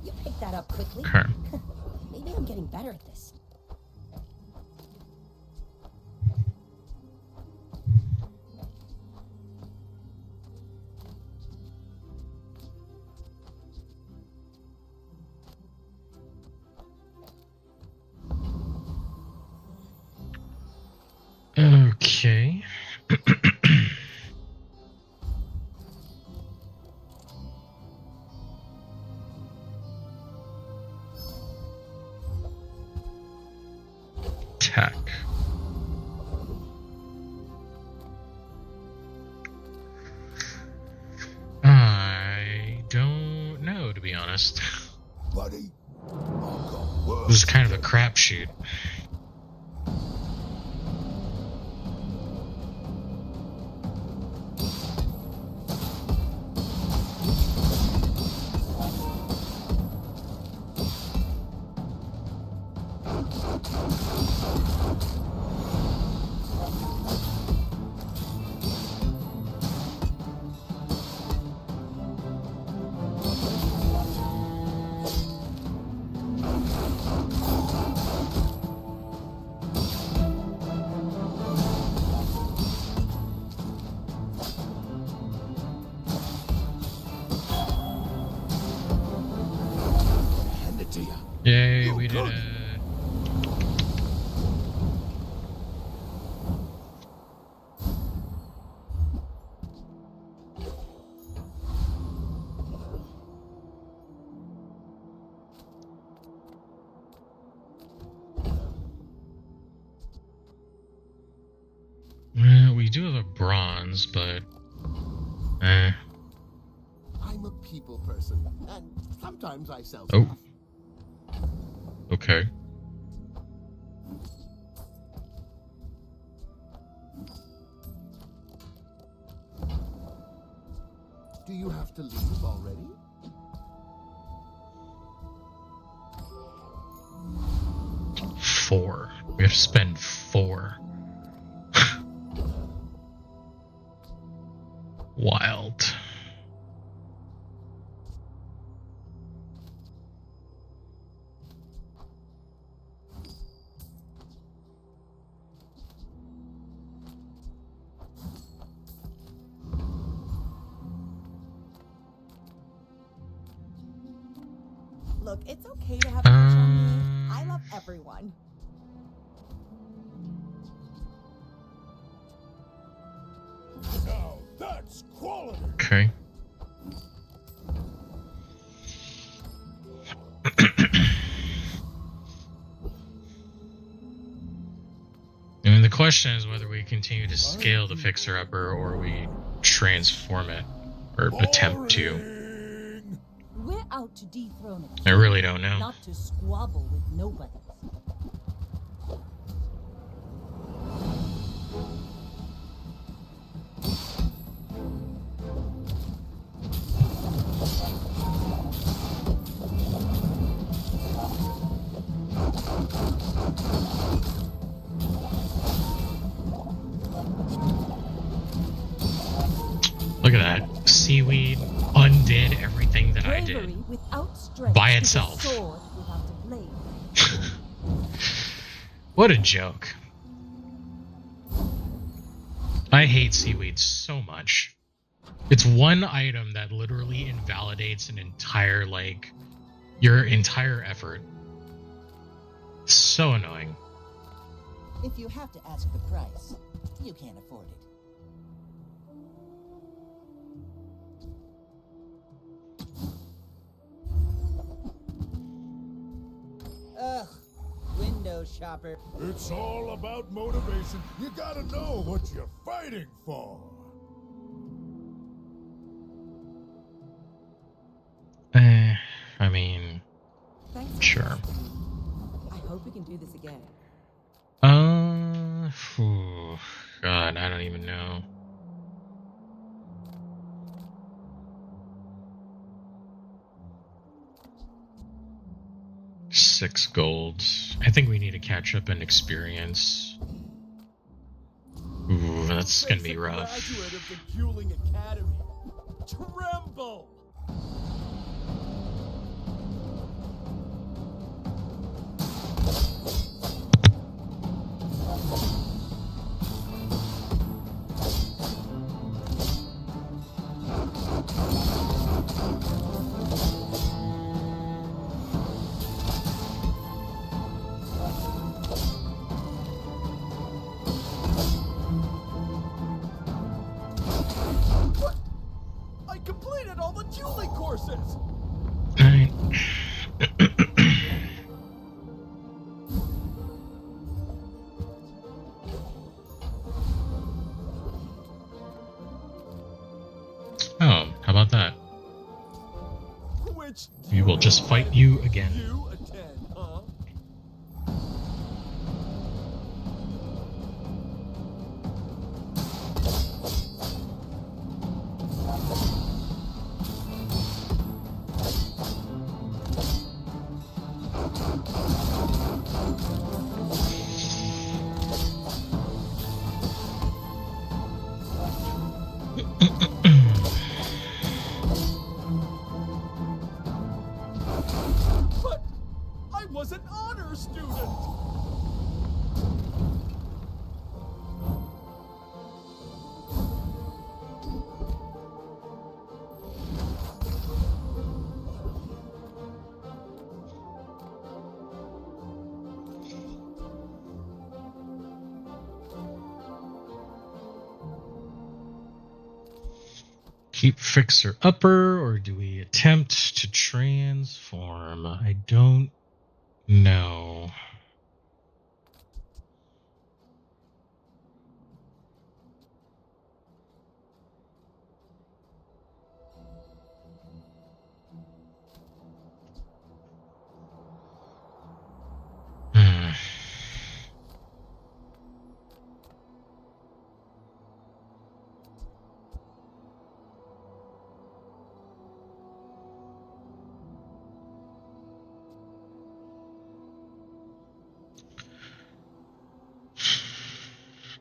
You picked that up quickly. Okay. Maybe I'm getting better at this. honest. Buddy, It was kind of a crapshoot. Yay, we did it. We do have a bronze, but I'm a people person, and sometimes I sell oh. stuff. Okay. Do you have to leave already? Four. We have to spend 4. Wild. Look, it's okay to have a crush on me. I love everyone. Now that's quality. Okay. I mean, the question is whether we continue to scale the fixer-upper or we transform it, or attempt to. We're out to dethrone a king, I really don't know. not to squabble with nobody. Look at that. Seaweed undid everything that I Bravery did. without strength By is a itself. sword without a blade. What a joke. I hate seaweed so much. It's one item that literally invalidates an entire, like, your entire effort. So annoying. If you have to ask the price, you can't afford it. Ugh, window shopper. It's all about motivation. You gotta know what you're fighting for. I mean, Thanks. sure. I hope we can do this again. God, I don't even know. $6 gold. I think we need to catch up in experience. Ooh, that's gonna be rough. Graduate of the Fueling Academy. Tremble! I completed all the fueling courses! Alright. Oh, how about that? Which we will just fight you again. you attend, huh? But I was an honor student. Keep fixer upper, or do we attempt to transform? I don't know. Hmm.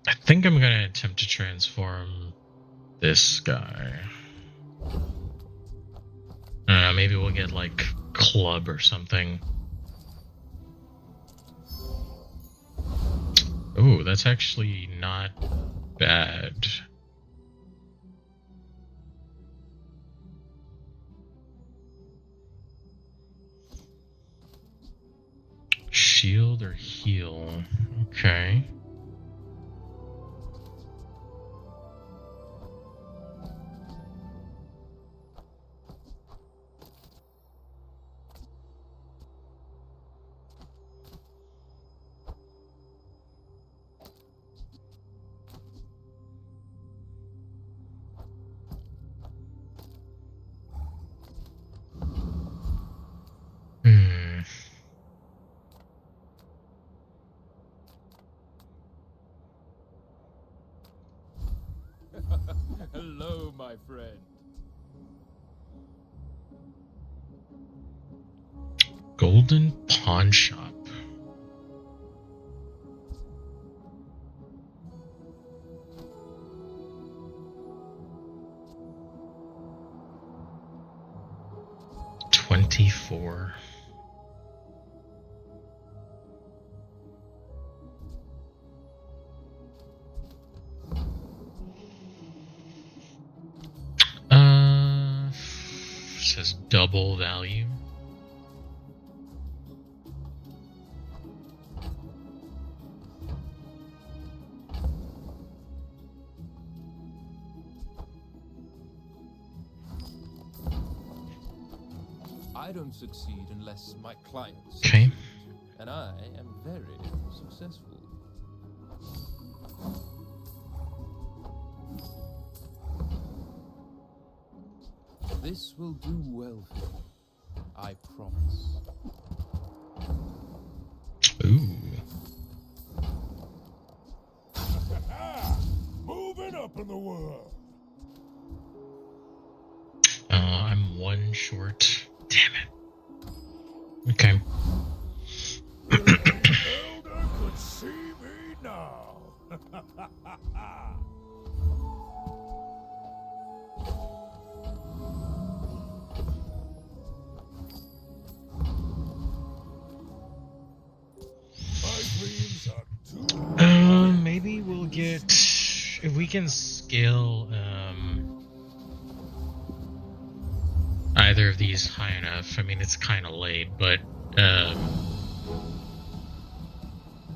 I think I'm gonna attempt to transform this guy. Maybe we'll get like club or something. Oh, that's actually not bad. Shield or heal? Okay. Hmm. Hello, my friend. Golden Pawn Shop. $24. Says double value. I don't succeed unless my clients Okay. succeed, and I am very successful. This will do well for you, I promise. Ooh. Moving up in the world. I'm one short. Damn it. Okay. Elder could see me now. My dreams are too. Maybe we'll get, if we can scale either of these high enough. I mean, it's kind of late, but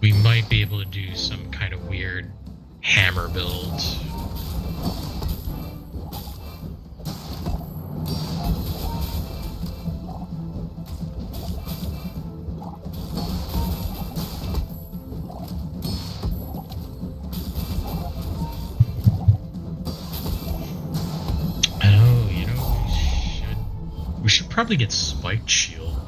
we might be able to do some kind of weird hammer build. probably get spiked shield.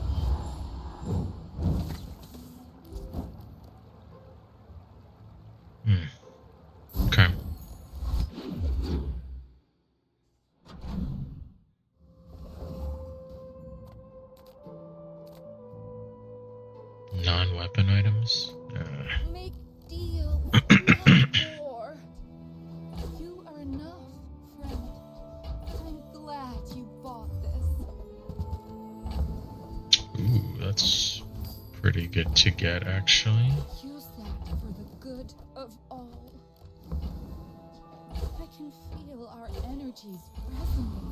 Okay. Non-weapon items. Make deals, not war. You are enough, friend. I'm glad you bought this. Ooh, that's pretty good to get, actually. Use that for the good of all. I can feel our energies resonate.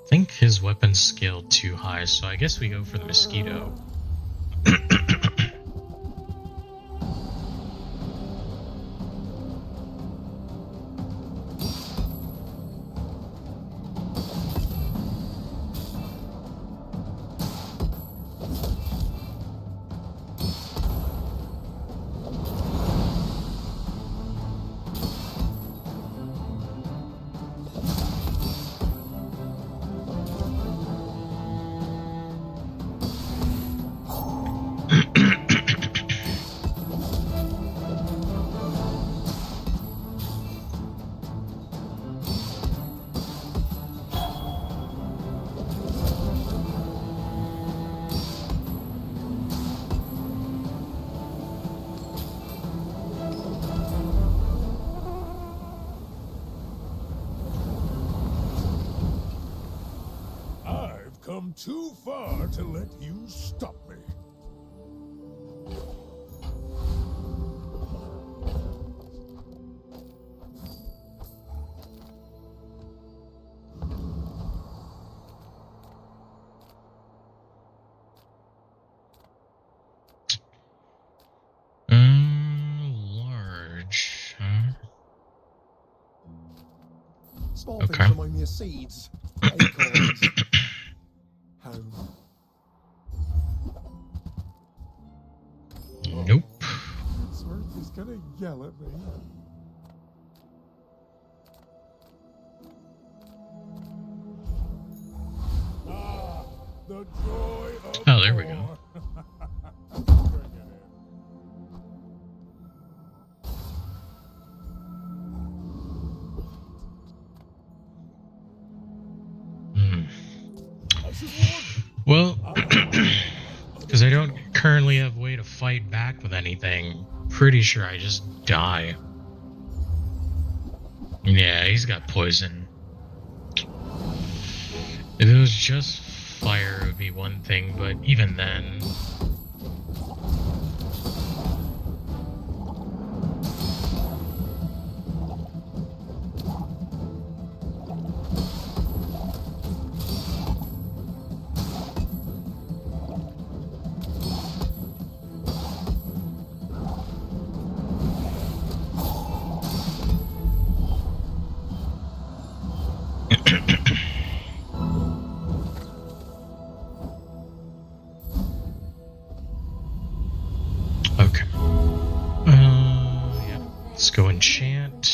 I think his weapon's scaled too high, so I guess we go for the mosquito. I've come too far to let you stop me. Large, huh? Small Okay. things remind me of seeds, acorns, home. Nope. Wordsworth is gonna yell at me. Ah, the joy of Oh, there we go. war. Well, because I don't currently have a way to fight back with anything, pretty sure I just die. Yeah, he's got poison. If it was just fire, it would be one thing, but even then... Okay. Yeah. Let's go enchant.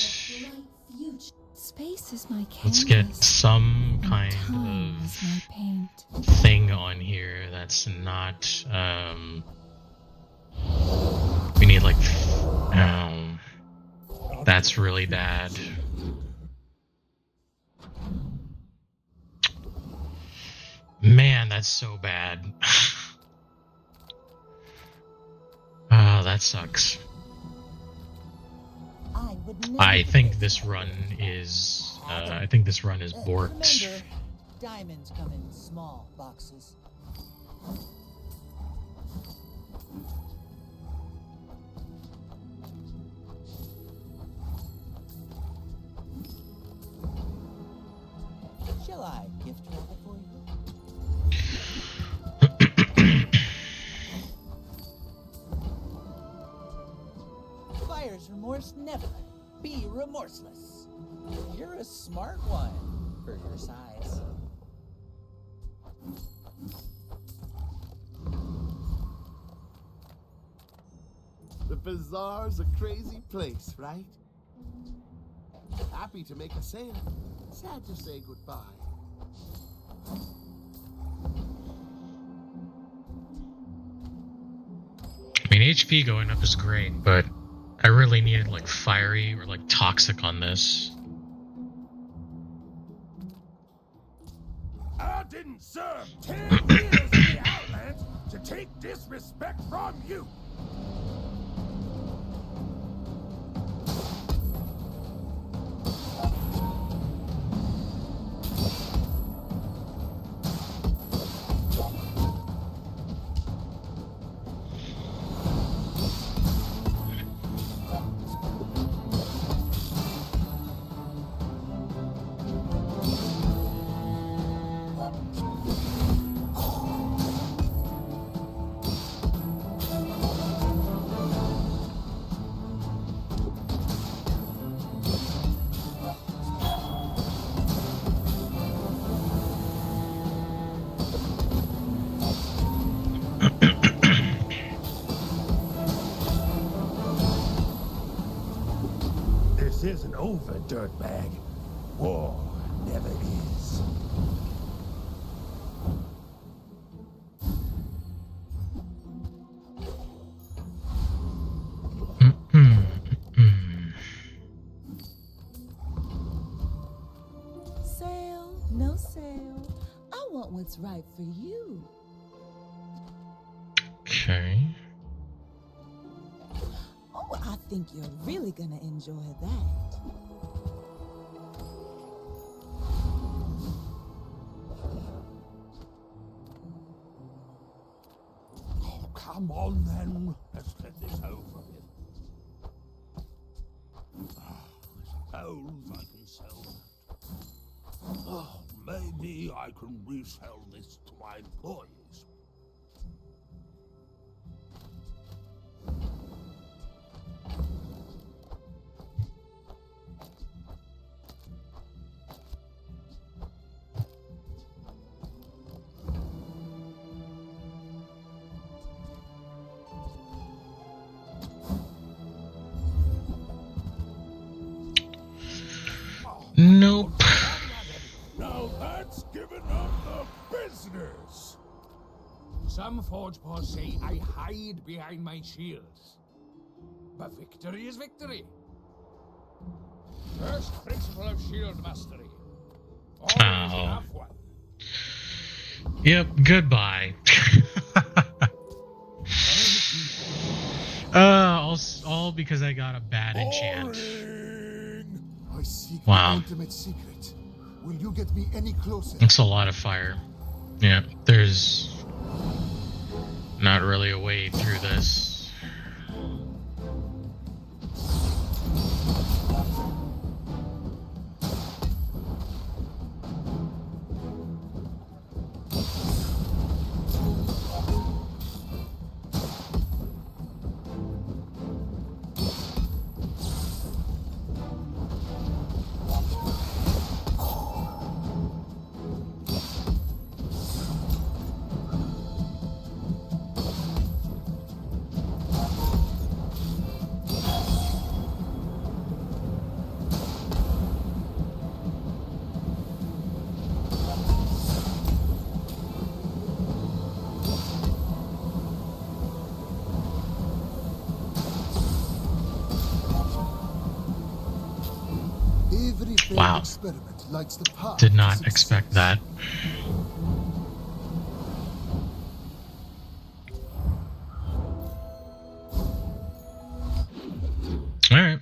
Space is my canvas. Let's get some kind Time is my of paint. thing on here that's not, we need like, that's really bad. Man, that's so bad. Oh, that sucks. I think this run is borked. Remember, diamonds come in small boxes. Shall I gift wrap it for you? must never be remorseless. You're a smart one for your size. The Bazaar's a crazy place, right? Happy to make a sale. Sad to say goodbye. I mean, HP going up is great, but I really needed like fiery or like toxic on this. I didn't serve 10 years in the Outlands to take disrespect from you. This isn't over, dirtbag. War never is. Sale, no sale. I want what's right for you. Okay. Oh, I think you're really gonna enjoy that. Oh, come on then. Let's get this over with. Suppose I can sell that. Oh, maybe I can resell this to my employees. Nope. Now that's giving up the business. Some forge paws say I hide behind my shields. But victory is victory. First principle of shield mastery. Always have one. Yep, goodbye. All because I got a bad enchant. I seek Wow. the ultimate secret. Will you get me any closer? That's a lot of fire. Yeah, there's not really a way through this. Wow. Experiment lights the path Did to not success. expect that. All right.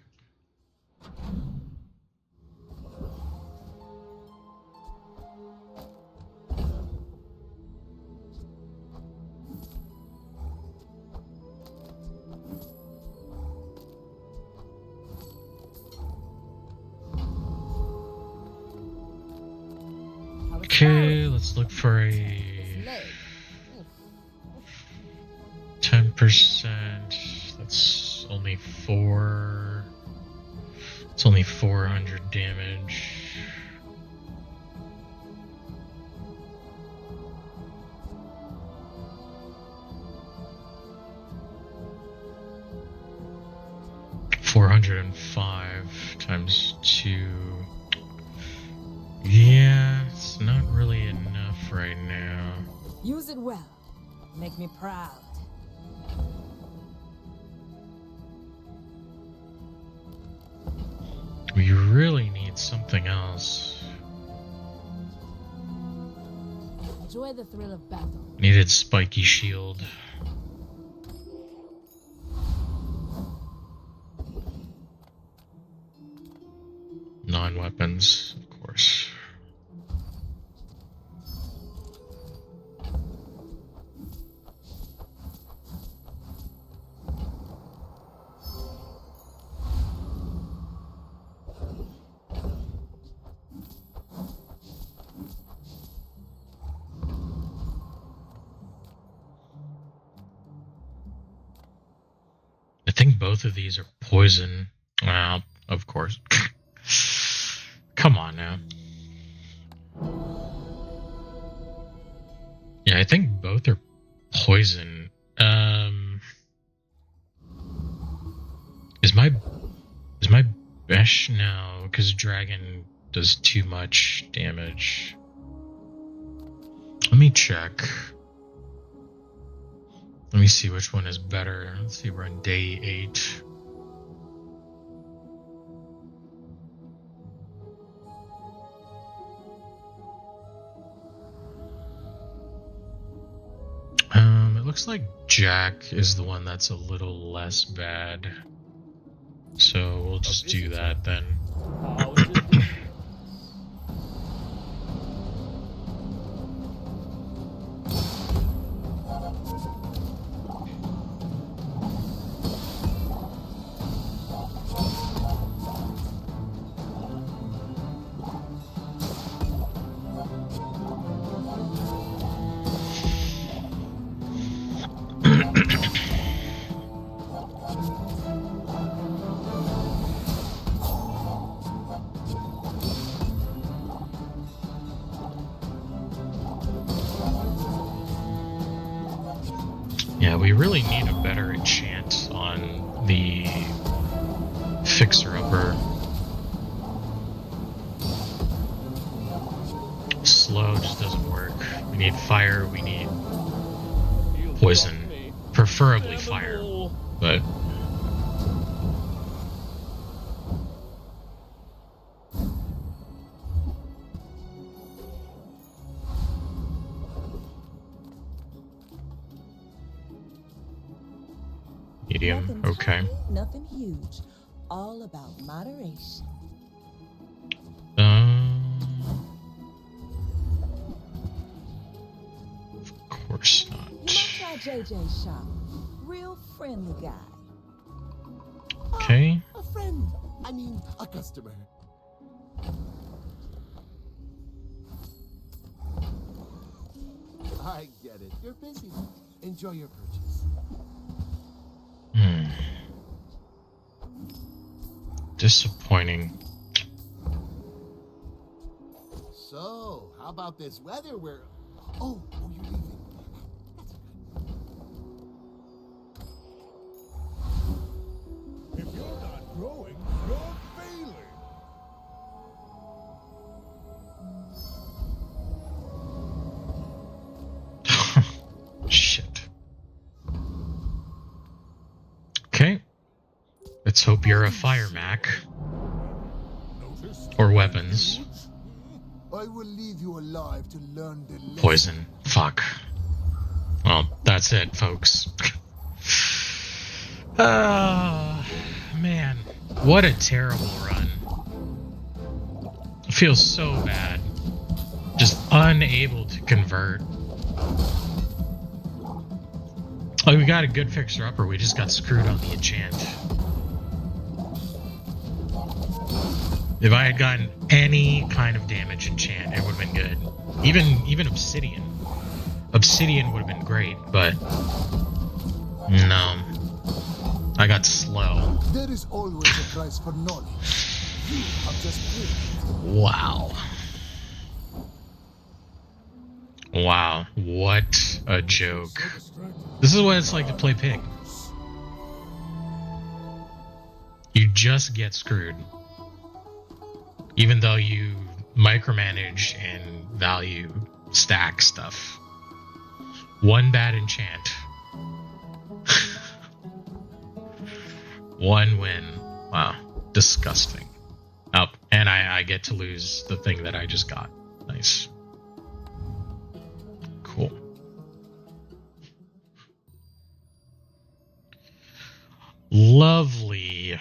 Okay, let's look for a 10%. That's only 4. It's only 400 damage. $405 times 2. Yeah, it's not really enough right now. Use it well. Make me proud. We really need something else. Enjoy the thrill of battle. Needed spiky shield. Non-weapons, of course. I think both of these are poison. Well, of course. Come on now. Yeah, I think both are poison. Is my Besh now? Because Dragon does too much damage. Let me check. Let me see which one is better. Let's see, we're on day 8. It looks like Jack is the one that's a little less bad. So we'll just do that then. Yeah, we really need a better enchant on the fixer-upper. Slow just doesn't work. We need fire, we need poison. Preferably fire, but... medium, okay. Nothing huge. All about moderation. Of course not. Try JJ's shop. Real friendly guy. Okay. A friend. I mean, a customer. I get it. You're busy. Enjoy your purchase. Disappointing. So, how about this weather where... Oh, you're leaving. That's good. If you're not growing, you're failing. Shit. Okay. Let's hope you're a fire Mac. Or weapons. I will leave you alive to learn the lesson. Poison. Fuck. Well, that's it, folks. Man. What a terrible run. I feel so bad. Just unable to convert. Like, we got a good fixer-upper, we just got screwed on the enchant. If I had gotten any kind of damage enchant, it would have been good. Even Obsidian. Obsidian would have been great, but... no. I got slow. There is always a price for knowledge. You have just played. Wow. Wow. What a joke. This is what it's like to play Pig. You just get screwed. Even though you micromanage and value stack stuff. One bad enchant. One win. Wow. Disgusting. Oh, and I get to lose the thing that I just got. Nice. Cool. Lovely.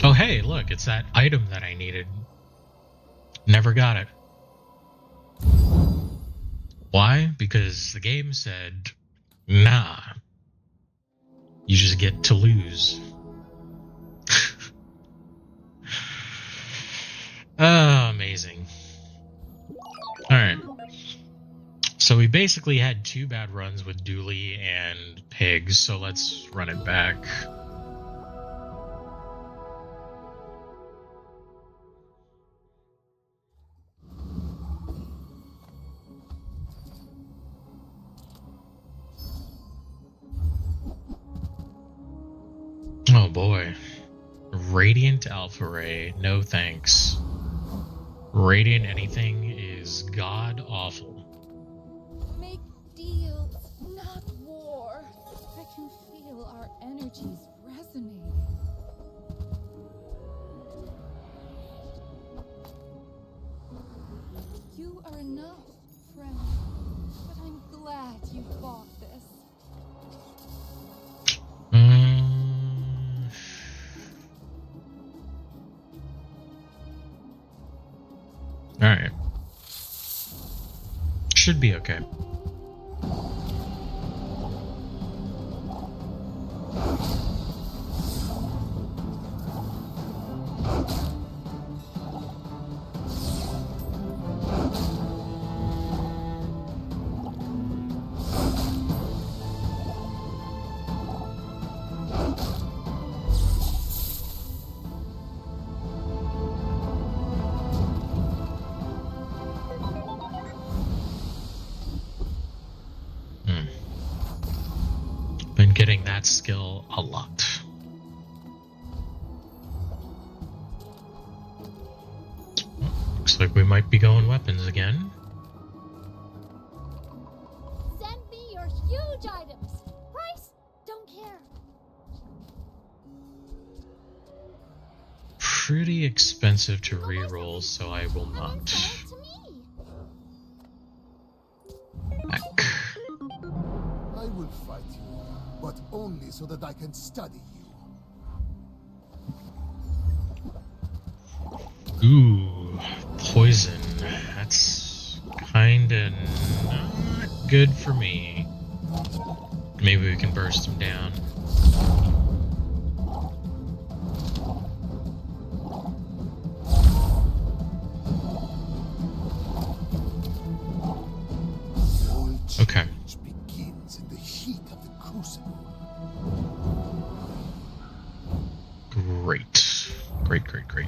Oh, hey, look, it's that item that I needed. Never got it. Why? Because the game said, nah. You just get to lose. Oh, amazing. Alright. So we basically had 2 bad runs with Dooley and Pigs, so let's run it back. Oh boy. Radiant Alpha Ray, no thanks. Radiant anything is god awful. Make deals, not war. I can feel our energies resonating. You are enough, friend. But I'm glad you bought this. Alright. Should be okay. Been getting that skill a lot. Looks like we might be going weapons again. Send me your huge items. Price? Don't care. Pretty expensive to reroll, so I will not. To me. Back. I will fight you, but only so that I can study you. Ooh, poison. That's kinda not good for me. Maybe we can burst him down. Okay. Begins in the heat of the crucible. Great. Great, great, great.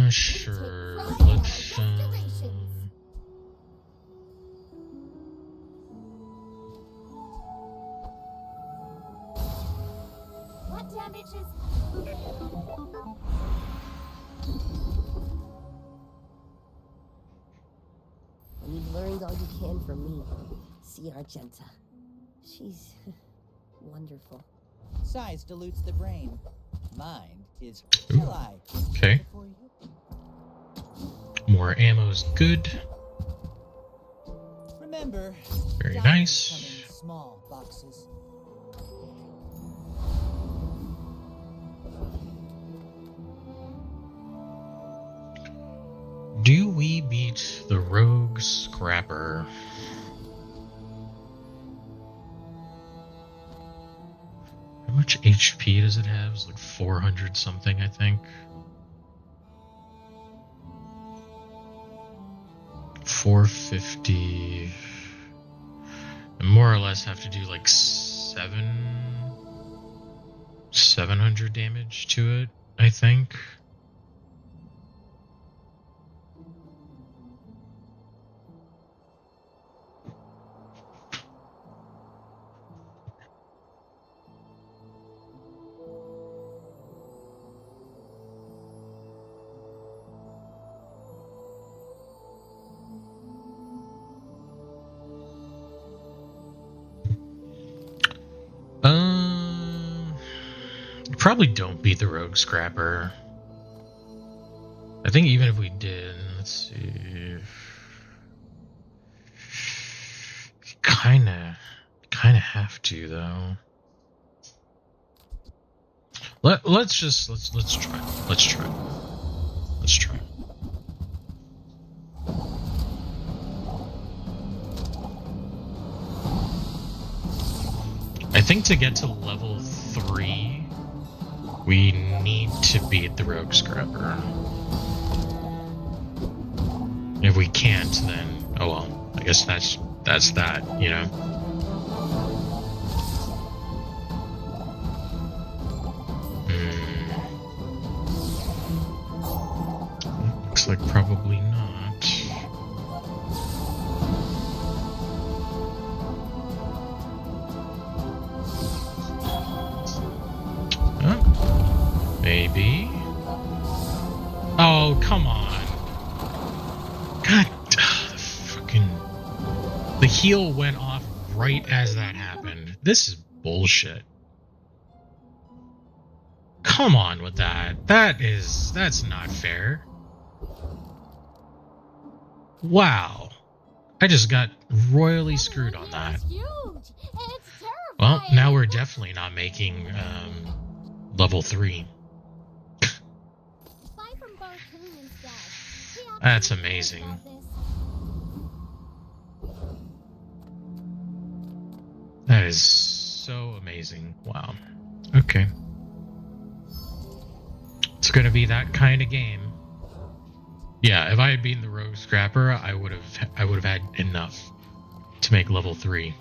Sure. Let's, What damage is... And you've learned all you can from me. See Argenta. She's wonderful. Size dilutes the brain. Mind is... Shall I? Okay. More ammo's good. Remember, Very diamonds nice. come in small boxes. Do we beat the rogue scrapper? much HP does it have? It's like 400 something, I think. 450. I more or less have to do like 700 damage to it, I think. Probably don't beat the Rogue Scrapper. I think even if we did, let's see. Kinda have to though. Let's try. Let's try. I think to get to level 3, we need to beat the Rogue Scrapper. If we can't, then oh well. I guess that's that, you know. Looks like probably not. Maybe. Oh, come on. God, the heal went off right as that happened. This is bullshit. Come on with that. That's not fair. Wow. I just got royally screwed on that. Well, now we're definitely not making level 3. That's amazing. That is so amazing. Wow. Okay. It's gonna be that kind of game. Yeah, if I had beaten the Rogue Scrapper, I would have had enough to make level 3.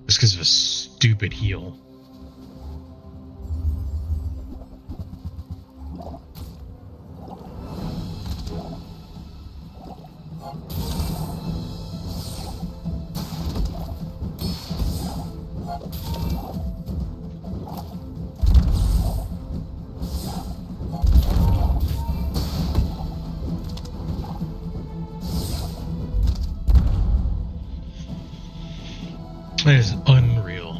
Just because of a stupid heal. That is unreal.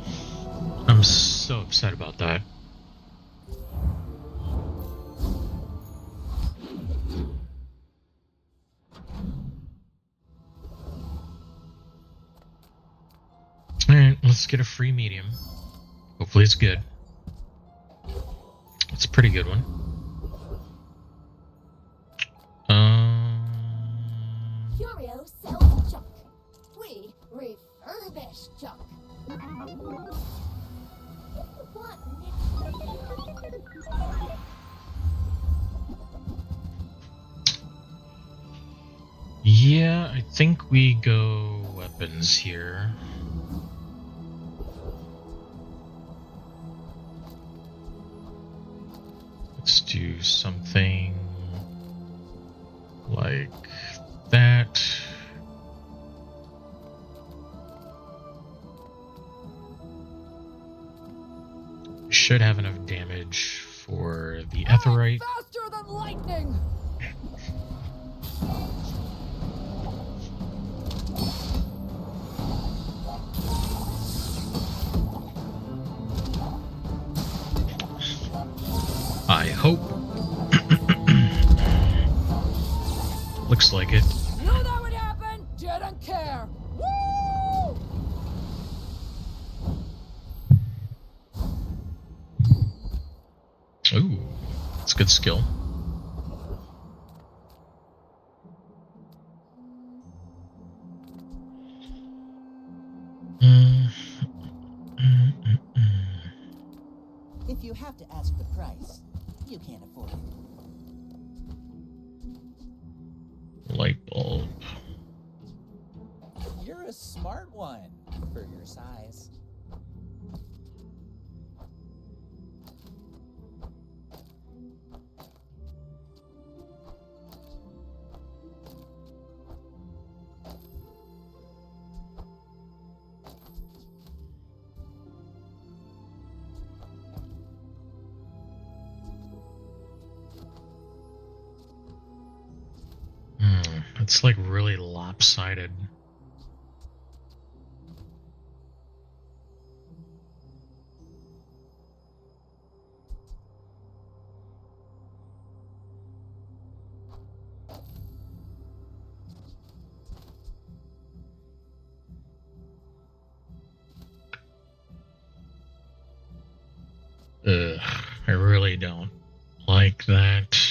I'm so upset about that. Alright, let's get a free medium. Hopefully it's good. It's a pretty good one. Curio sells junk. We refurbish junk. What? Yeah, I think we go weapons here. Let's do something like that. Should have enough damage for the Etherite. Faster than lightning! I hope. Looks like it. Knew that would happen! Didn't care! Woo! Ooh, that's good skill. you have to ask the price, you can't afford it. Light bulb. You're a smart one for your size. It's like really lopsided. Ugh, I really don't like that.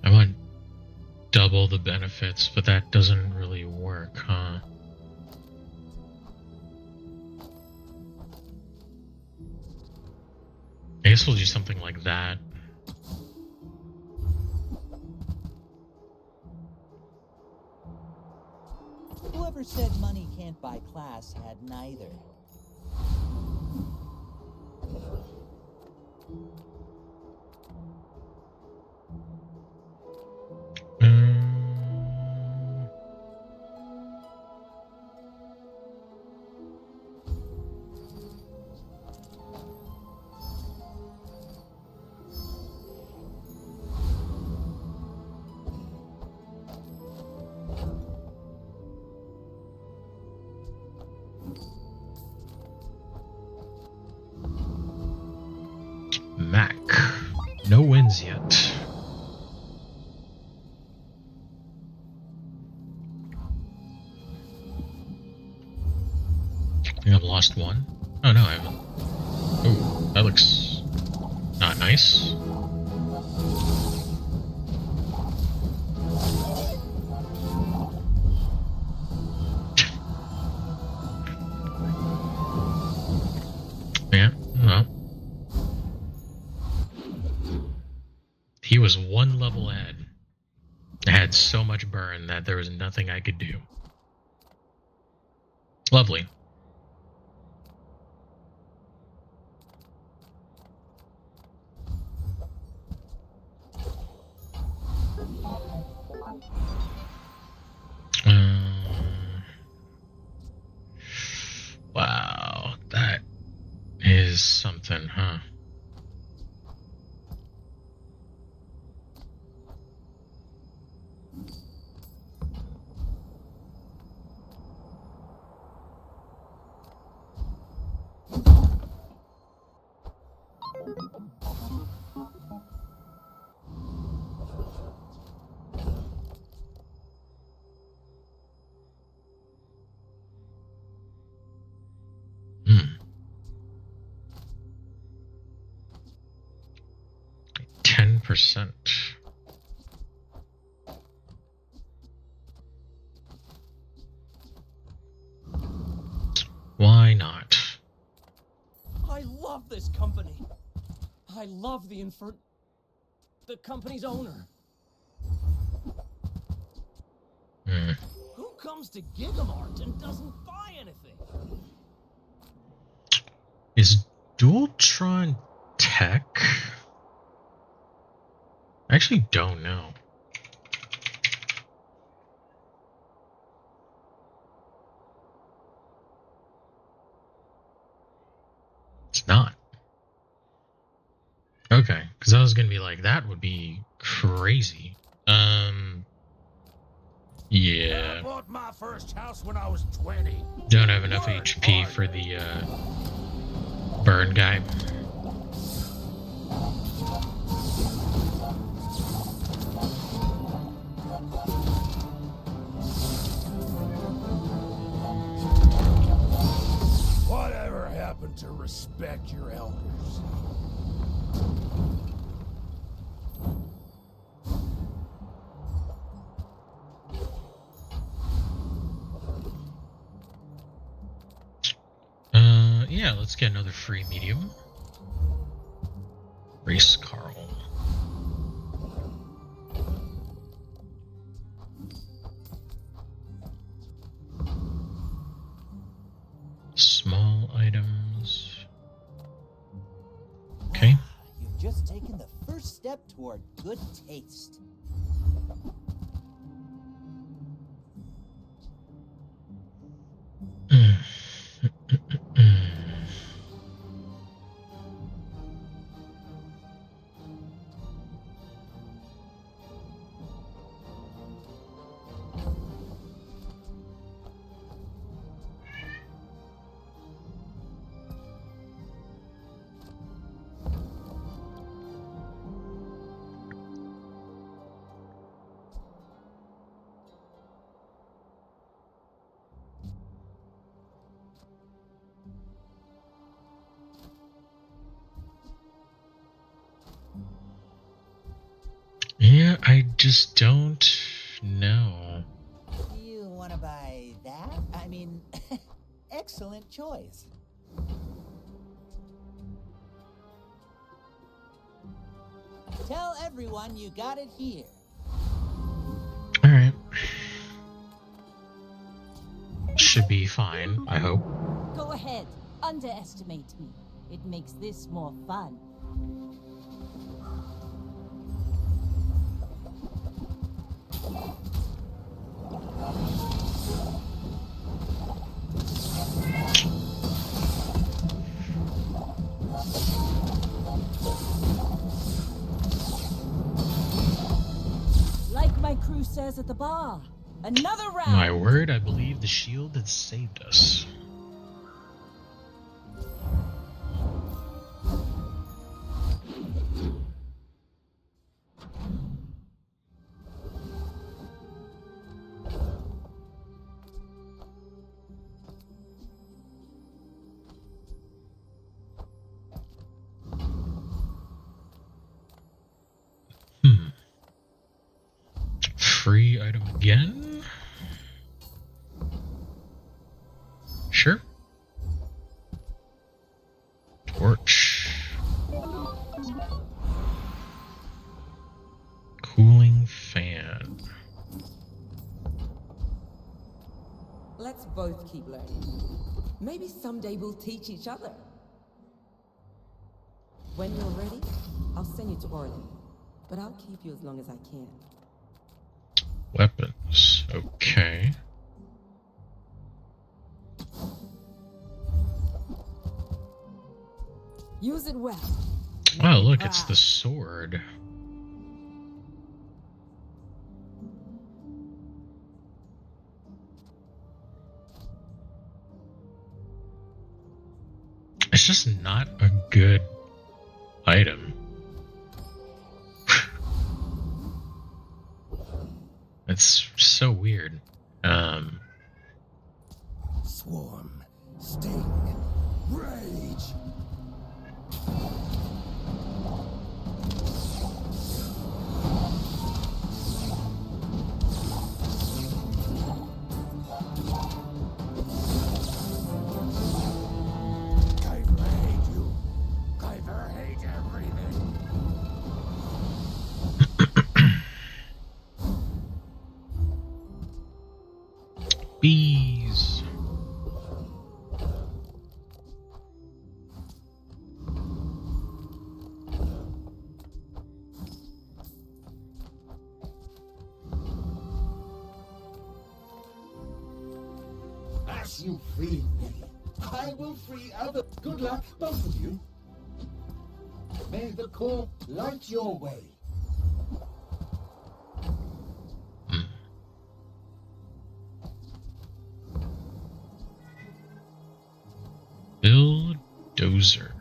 I want double the benefits, but that doesn't really work, huh? I guess we'll do something like that. Whoever said money can't buy class had neither. Mac. No wins yet. I think I've lost one. Oh no, I haven't. Oh, that looks not nice. Yeah, well. He was one level ahead. I had so much burn that there was nothing I could do. Lovely. Wow, that is something, huh? Hmm. 10%. Why not? I love this company. I love the company's owner. Hmm. Who comes to Gigamart and doesn't buy anything? Is Dualtron tech? I actually don't know. It's not. Okay, because I was gonna be like, that would be crazy. Yeah. I bought my first house when I was 20. Don't have enough HP for the burn guy. Whatever happened to respect your elders? let's get another free medium. Race Carl. Small items. Okay. You've just taken the first step toward good taste. Yeah, I just don't know. You want to buy that? I mean, excellent choice. Tell everyone you got it here. Alright. Should be fine, I hope. Go ahead, underestimate me. It makes this more fun. Like my crew says at the bar, another round. My word, I believe the shield has saved us. Free item again? Sure. Torch. Cooling fan. Let's both keep learning. Maybe someday we'll teach each other. When you're ready, I'll send you to Orlin. But I'll keep you as long as I can. Weapons. Okay. Use it well. Oh, look, it's the sword. It's just not a good item. It's so weird. Swarm, sting, rage. Kyver hate you. Kyver hate everything. Bees. As you free me, I will free other. Good luck, both of you. May the core light your way. Bulldozer.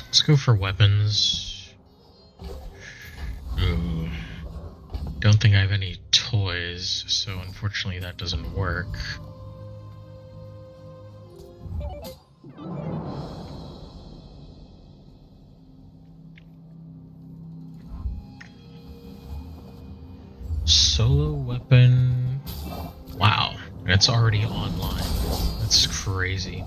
Let's go for weapons. Ooh. Don't think I have any toys, so unfortunately that doesn't work. Solo weapon. Wow, it's already online. That's crazy.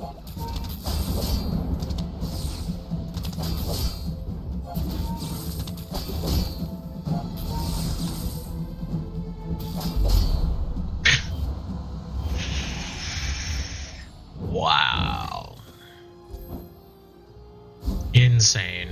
Wow. Insane.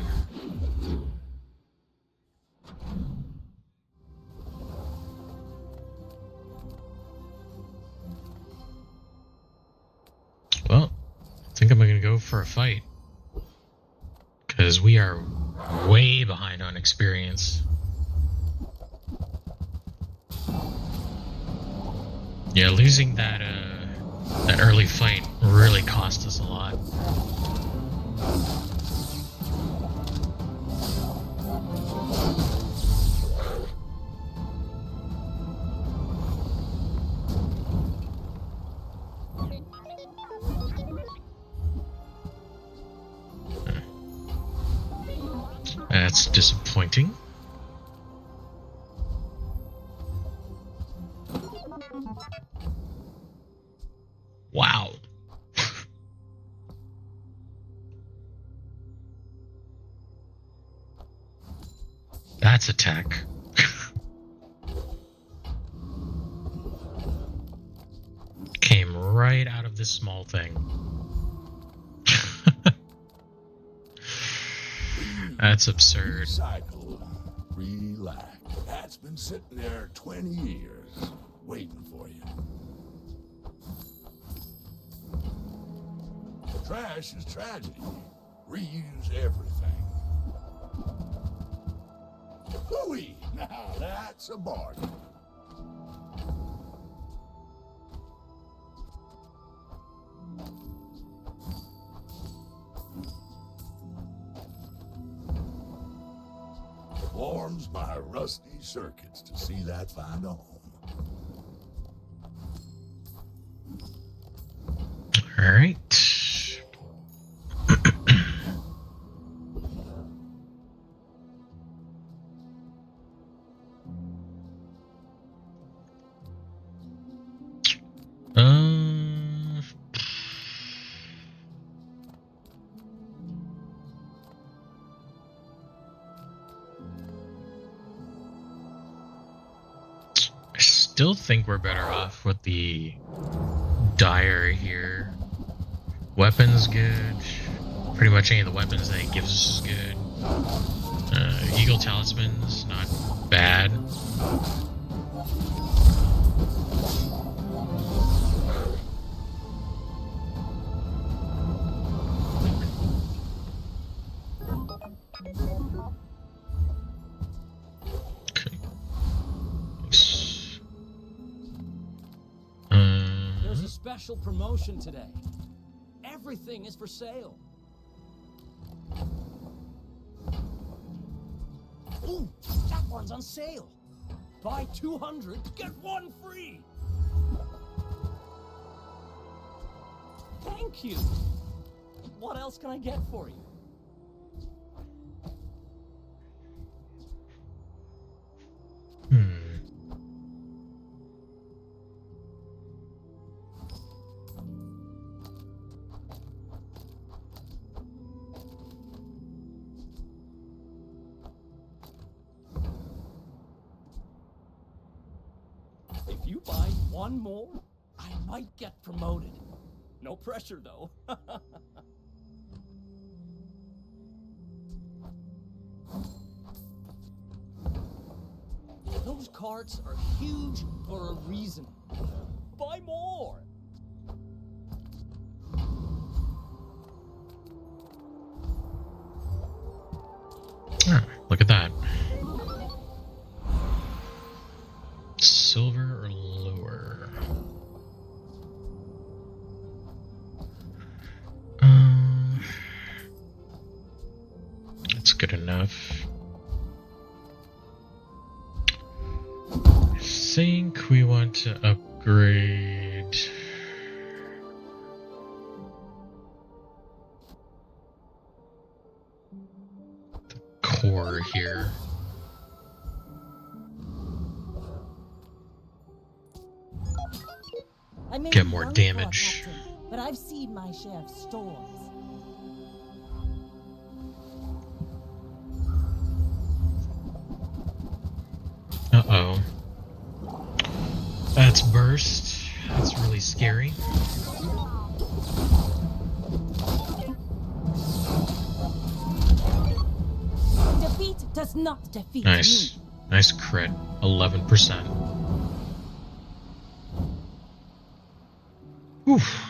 Well, I think I'm gonna go for a fight. Because we are way behind on experience. Yeah, losing that early fight really cost us a lot. That's disappointing. Wow. That's a tech. Came right out of this small thing. That's absurd. Cycle. Relax. That's been sitting there 20 years, waiting for you. Trash is tragedy. Reuse everything. Hooey! Now that's a bargain. Warms my rusty circuits to see that find a home. All right. I still think we're better off with the Dire here. Weapons good. Pretty much any of the weapons that it gives us is good. Eagle Talisman's not bad. There's a special promotion today. Everything is for sale. Ooh, that one's on sale. Buy 200, get one free. Thank you. What else can I get for you? If you buy one more, I might get promoted. No pressure, though. Those carts are huge for a reason. Buy more! Oh, look at that. Silver or lower? That's good enough. I think we want to upgrade the core here. I may get be more young damage. for a captain, but I've seen my share of storms. Uh-oh. That's burst. That's really scary. Defeat does not defeat Nice. me. Nice crit. 11%. Oof.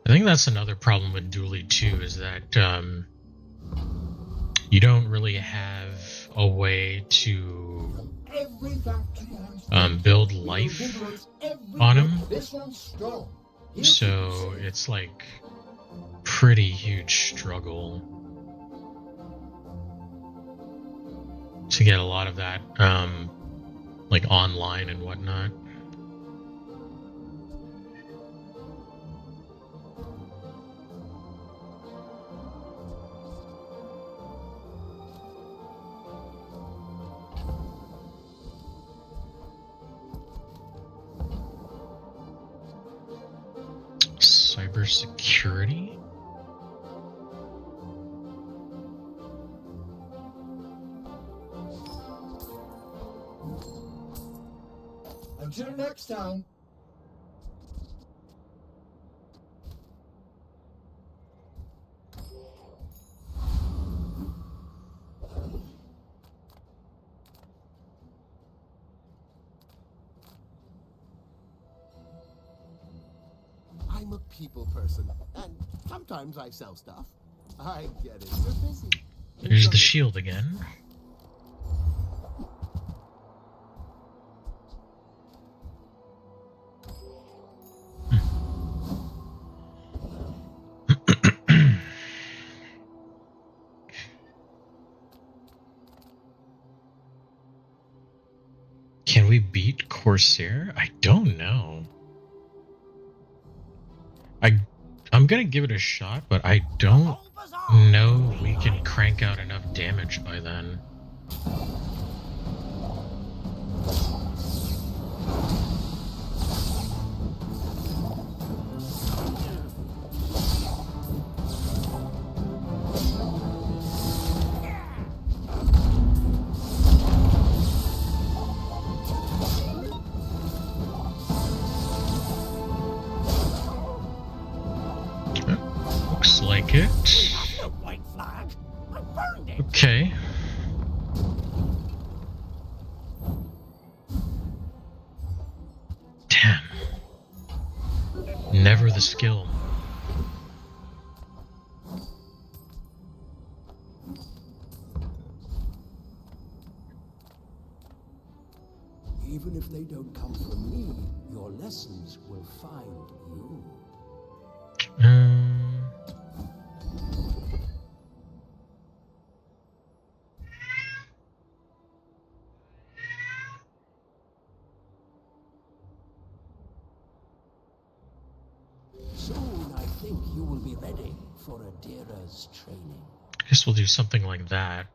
I think that's another problem with Dually too, is that you don't really have a way to build life on him. So it's like pretty huge struggle to get a lot of that like online and whatnot. Cybersecurity? Until next time. I'm a people person, and sometimes I sell stuff. I get it. You're busy. There's the shield again. Can we beat Corsair? I don't know. I'm gonna give it a shot, but I don't know we can crank out enough damage by then. Looks like it. That's no white flag. I burned it. Okay. Damn. Never the skill. Even if they don't come from me, your lessons will find you. Soon, I think you will be ready for Adira's training. Guess we'll do something like that.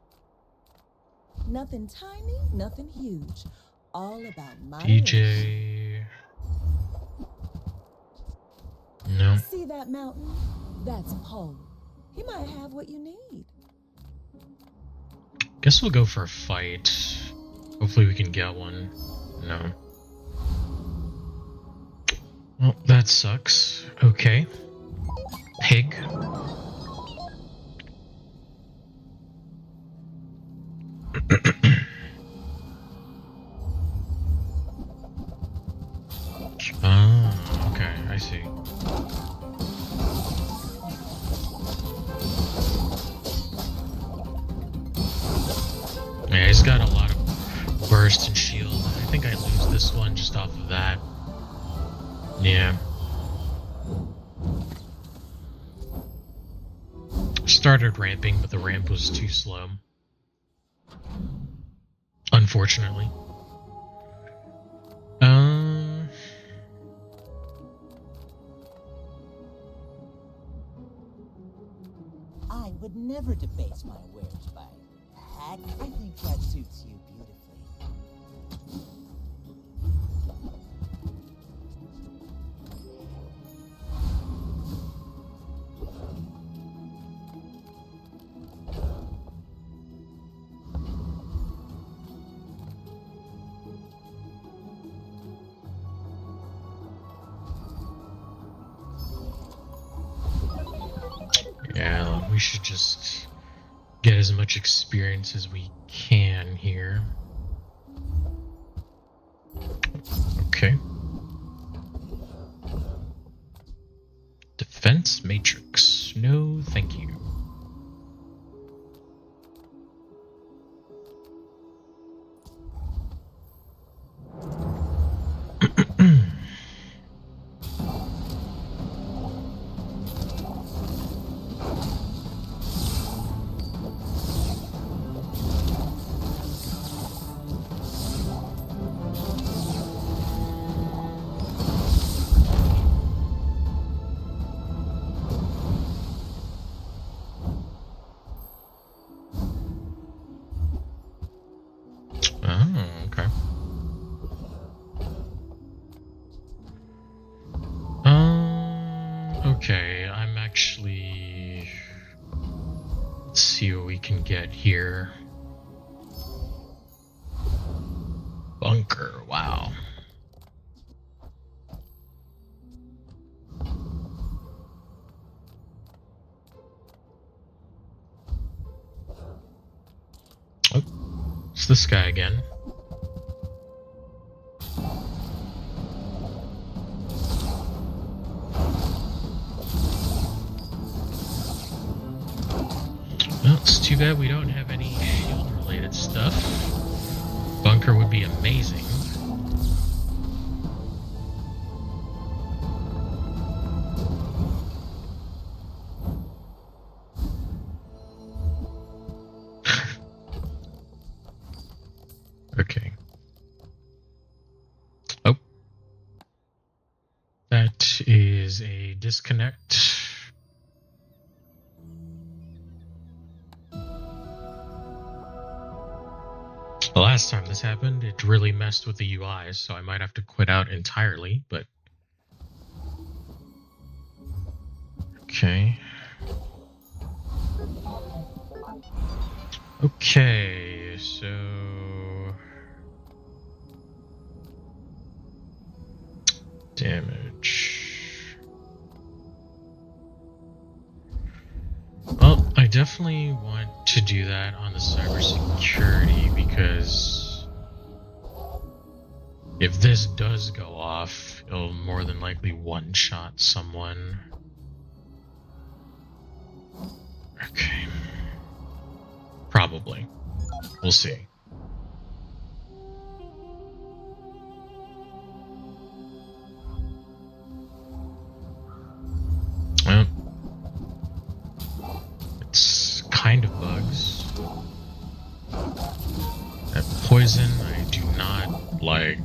Nothing tiny, nothing huge. All about my DJ. No. See that mountain? That's Pole. He might have what you need. Guess we'll go for a fight. Hopefully we can get one. No. Well, that sucks. Okay. Pig. Ah, okay, I see. Yeah, he's got a lot of burst and shield. I think I lose this one just off of that. Yeah. Started ramping, but the ramp was too slow. Unfortunately. I would never debase my wares by hack. I think that suits you beautifully. Yeah, we should just get as much experience as we can here. Okay. Defense matrix. No, thank you. Oh, okay. Okay, I'm actually... Let's see what we can get here. Bunker, wow. Oh, it's this guy again. Well, it's too bad we don't have any shield-related stuff. Bunker would be amazing. Okay. Oh. That is a disconnect. The last time this happened, it really messed with the UI, so I might have to quit out entirely, but... Okay. Okay, so... Damage. Well, I definitely want to do that on the cybersecurity because if this does go off, it'll more than likely one-shot someone. Okay. Probably. We'll see. Well, it's kind of bugs. That poison I do not like.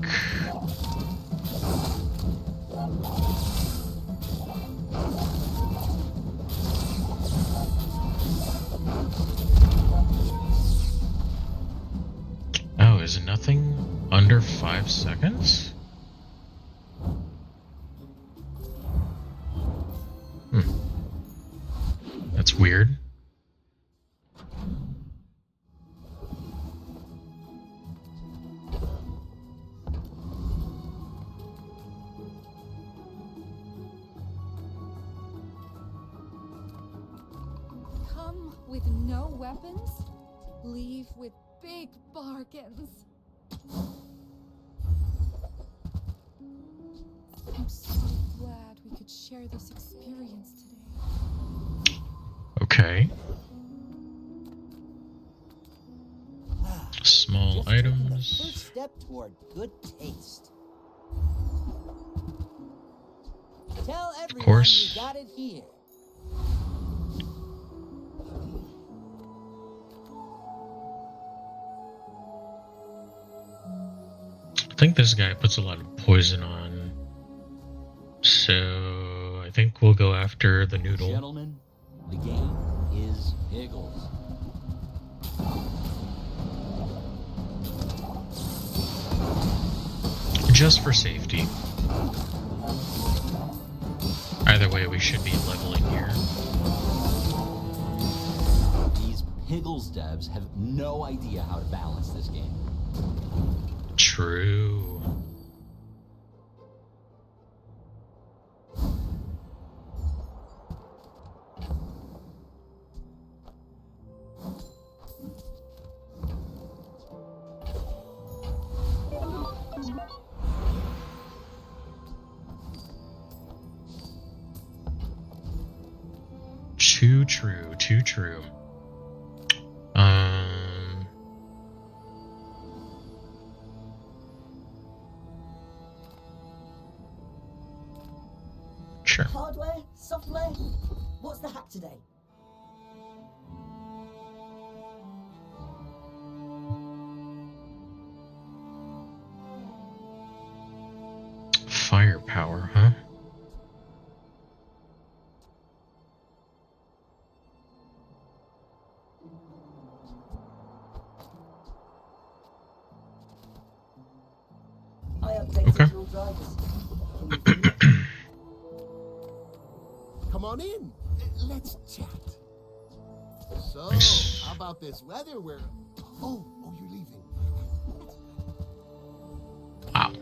Oh, is it nothing under 5 seconds? That's weird. Come with no weapons, leave with big bargains. I'm so glad we could share this experience today. Okay. Small Just items. the first step toward good taste. Tell everyone you got it here. I think this guy puts a lot of poison on. So I think we'll go after the noodle. Gentlemen, the game is Pickles. Just for safety. Either way, we should be leveling here. These Pickles devs have no idea how to balance this game. True. Too true, too true. Sure. Hardware? Software? What's the hack today? Firepower, huh? I updated your drivers. Come on in. Let's chat. So, how about this weather? Oh, you're leaving. Wow.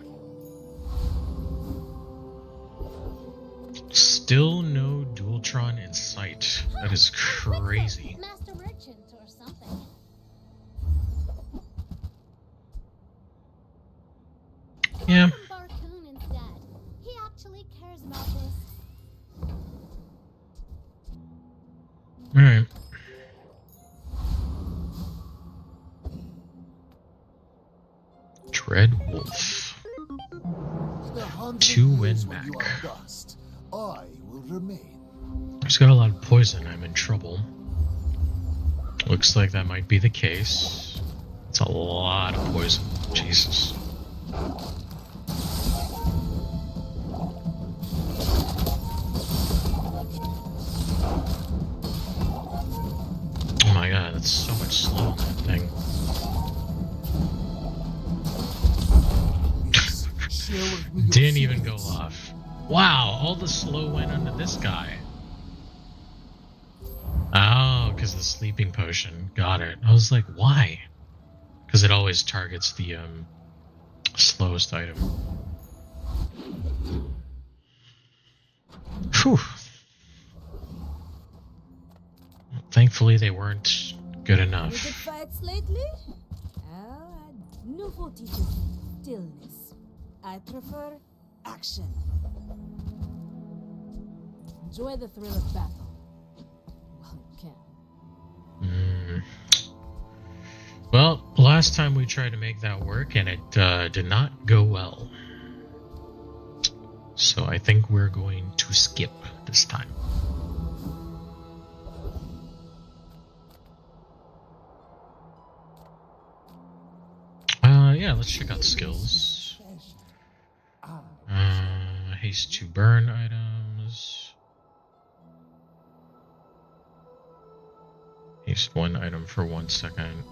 Still no Dualtron in sight. That is crazy. Master merchant or something. Yeah. Barcoon instead. He actually cares about this. Alright. Dread Wolf. 2 win back. I will remain. He's got a lot of poison. I'm in trouble. Looks like that might be the case. It's a lot of poison. Jesus. Oh my god, that's so much slow on that thing. Didn't even go off. Wow, all the slow went onto this guy. Oh, because the sleeping potion. Got it. I was like, why? Because it always targets the slowest item. Whew. Thankfully, they weren't good enough. Any good fights lately? Nouveau teaches stillness. I prefer action. Enjoy the thrill of battle. Well, you can. Well, last time we tried to make that work and it did not go well. So I think we're going to skip this time. Yeah, let's check out skills. Haste to burn items. Haste 1 item for 1 second.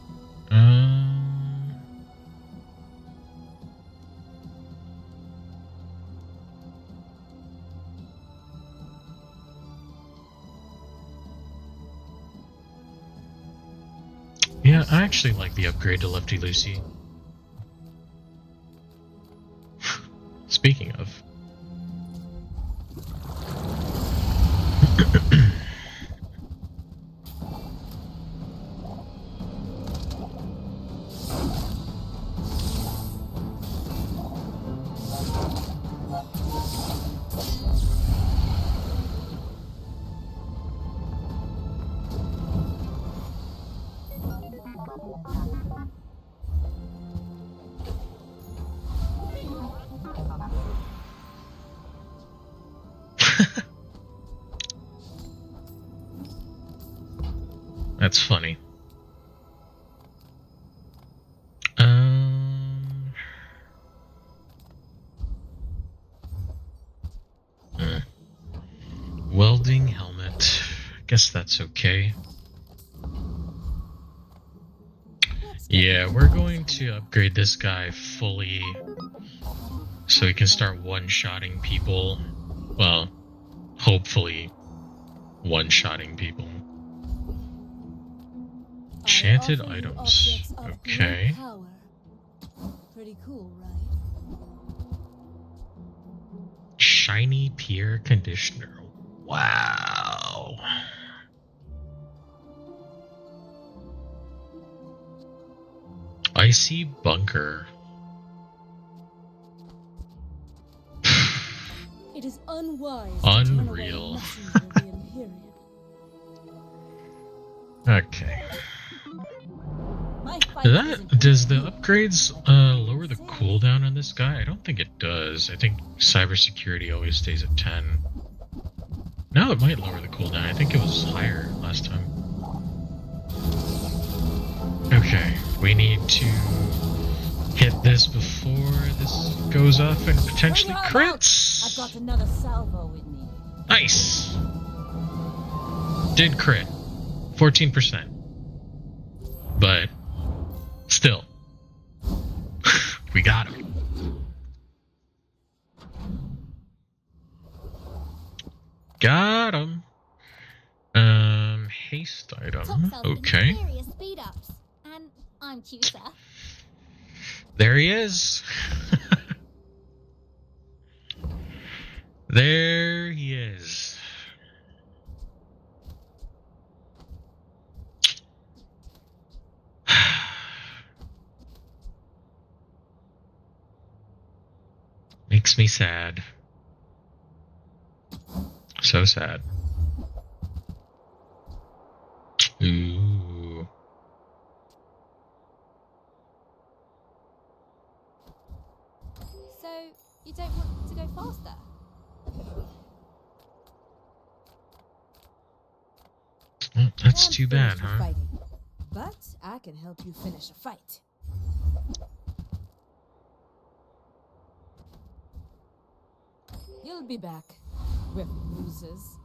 Yeah, I actually like the upgrade to Lefty Lucy. Speaking of. That's funny. Welding helmet. Guess that's okay. Yeah, we're going to upgrade this guy fully so he can start one-shotting people. Well, hopefully one-shotting people. Enchanted items. Okay. Pretty cool, right? Shiny Pier Conditioner. Wow. Icy Bunker. It is unwise Unreal. to turn away a messenger of the Imperium. Okay. Does the upgrades lower the cooldown on this guy? I don't think it does. I think cybersecurity always stays at 10. Now it might lower the cooldown. I think it was higher last time. Okay, we need to hit this before this goes off and potentially crits. I've got another salvo with me. Nice. Did crit. 14%. But still, we got him. Got him. Haste item. Okay. Speed ups. And I'm tutor. There he is. There he is. Makes me sad. So sad. Ooh. So, you don't want to go faster? Well, that's too bad, huh? Fighting, but I can help you finish a fight. You'll be back with losers.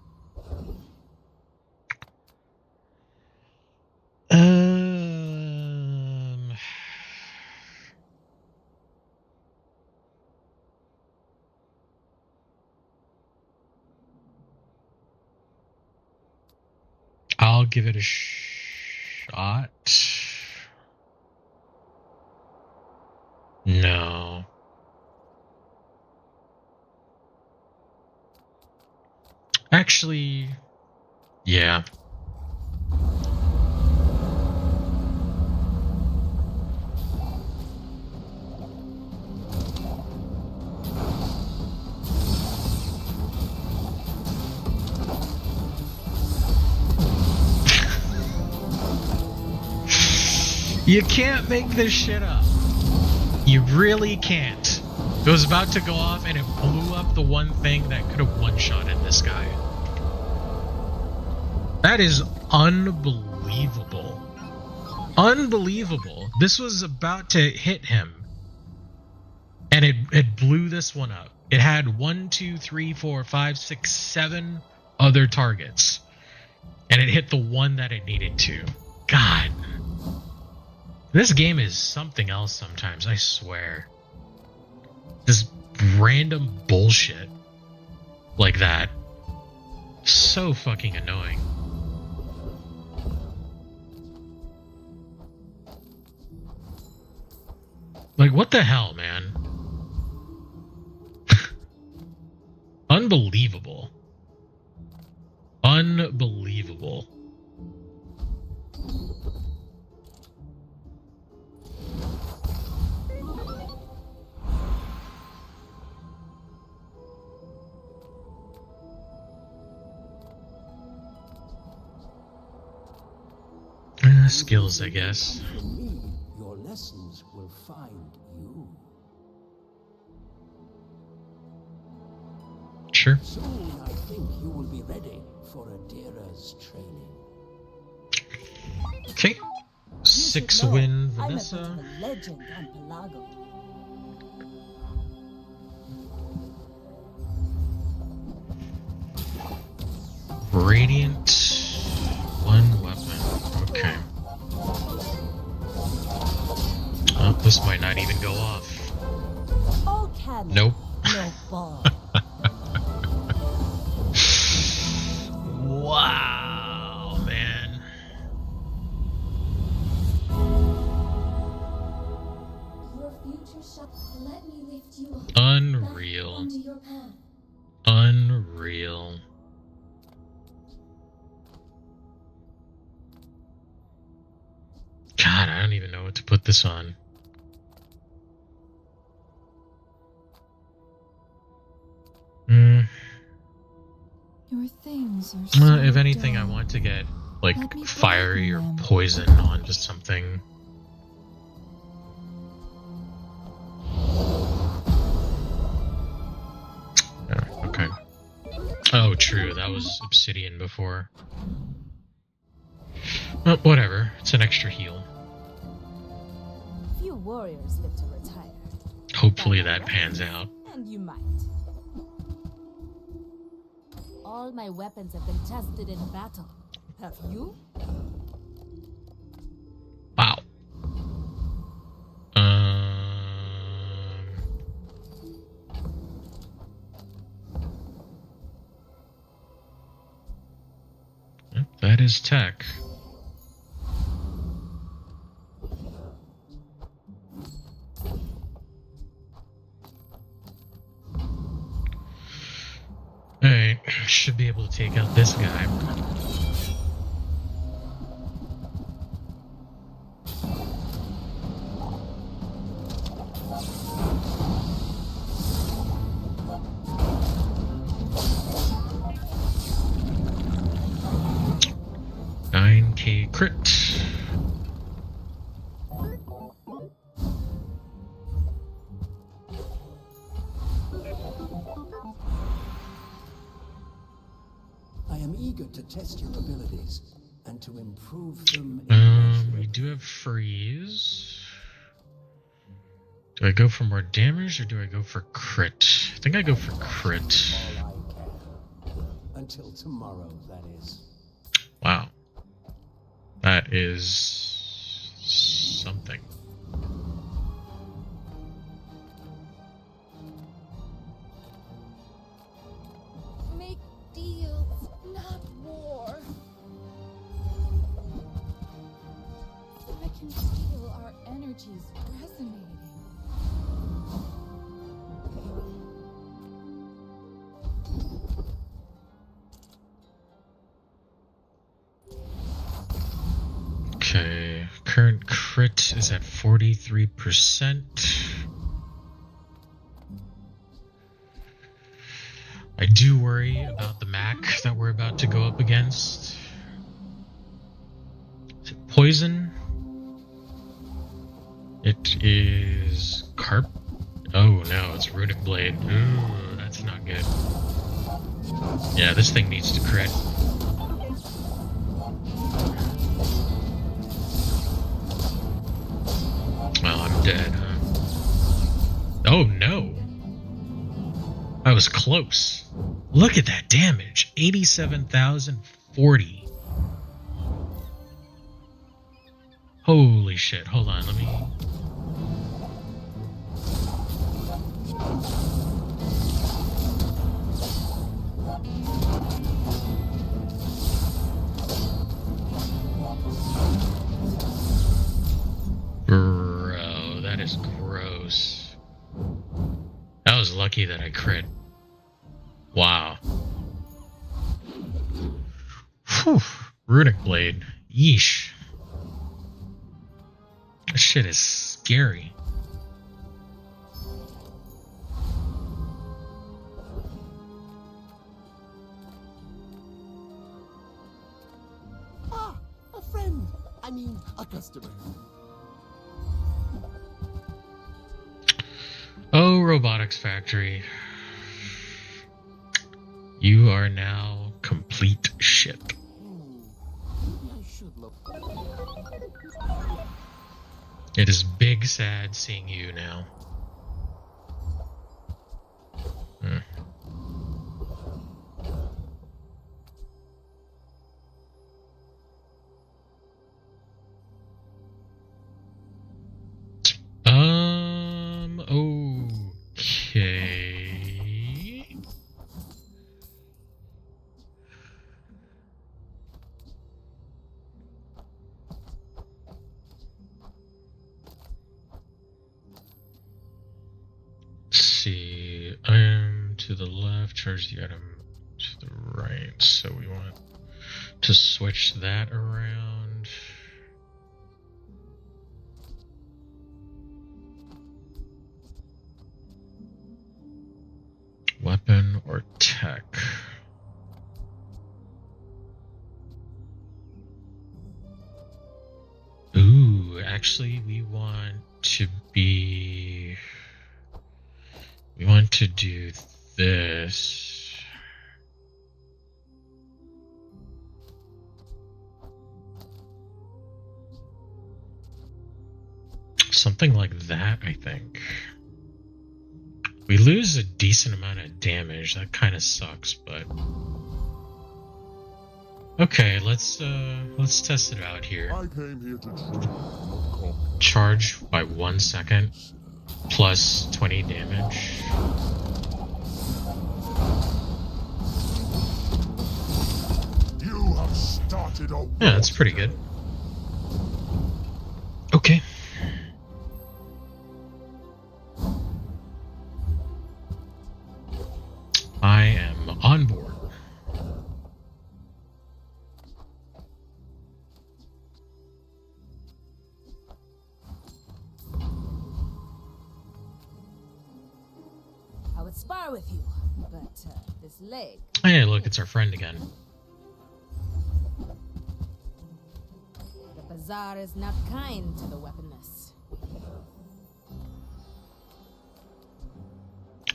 I'll give it a shot. No. Actually, yeah. You can't make this shit up. You really can't. It was about to go off and it blew up the one thing that could have one-shotted this guy. That is unbelievable. Unbelievable. This was about to hit him. And it blew this one up. It had 1, 2, 3, 4, 5, 6, 7 other targets. And it hit the one that it needed to. God. This game is something else sometimes, I swear. This random bullshit like that. So fucking annoying. Like, what the hell, man? Unbelievable. Unbelievable. Skills, I guess. From me, your lessons will find you. Sure. Soon I think you will be ready for Adira's training. Okay. 6-win Vanessa. I'm a bit of a legend on Pelago. Radiant. 1 weapon. Okay. This might not even go off. All cannon, Nope. no ball. Wow, man. Your future shall let me lift you up. Unreal. Back onto your path. Unreal. God, I don't even know what to put this on. Your things are so If anything, I dull. want to get like Let me fiery or brighten them. poison onto something. Oh, okay. Oh, true. That was obsidian before. Well, whatever. It's an extra heal. Few warriors live to retire. Hopefully that pans out. And you might. All my weapons have been tested in battle. Have you? Wow. That is tech. Alright, should be able to take out this guy. $9K crit. I am eager to test your abilities and to improve them We do have freeze. Do I go for more damage or do I go for crit? I think I go for crit. until tomorrow, that is. Wow. That is something. Make deals, not war. I can feel our energies resonating. Okay, current crit is at 43%. I do worry about the Mac that we're about to go up against. Is it poison? It is carp. Oh no, it's runic blade. Ooh, that's not good. Yeah, this thing needs to crit. Well, I'm dead, huh? Oh no! I was close. Look at that damage. 87,040. Holy shit. Hold on, let me... Bro, that is gross. I was lucky that I crit. Wow. Whew. Runic blade. Yeesh. That shit is scary. Ah, a friend. I mean, a customer. Oh, robotics factory. You are now complete shit. Maybe I should look. It is big sad seeing you now. to the left, charge the item to the right. So we want to switch that around. Weapon or tech? Ooh, actually we want to do this. Something like that, I think. We lose a decent amount of damage. That kind of sucks, but okay, let's test it out here. I came here to Charge by 1 second plus 20 damage. You have started a Yeah, that's pretty good. Okay. I am on board. I would spar with you, but this leg. Hey, look, it's our friend again. The Bazaar is not kind to the weaponless.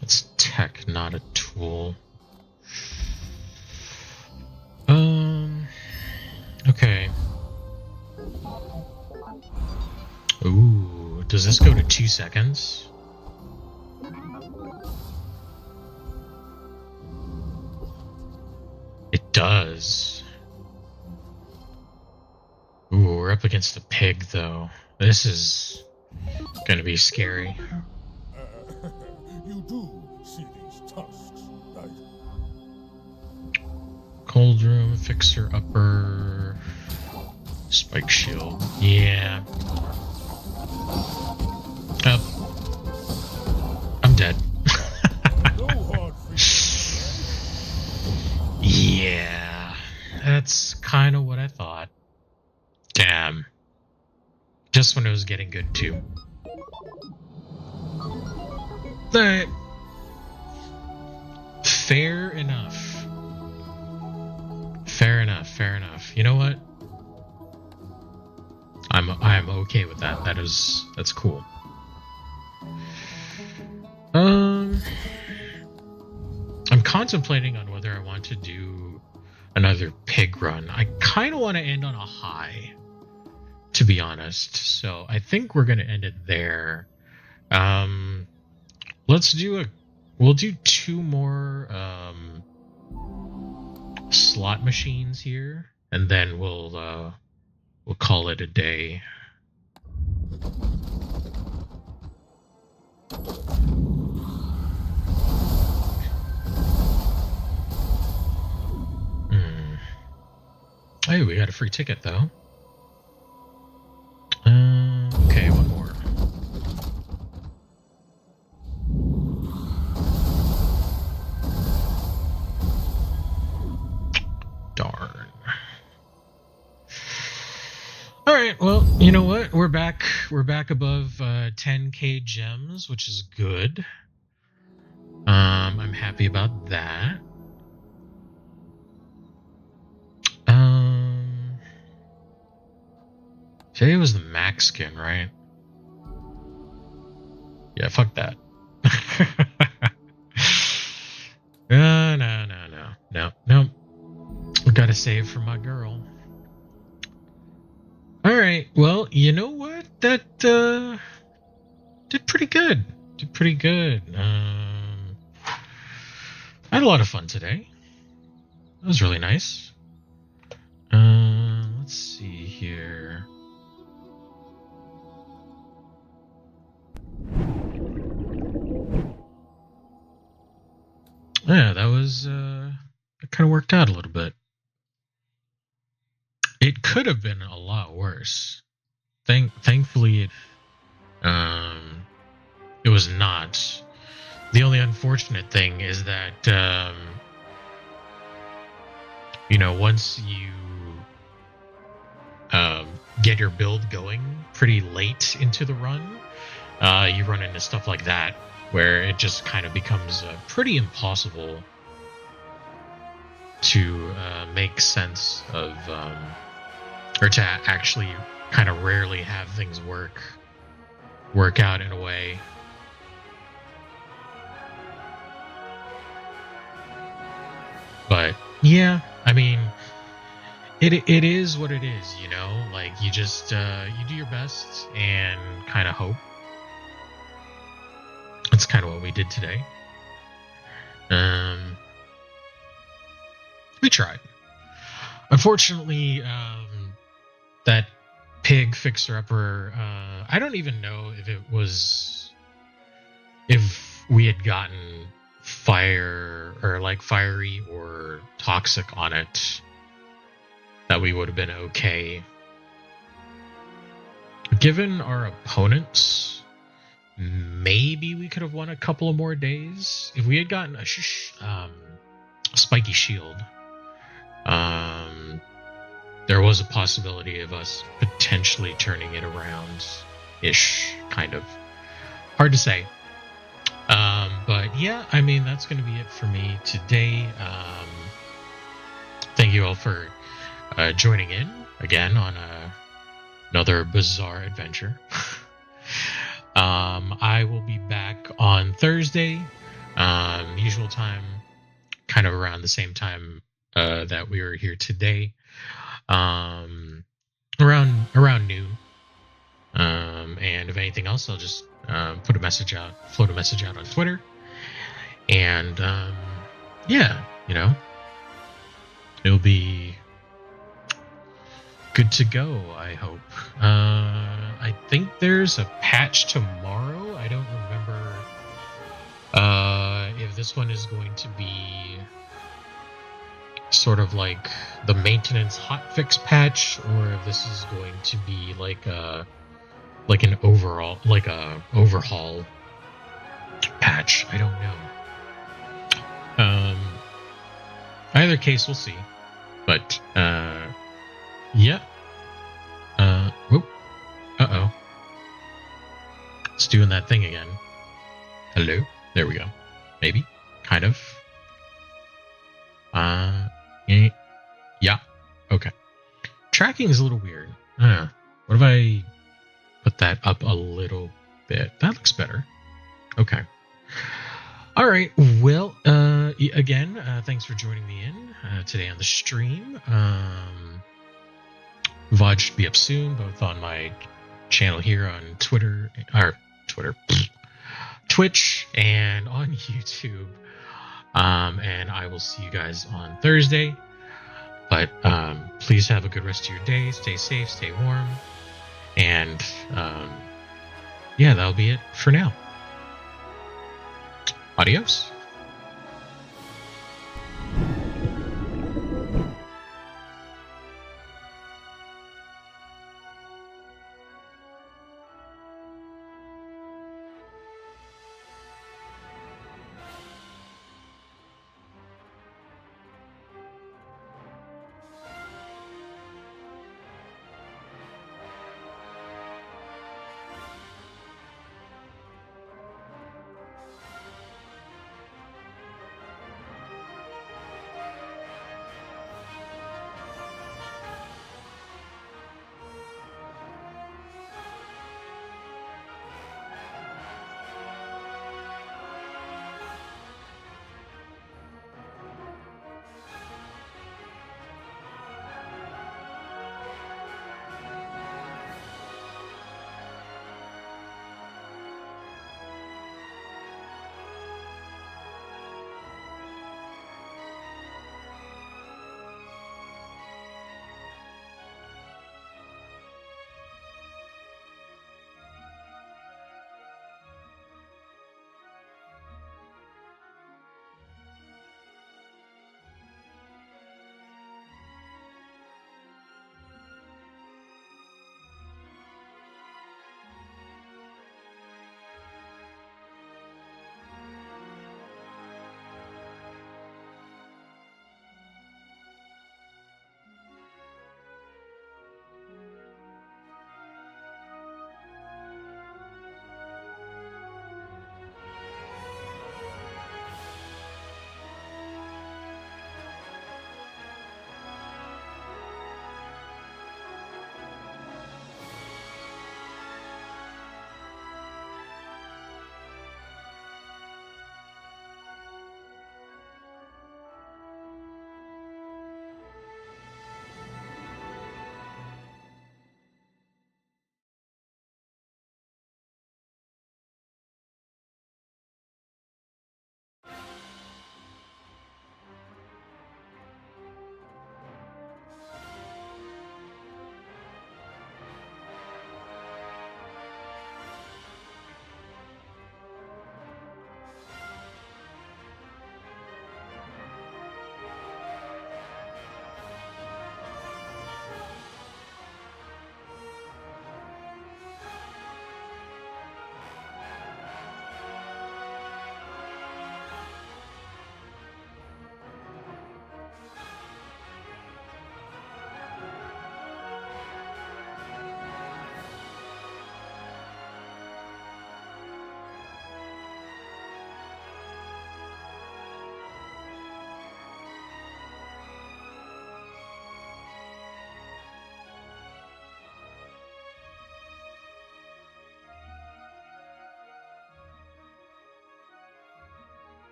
It's tech, not a tool. Okay. Ooh, does this go to 2 seconds? It does. Ooh, we're up against a pig, though. This is gonna be scary. You do see these tusks, right? Cold room, fixer upper, spike shield. Yeah. Oh. I'm dead. Yeah. That's kind of what I thought. Damn. Just when it was getting good, too. Alright. Fair enough. Fair enough, fair enough. You know what? I'm okay with that. That's cool. I'm contemplating on whether I want to do another pig run. I kind of want to end on a high, to be honest. So I think we're gonna end it there. We'll do 2 more slot machines here, and then we'll call it a day. Hey, we got a free ticket though. Okay, one more. Darn. All right, well, you know what? We're back above 10k gems, which is good. I'm happy about that. Today was the max skin, right? Yeah, fuck that. No. We gotta save for my girl. Alright, well, you know what? That did pretty good. I had a lot of fun today. That was really nice. Let's see here. Yeah, that was it kind of worked out a little bit. It could have been a lot worse. Thankfully it was not. The only unfortunate thing is that, once you get your build going pretty late into the run, you run into stuff like that, where it just kind of becomes pretty impossible to make sense of, or to actually kind of rarely have things work out in a way. But yeah, I mean, it is what it is, like you just you do your best and kind of hope. That's kind of what we did today. We tried. Unfortunately, that pig fixer-upper, I don't even know if we had gotten fire or like fiery or toxic on it, that we would have been okay. Given our opponents, maybe we could have won a couple of more days if we had gotten a spiky shield. There was a possibility of us potentially turning it around-ish, kind of. Hard to say. But yeah, I mean, that's going to be it for me today. Thank you all for joining in again on another Bazaar adventure. I will be back on Thursday, usual time, kind of around the same time that we were here today, around noon. And if anything else, I'll just float a message out on Twitter. And yeah, it'll be good to go, I hope. I think there's a patch tomorrow. I don't remember if this one is going to be sort of like the maintenance hotfix patch, or if this is going to be like an overhaul patch. I don't know. Either case, we'll see. But yeah. Whoop. Uh-oh. It's doing that thing again. Hello? There we go. Maybe. Kind of. Yeah. Okay. Tracking is a little weird. What if I put that up a little bit? That looks better. Okay. All right. Well, again, thanks for joining me in today on the stream. VOD should be up soon, both on my channel here on Twitch, and on YouTube. And I will see you guys on Thursday. But please have a good rest of your day. Stay safe, stay warm. And yeah, that'll be it for now. Adios.